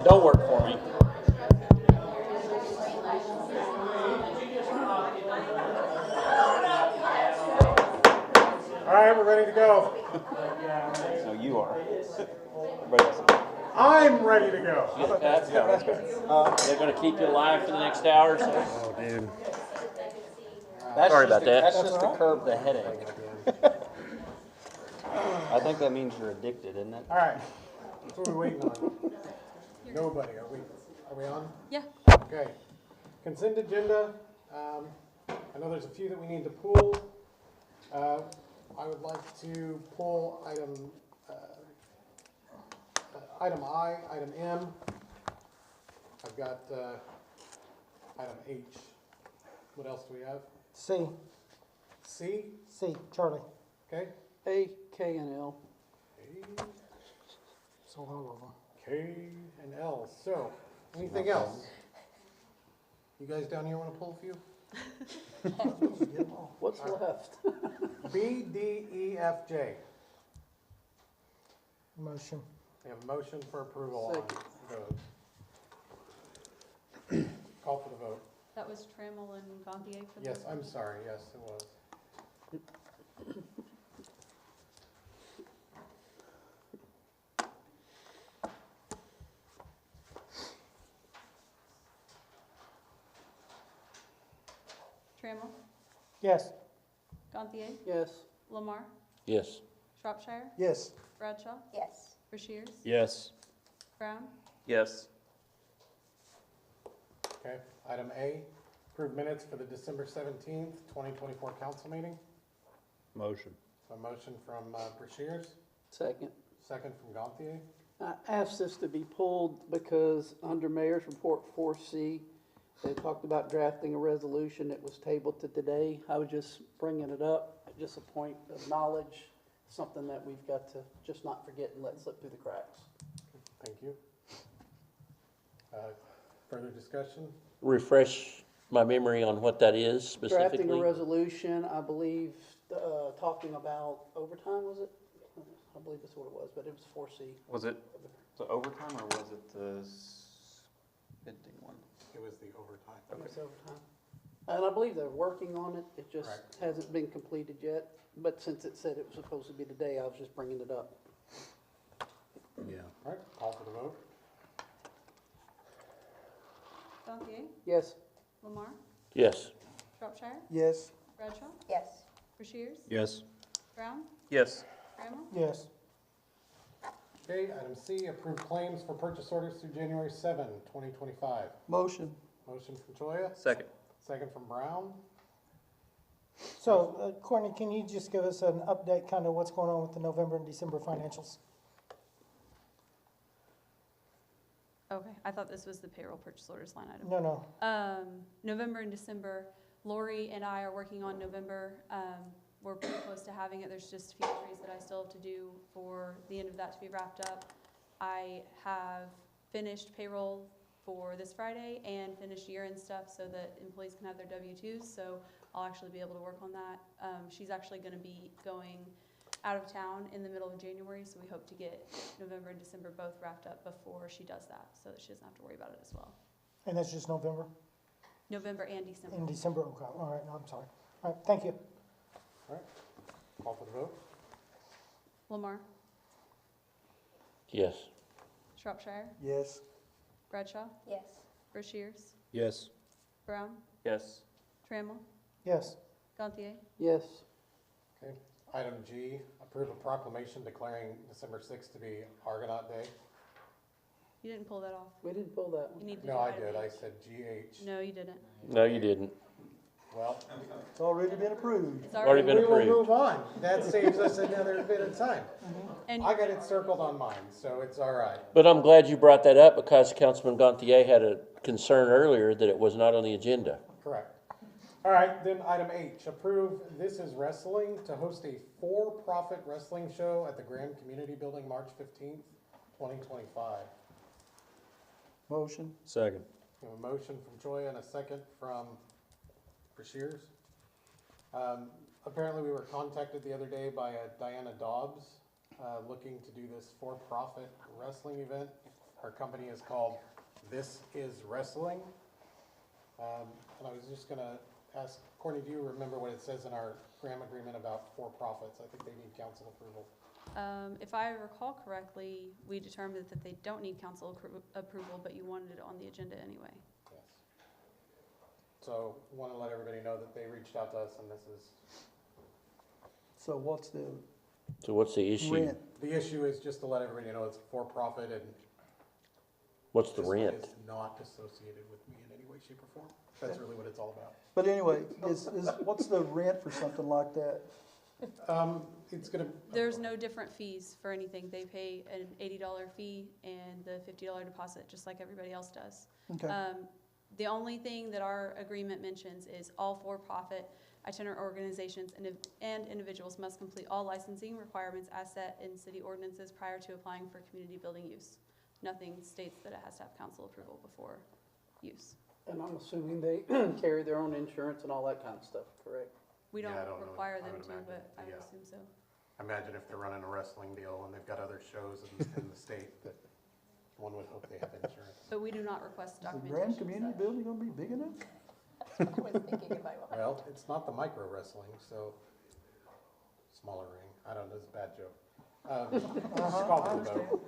Don't work for me. All right, we're ready to go. No, you are. Everybody else is. I'm ready to go. You get a tap? No, that's good. They're gonna keep you alive for the next hour or so? Oh, dude. Sorry about that. That's just to curb the headache. I think that means you're addicted, isn't it? All right, who are we waiting on? Nobody, are we on? Yeah. Okay. Consent agenda, I know there's a few that we need to pull. I would like to pull item I, item M. I've got, item H. What else do we have? C, C, C, Charlie. okay? A, K, and L. A, So all of them. K, and L. So, anything else? You guys down here want to pull a few? What's left? B, D, E, F, J. Motion. We have a motion for approval Second. on those. Call for the vote. That was Trammell and Gantier for the. Yes, I'm sorry, yes, it was. Trammell, Yes. Gantier, Yes. Lamar, Yes. Shropshire, Yes. Bradshaw, Yes. Rushiers, Yes. Brown, Yes. Okay, item A, approve minutes for the December 17th, 2024 council meeting. Motion. A motion from Brashears, Second. second from Gantier. I asked this to be pulled because under Mayor's Report 4C, they talked about drafting a resolution that was tabled to today. I was just bringing it up, just a point of knowledge, something that we've got to just not forget and let slip through the cracks. Thank you. Further discussion? Refresh my memory on what that is Drafting a specifically. resolution, I believe, talking about overtime, was it? I believe that's what it was, but it was 4C. Was it the overtime or was it the spending one? It was the overtime. It was overtime. And I believe they're working on it, it just Right. hasn't been completed yet. But since it said it was supposed to be today, I was just bringing it up. Yeah. All right, call for the vote. Gantier, Yes. Lamar, Yes. Shropshire, Yes. Bradshaw, Yes. Rushiers, Yes. Brown, Yes. Trammell, Yes. Okay, item C, approve claims for purchase orders through January 7, 2025. Motion. Motion from Choya, Second. second from Brown. So, Courtney, can you just give us an update, kind of what's going on with the November and December financials? Okay, I thought this was the payroll purchase orders line item. No. November and December, Lori and I are working on November. We're pretty close to having it. There's just a few entries that I still have to do for the end of that to be wrapped up. I have finished payroll for this Friday and finished year-end stuff so that employees can have their W-2s, so I'll actually be able to work on that. She's actually gonna be going out of town in the middle of January, so we hope to get November and December both wrapped up before she does that, so that she doesn't have to worry about it as well. And that's just November? November and December. In December, okay, all right, no, I'm sorry. All right, thank you. All right, call for the vote. Lamar, Yes. Shropshire, Yes. Bradshaw, Yes. Rushiers, Yes. Brown, Yes. Trammell, Yes. Gantier, Yes. Okay, item G, approve a proclamation declaring December 6th to be Argonaut Day. you didn't pull that off. We didn't pull that You one. need to No, do I item did, I H. said GH. No, you didn't. No, you didn't. Well, It's already been approved. It's Already been we will approved. move on. That saves us another bit of time. And I got it circled on mine, so it's all right. But I'm glad you brought that up because Councilman Gantier had a concern earlier that it was not on the agenda. Correct. All right, then item H, approve This Is Wrestling to host a for-profit wrestling show at the Graham Community Building, March 15th, 2025. Motion. Second. We have a motion from Choya and a second from Brashears. Apparently, we were contacted the other day by Diana Dobbs, looking to do this for-profit wrestling event. Our company is called This Is Wrestling. And I was just gonna ask, Courtney, do you remember what it says in our grant agreement about for-profits? I think they need council approval. If I recall correctly, we determined that they don't need council approval, but you wanted it on the agenda anyway. Yes. So, want to let everybody know that they reached out to us, and this is, So what's the So what's the issue? rent? the issue is just to let everybody know it's for-profit and What's the this rent? is not associated with me in any way, shape, or form. That's really what it's all about. But anyway, what's the rent for something like that? It's gonna. There's no different fees for anything. They pay an $80 fee and the $50 deposit, just like everybody else does. Okay. The only thing that our agreement mentions is all for-profit itinerant organizations and individuals must complete all licensing requirements as set in city ordinances prior to applying for community building use. Nothing states that it has to have council approval before use. And I'm assuming they carry their own insurance and all that kind of stuff, correct? We don't Yeah, I don't know. require I them would to, imagine, but I would yeah. assume so. Imagine if they're running a wrestling deal and they've got other shows in the state, that one would hope they have insurance. But we do not request Is the documentation. Grand of Community such. Building gonna be big enough? I was thinking in my mind. Well, it's not the micro wrestling, so smaller ring. I don't know, it's a bad joke. Just call for the vote.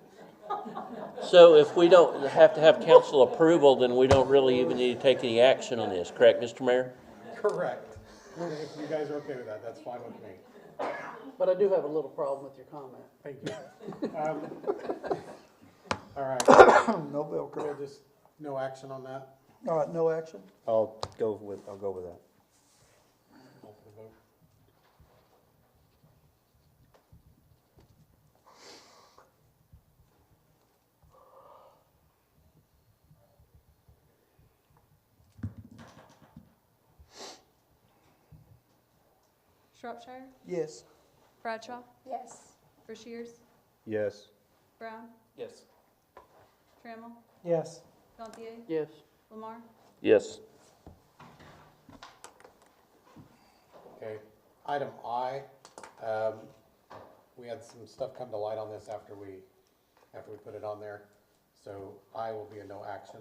So if we don't have to have council approval, then we don't really even need to take any action on this, correct, Mr. Mayor? Correct. If you guys are okay with that, that's fine with me. But I do have a little problem with your comment. Thank you. All right, No Velcro. we'll just, no action on that. All right, no action? I'll go with that. Call for the vote. Shropshire, Yes. Bradshaw, Yes. Rushiers, Yes. Brown, Yes. Trammell, Yes. Gantier, Yes. Lamar. Yes. Okay, item I, we had some stuff come to light on this after we put it on there. So I will be a no action.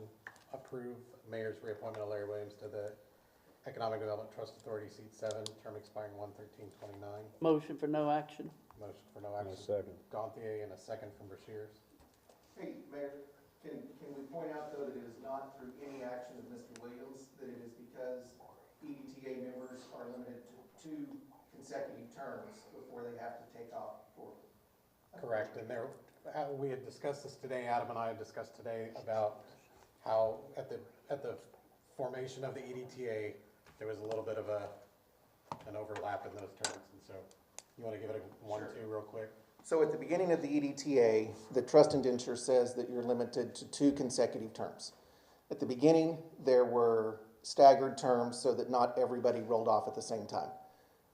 Approve mayor's reappointment of Larry Williams to the Economic Development Trust Authority, seat 7, term expiring 1/13/29. Motion for no action. Motion for no action. second. Gantier and a second from Brashears. Hey, Mayor, can we point out though that it is not through any action of Mr. Williams, that it is because EDTA members are limited to 2 consecutive terms before they have to take off for. Correct, and there, we had discussed this today, Adam and I had discussed today about how at the formation of the EDTA, there was a little bit of an overlap in those terms, and so you want to give it a 1-2 real quick? So at the beginning of the EDTA, the trust indenture says that you're limited to 2 consecutive terms. At the beginning, there were staggered terms so that not everybody rolled off at the same time.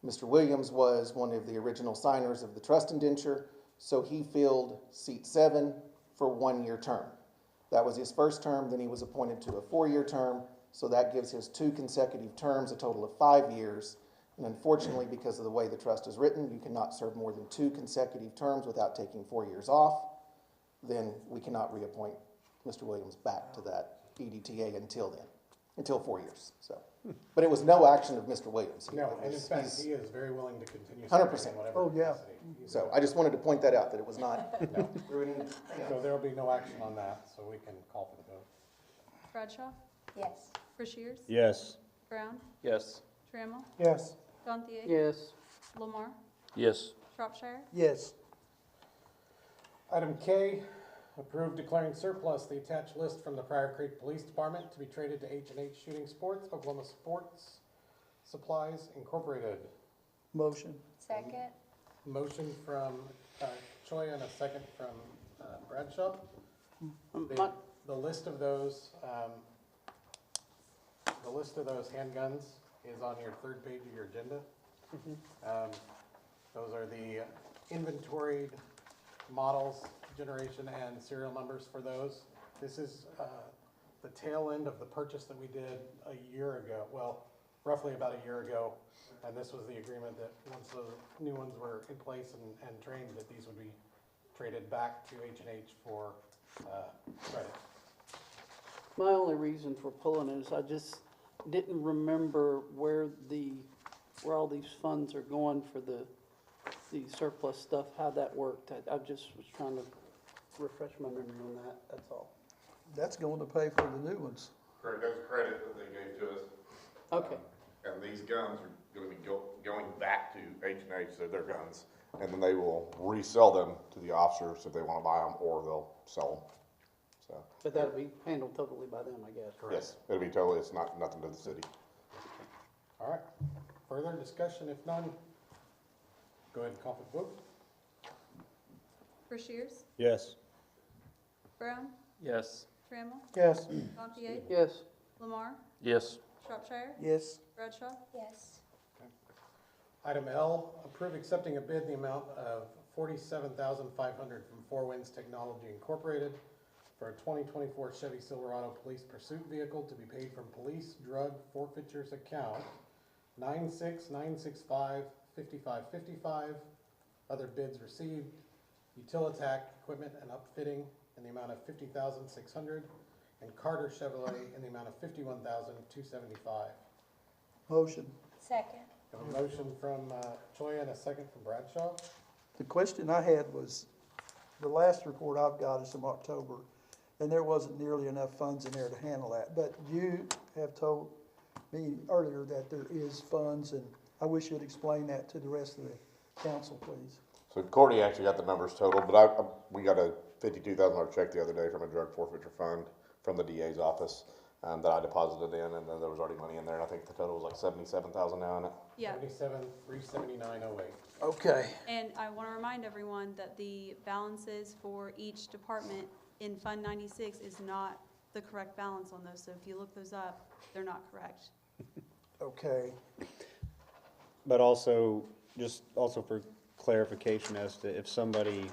Mr. Williams was one of the original signers of the trust indenture, so he filled seat 7 for 1-year term. That was his first term, then he was appointed to a 4-year term, so that gives his 2 consecutive terms, a total of 5 years. And unfortunately, because of the way the trust is written, you cannot serve more than 2 consecutive terms without taking 4 years off. Then we cannot reappoint Mr. Williams back to that EDTA until 4 years, so. But it was no action of Mr. Williams. No, and in fact, he is very willing to continue 100%. serving in whatever Oh, yeah. capacity. So I just wanted to point that out, that it was not No. through any, So there will be no action on that, so we can call for the vote. Bradshaw, Yes. Rushiers, Yes. Brown, Yes. Trammell, Yes. Gantier, Yes. Lamar, Yes. Shropshire, Yes. Item K, approve declaring surplus the attached list from the Pryor Creek Police Department to be traded to H&H Shooting Sports, Oklahoma Sports Supplies Incorporated. Motion. Second? Motion from Choi and a second from Bradshaw. The list of those, handguns is on your 3rd page of your agenda. Those are the inventoried models, generation, and serial numbers for those. This is the tail end of the purchase that we did a year ago, well, roughly about a year ago. And this was the agreement that once the new ones were in place and trained, that these would be traded back to H&H for credit. My only reason for pulling it is I just didn't remember where all these funds are going for the surplus stuff, how that worked. I just was trying to refresh my memory on that, that's all. That's going to pay for the new ones. Correct, that's a credit that they gave to us. Okay. And these guns are gonna be going back to H&H, they're their guns. And then they will resell them to the officers if they wanna buy them, or they'll sell them, so. But that'll be handled totally by them, I guess. Yes, it'll be totally, it's nothing to the city. All right, further discussion, if none, go ahead and call for the vote. Rushiers? Yes. Brown? Yes. Trammell? Yes. Gantier? Yes. Lamar? Yes. Shropshire? Yes. Bradshaw? Yes. Item L, approve accepting a bid in the amount of $47,500 from Four Winds Technology Incorporated for a 2024 Chevy Silverado Police Pursuit Vehicle to be paid from Police Drug Forfeitures Account 969655555. Other bids received, Utilitac Equipment and Upfitting in the amount of $50,600, and Carter Chevrolet in the amount of $51,275. Motion. Second. Have a motion from Choya and a second from Bradshaw. The question I had was, the last report I've got is from October, and there wasn't nearly enough funds in there to handle that. But you have told me earlier that there is funds, and I wish you'd explain that to the rest of the council, please. So Courtney actually got the numbers total, but we got a $52,000 check the other day from a drug forfeiture fund from the DA's office that I deposited in, and then there was already money in there, and I think the total was like $77,000 now in it. Yeah. 77,379.08. Okay. And I want to remind everyone that the balances for each department in Fund 96 is not the correct balance on those. So if you look those up, they're not correct. Okay. But also, also for clarification as to if somebody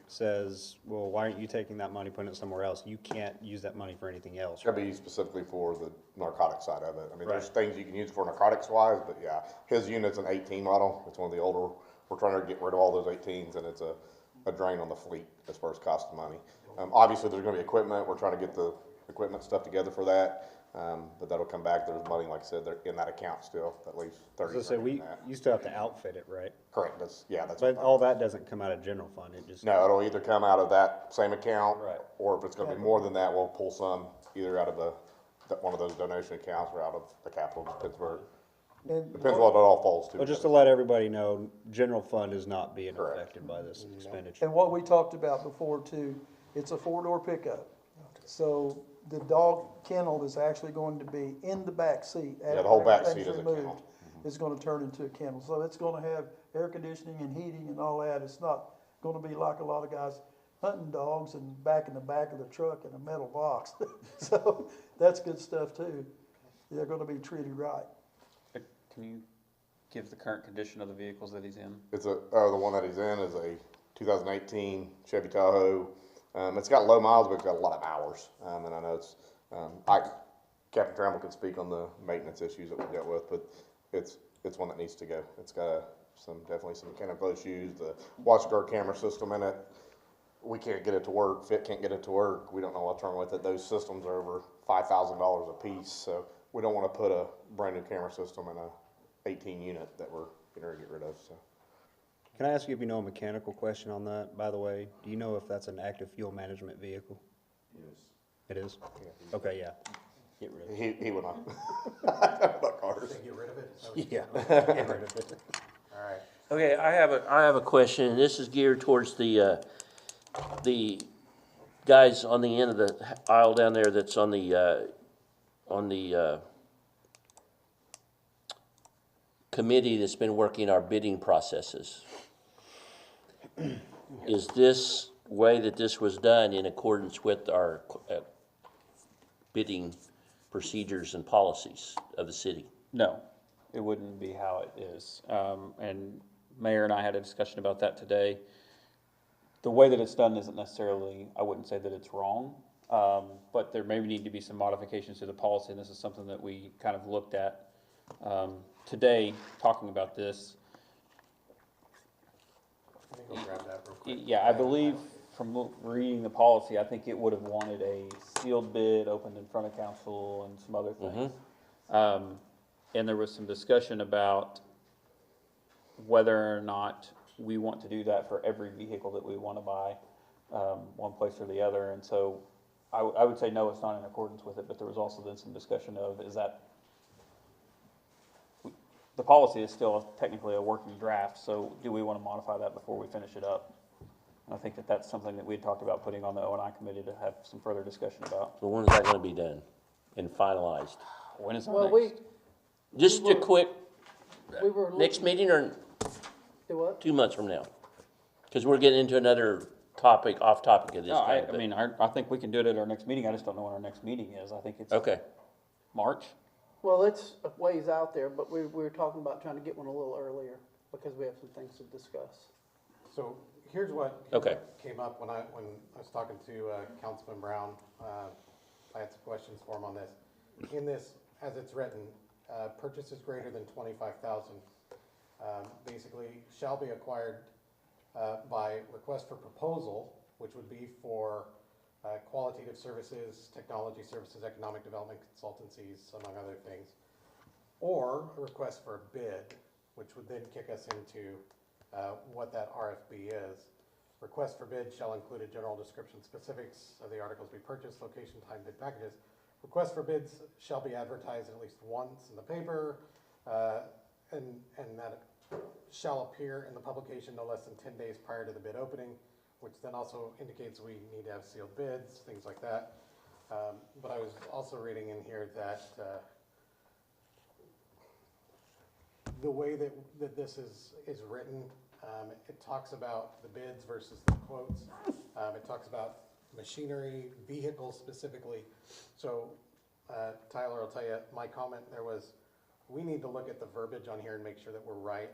says, well, why aren't you taking that money, putting it somewhere else? You can't use that money for anything else. It's gotta be specifically for the narcotic side of it. I mean, there's Right. things you can use for narcotics wise, but yeah, his unit's an 18 model. It's one of the older. We're trying to get rid of all those 18s, and it's a drain on the fleet as far as cost of money. Obviously, there's gonna be equipment. We're trying to get the equipment stuff together for that. But that'll come back. There's money, like I said, there in that account still, at least 30. So you still have to outfit it, right? Correct. That's. But all that doesn't come out of general fund, it just. No, it'll either come out of that same account. Right. Or if it's gonna be more than that, we'll pull some either out of one of those donation accounts or out of the capital of Pittsburgh. And Depends what it all falls to. Well, just to let everybody know, general fund is not being affected by this expenditure. And what we talked about before too, it's a four-door pickup. So the dog kennel is actually going to be in the back seat. Yeah, the whole back Everything's seat is a removed. kennel. It's gonna turn into a kennel. So it's gonna have air conditioning and heating and all that. It's not gonna be like a lot of guys hunting dogs and back in the back of the truck in a metal box. So that's good stuff too. They're gonna be treated right. Can you give the current condition of the vehicles that he's in? It's the one that he's in is a 2018 Chevy Tahoe. It's got low miles, but it's got a lot of hours. And I know it's, Captain Trammell can speak on the maintenance issues that we dealt with, but it's one that needs to go. It's got definitely some mechanical issues, the watchguard camera system in it. We can't get it to work. Fit can't get it to work. We don't know what's wrong with it. Those systems are over $5,000 a piece, so we don't want to put a brand new camera system in a 18 unit that we're going to get rid of. So. Can I ask you if you know a mechanical question on that, by the way? Do you know if that's an active fuel management vehicle? Yes. It is? Yeah. Okay, yeah. Get rid of it. He would not. About cars. Say get rid of it? Yeah, get rid of it. All right. Okay, I have a question, and this is geared towards the guys on the end of the aisle down there that's on the committee that's been working our bidding processes. Is this way that this was done in accordance with our bidding procedures and policies of the city? No, it wouldn't be how it is. And Mayor and I had a discussion about that today. The way that it's done isn't necessarily, I wouldn't say that it's wrong, but there maybe need to be some modifications to the policy, and this is something that we kind of looked at today, talking about this. Let me go grab that real quick. Yeah, I believe from reading the policy, I think it would have wanted a sealed bid opened in front of council and some other things. And there was some discussion about whether or not we want to do that for every vehicle that we want to buy, one place or the other. And so I would say no, it's not in accordance with it, but there was also then some discussion of, is that, the policy is still technically a working draft, so do we want to modify that before we finish it up? And I think that that's something that we had talked about putting on the O&I committee to have some further discussion about. So when is that gonna be done and finalized? When is our Well, next? Just a quick, we were next meeting or do what? 2 months from now? Because we're getting into another topic, off topic of this. No, kind of, I but- mean, I think we can do it at our next meeting. I just don't know when our next meeting is. I think it's Okay, March. Well, it's a ways out there, but we were talking about trying to get one a little earlier because we have some things to discuss. So here's what Okay. came up when I was talking to Councilman Brown. I had some questions for him on this. In this, as it's written, purchases greater than 25,000 basically shall be acquired by request for proposal, which would be for qualitative services, technology services, economic development consultancies, among other things, or a request for a bid, which would then kick us into what that RFB is. Request for bid shall include a general description, specifics of the articles we purchase, location, time, bid packages. Request for bids shall be advertised at least once in the paper, and that it shall appear in the publication no less than 10 days prior to the bid opening, which then also indicates we need to have sealed bids, things like that. But I was also reading in here that the way that this is written, it talks about the bids versus the quotes. It talks about machinery, vehicles specifically. So Tyler, I'll tell you, my comment there was, we need to look at the verbiage on here and make sure that we're right,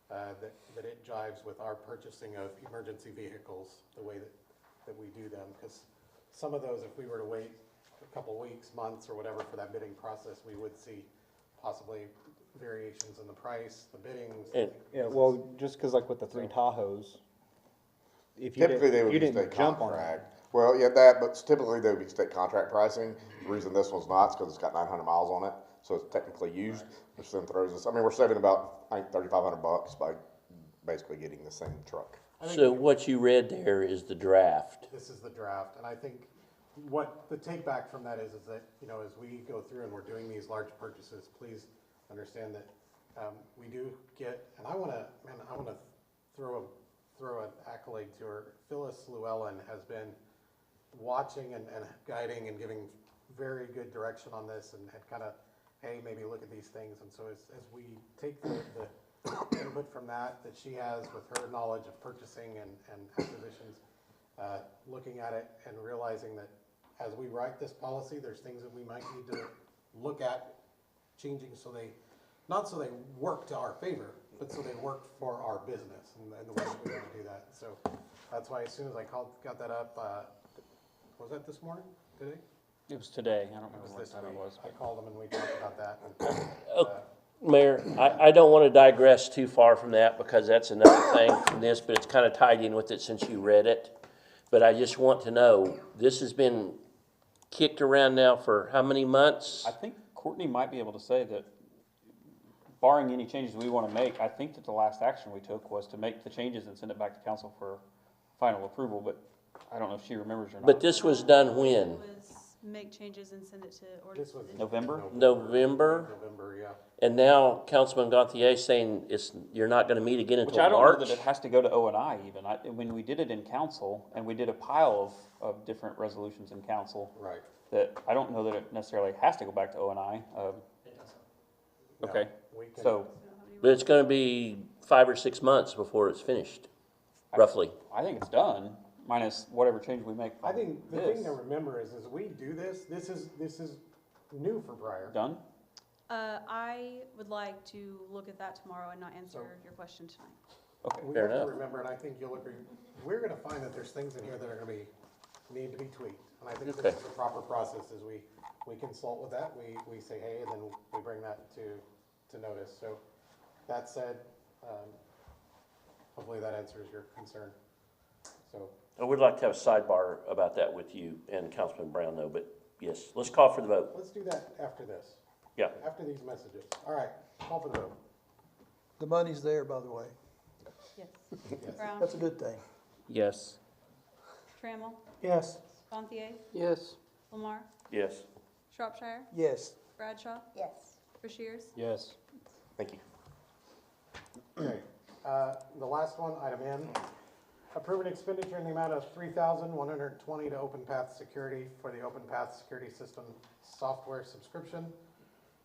that it jives with our purchasing of emergency vehicles, the way that we do them. Because some of those, if we were to wait a couple weeks, months, or whatever for that bidding process, we would see possibly variations in the price, the biddings. Yeah, well, just because like with the 3 Tahoes, if you Typically, they would be didn't state jump on contract. Well, yeah, that, but typically they would be state contract pricing. The reason this one's not is because it's got 900 miles on it, so it's technically used, which then throws us, I mean, we're saving about, I think, $3,500 by basically getting the same truck. so what you read there is the draft. This is the draft, and I think what the take back from that is that, you know, as we go through and we're doing these large purchases, please understand that we do get, and I wanna throw an accolade to her. Phyllis Llewellyn has been watching and guiding and giving very good direction on this, and had kind of, hey, maybe look at these things. And so as we take the input from that she has with her knowledge of purchasing and acquisitions, looking at it and realizing that as we write this policy, there's things that we might need to look at changing not so they work to our favor, but so they work for our business and the way that we want to do that. So that's why as soon as I got that up, was that this morning, today? It was today. I don't remember It what was this time it week. was. I called them and we talked about that. And, Mayor, I don't want to digress too far from that because that's another thing from this, but it's kind of tied in with it since you read it. But I just want to know, this has been kicked around now for how many months? I think Courtney might be able to say that, barring any changes we want to make, I think that the last action we took was to make the changes and send it back to council for final approval, but I don't know if she remembers or not. But this was done when? Was make changes and send it to this was November? November? November, yeah. And now Councilman Gauthier saying you're not going to meet again until Which I don't March? know that it has to go to O&I even. When we did it in council, and we did a pile of different resolutions in council. Right. That I don't know that it necessarily has to go back to O&I. It doesn't. Okay, We can- so But it's going to be 5 or 6 months before it's finished, roughly. I think it's done, minus whatever change we make. I think the this. thing to remember is we do this is new for Pryor. Done? I would like to look at that tomorrow and not answer your question tonight. Okay, We fair have enough. to remember, and I think you'll agree, we're gonna find that there's things in here that are gonna need to be tweaked. And I think Okay. this is the proper process, is we consult with that, we say, hey, and then we bring that to notice. So that said, hopefully that answers your concern. So, I would like to have a sidebar about that with you and Councilman Brown though, but yes, let's call for the vote. let's do that after this, Yeah. after these messages. All right, call for the vote. The money's there, by the way. Yes. Yes. Brown, That's a good thing. Yes. Trammell, Yes. Gantier, Yes. Lamar, Yes. Shropshire, Yes. Bradshaw, Yes. Rushiers. Yes. Thank you. Okay, the last one, item N. Approve an expenditure in the amount of $3,120 to Open Path Security for the Open Path Security System software subscription.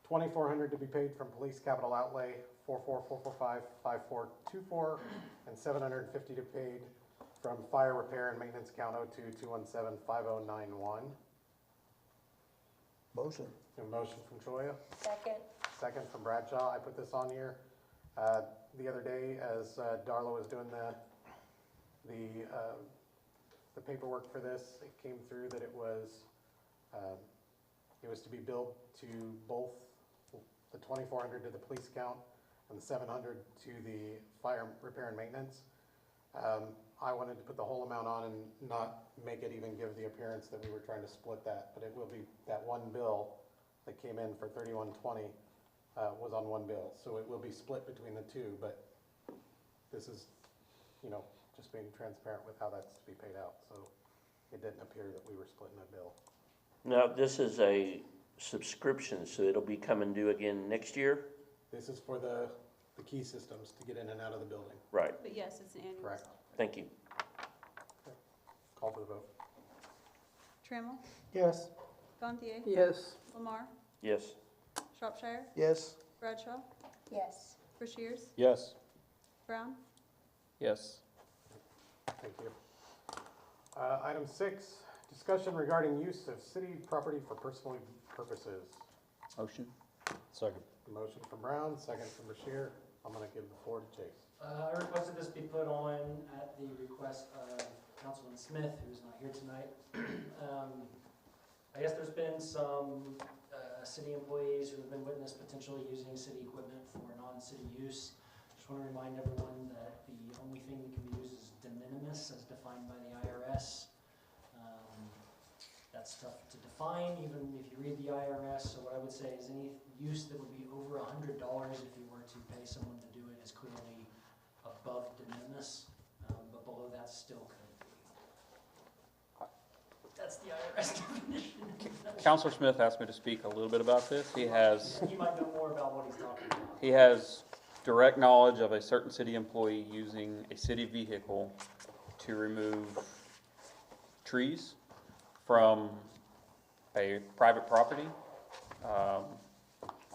$2,400 to be paid from Police Capital Outlay 444455424, and $750 to be paid from Fire Repair and Maintenance Account 02-217-5091. Motion. A motion from Troya, Second. second from Bradshaw. I put this on here the other day as Darla was doing the paperwork for this. It came through that it was to be billed to both the $2,400 to the police account and the $700 to the fire repair and maintenance. I wanted to put the whole amount on and not make it even give the appearance that we were trying to split that, but it will be, that one bill that came in for $3,120 was on one bill, so it will be split between the two, but this is, just being transparent with how that's to be paid out, so it didn't appear that we were splitting a bill. Now, this is a subscription, so it'll be coming due again next year? This is for the key systems to get in and out of the building. Right. But yes, it's an annual. Correct. Thank you. Call for the vote. Trammell, Yes. Gantier, Yes. Lamar, Yes. Shropshire, Yes. Bradshaw, Yes. Rushiers, Yes. Brown. Yes. Thank you. Item 6, discussion regarding use of city property for personal purposes. Motion. Second. Motion from Brown, second from Bashir. I'm gonna give the floor to Chase. I requested this be put on at the request of Councilman Smith, who's not here tonight. I guess there's been some city employees who have been witness potentially using city equipment for non-city use. Just want to remind everyone that the only thing that can be used is de minimis as defined by the IRS. That's tough to define even if you read the IRS, so what I would say is any use that would be over $100 if you were to pay someone to do it is clearly above de minimis, but below that still could be. That's the IRS definition. Counselor Smith asked me to speak a little bit about this. He has, You might know more about what he's talking about. he has direct knowledge of a certain city employee using a city vehicle to remove trees from a private property on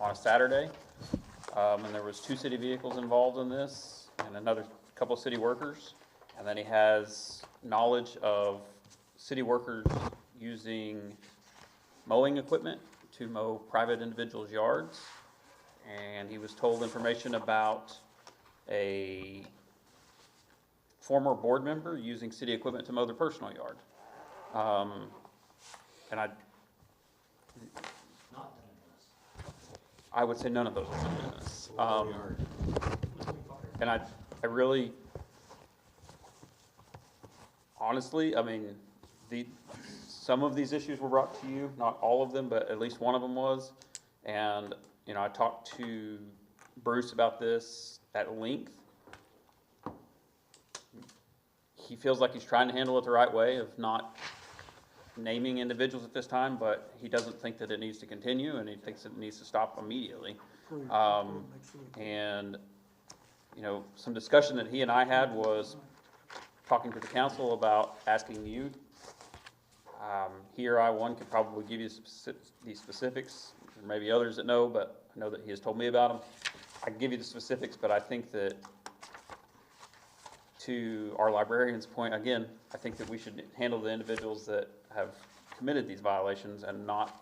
a Saturday. And there was 2 city vehicles involved in this and another couple of city workers. And then he has knowledge of city workers using mowing equipment to mow private individuals' yards. And he was told information about a former board member using city equipment to mow their personal yard. And I would say none of those are de minimis. And I really, honestly, I mean, some of these issues were brought to you, not all of them, but at least one of them was. And, I talked to Bruce about this at length. He feels like he's trying to handle it the right way of not naming individuals at this time, but he doesn't think that it needs to continue, and he thinks it needs to stop immediately. And, some discussion that he and I had was talking to the council about asking you. Here, one could probably give you these specifics, or maybe others that know, but I know that he has told me about them. I can give you the specifics, but I think that to our librarian's point, again, I think that we should handle the individuals that have committed these violations and not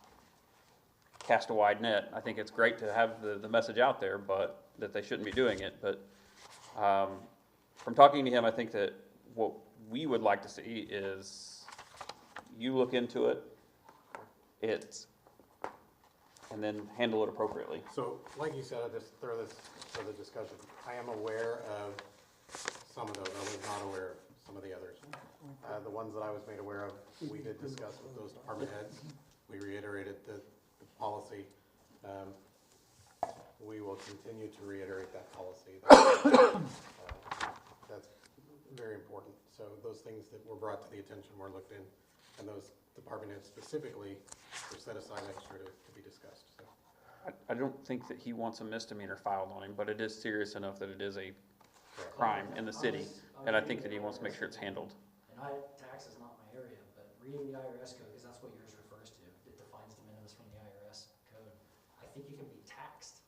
cast a wide net. I think it's great to have the message out there, but that they shouldn't be doing it. But from talking to him, I think that what we would like to see is you look into it, and then handle it appropriately. So, like you said, I'll just throw this for the discussion. I am aware of some of those. I was not aware of some of the others. ones that I was made aware of, we did discuss with those department heads. We reiterated the policy. We will continue to reiterate that policy. That's very important. So those things that were brought to the attention were looked in, and those department heads specifically were set aside extra to be discussed, so. I don't think that he wants a misdemeanor filed on him, but it is serious enough that it is a crime in the city, and I think that he wants to make sure it's handled. And tax is not my area, but reading the IRS code, because that's what yours refers to, it defines de minimis from the IRS code. I think you can be taxed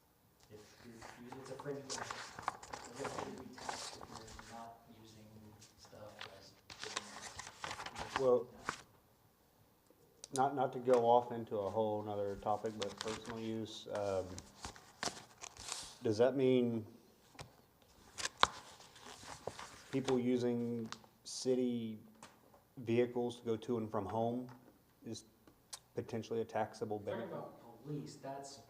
if it's a fringe benefit. You have to be taxed if you're not using stuff as. Well, not to go off into a whole nother topic, but personal use, does that mean people using city vehicles to go to and from home is potentially a taxable benefit? Talking about police, that's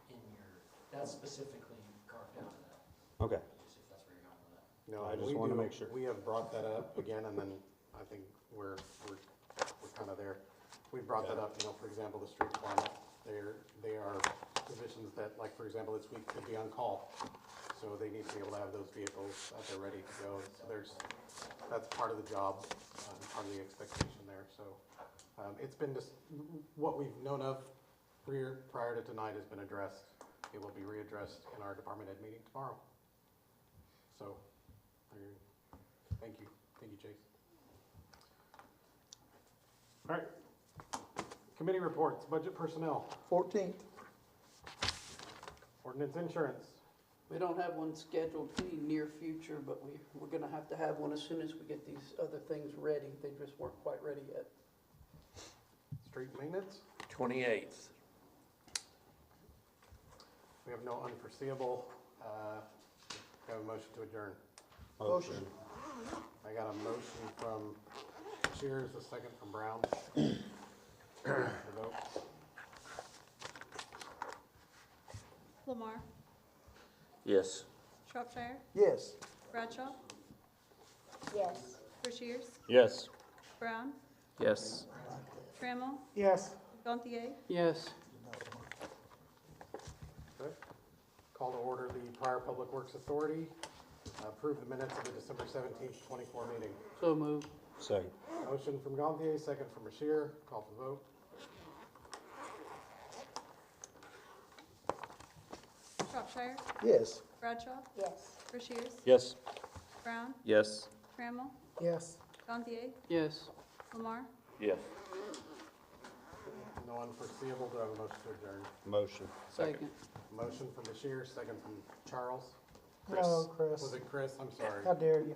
specifically carved out of that. Okay. If that's where you're going with that. No, I and just wanna make sure. We have brought that up again, and then I think we're kind of there. We've brought that up, for example, the street department, they are positions that, like, for example, this week could be on call. So they need to be able to have those vehicles at their ready to go. So that's part of the job, part of the expectation there. So it's been just, what we've known of prior to tonight has been addressed. It will be readdressed in our department head meeting tomorrow. So, thank you, Chase. All right. Committee reports, budget personnel, 14th. ordinance insurance. We don't have one scheduled any near future, but we're gonna have to have one as soon as we get these other things ready. They just weren't quite ready yet. Street maintenance, 28th. we have no unforeseeable, we have a motion to adjourn. Motion. I got a motion from Shears, a second from Brown. The vote. Lamar, Yes. Shropshire, Yes. Bradshaw, Yes. Rushiers, Yes. Brown, Yes. Trammell, Yes. Gantier, Yes. Okay. Call to order the Pryor Public Works Authority. Approve the minutes of the December 17th, 24 meeting. So moved. Second. Motion from Gantier, second from Bashir. Call for the vote. Shropshire, Yes. Bradshaw, Yes. Rushiers, Yes. Brown, Yes. Trammell, Yes. Gantier, Yes. Lamar, Yes. No unforeseeable. Do I have a motion to adjourn? Motion. Second. Motion from Bashir, second from Charles. No, Chris. Was it Chris? I'm sorry. How dare you?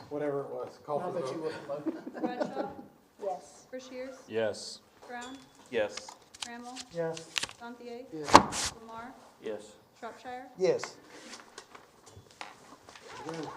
Whatever it was. Call for the That you vote. wouldn't vote. Bradshaw, Yes. Rushiers, Yes. Brown, Yes. Trammell, Yes. Gantier, Yes. Lamar, Yes. Shropshire, Yes. Adjourn.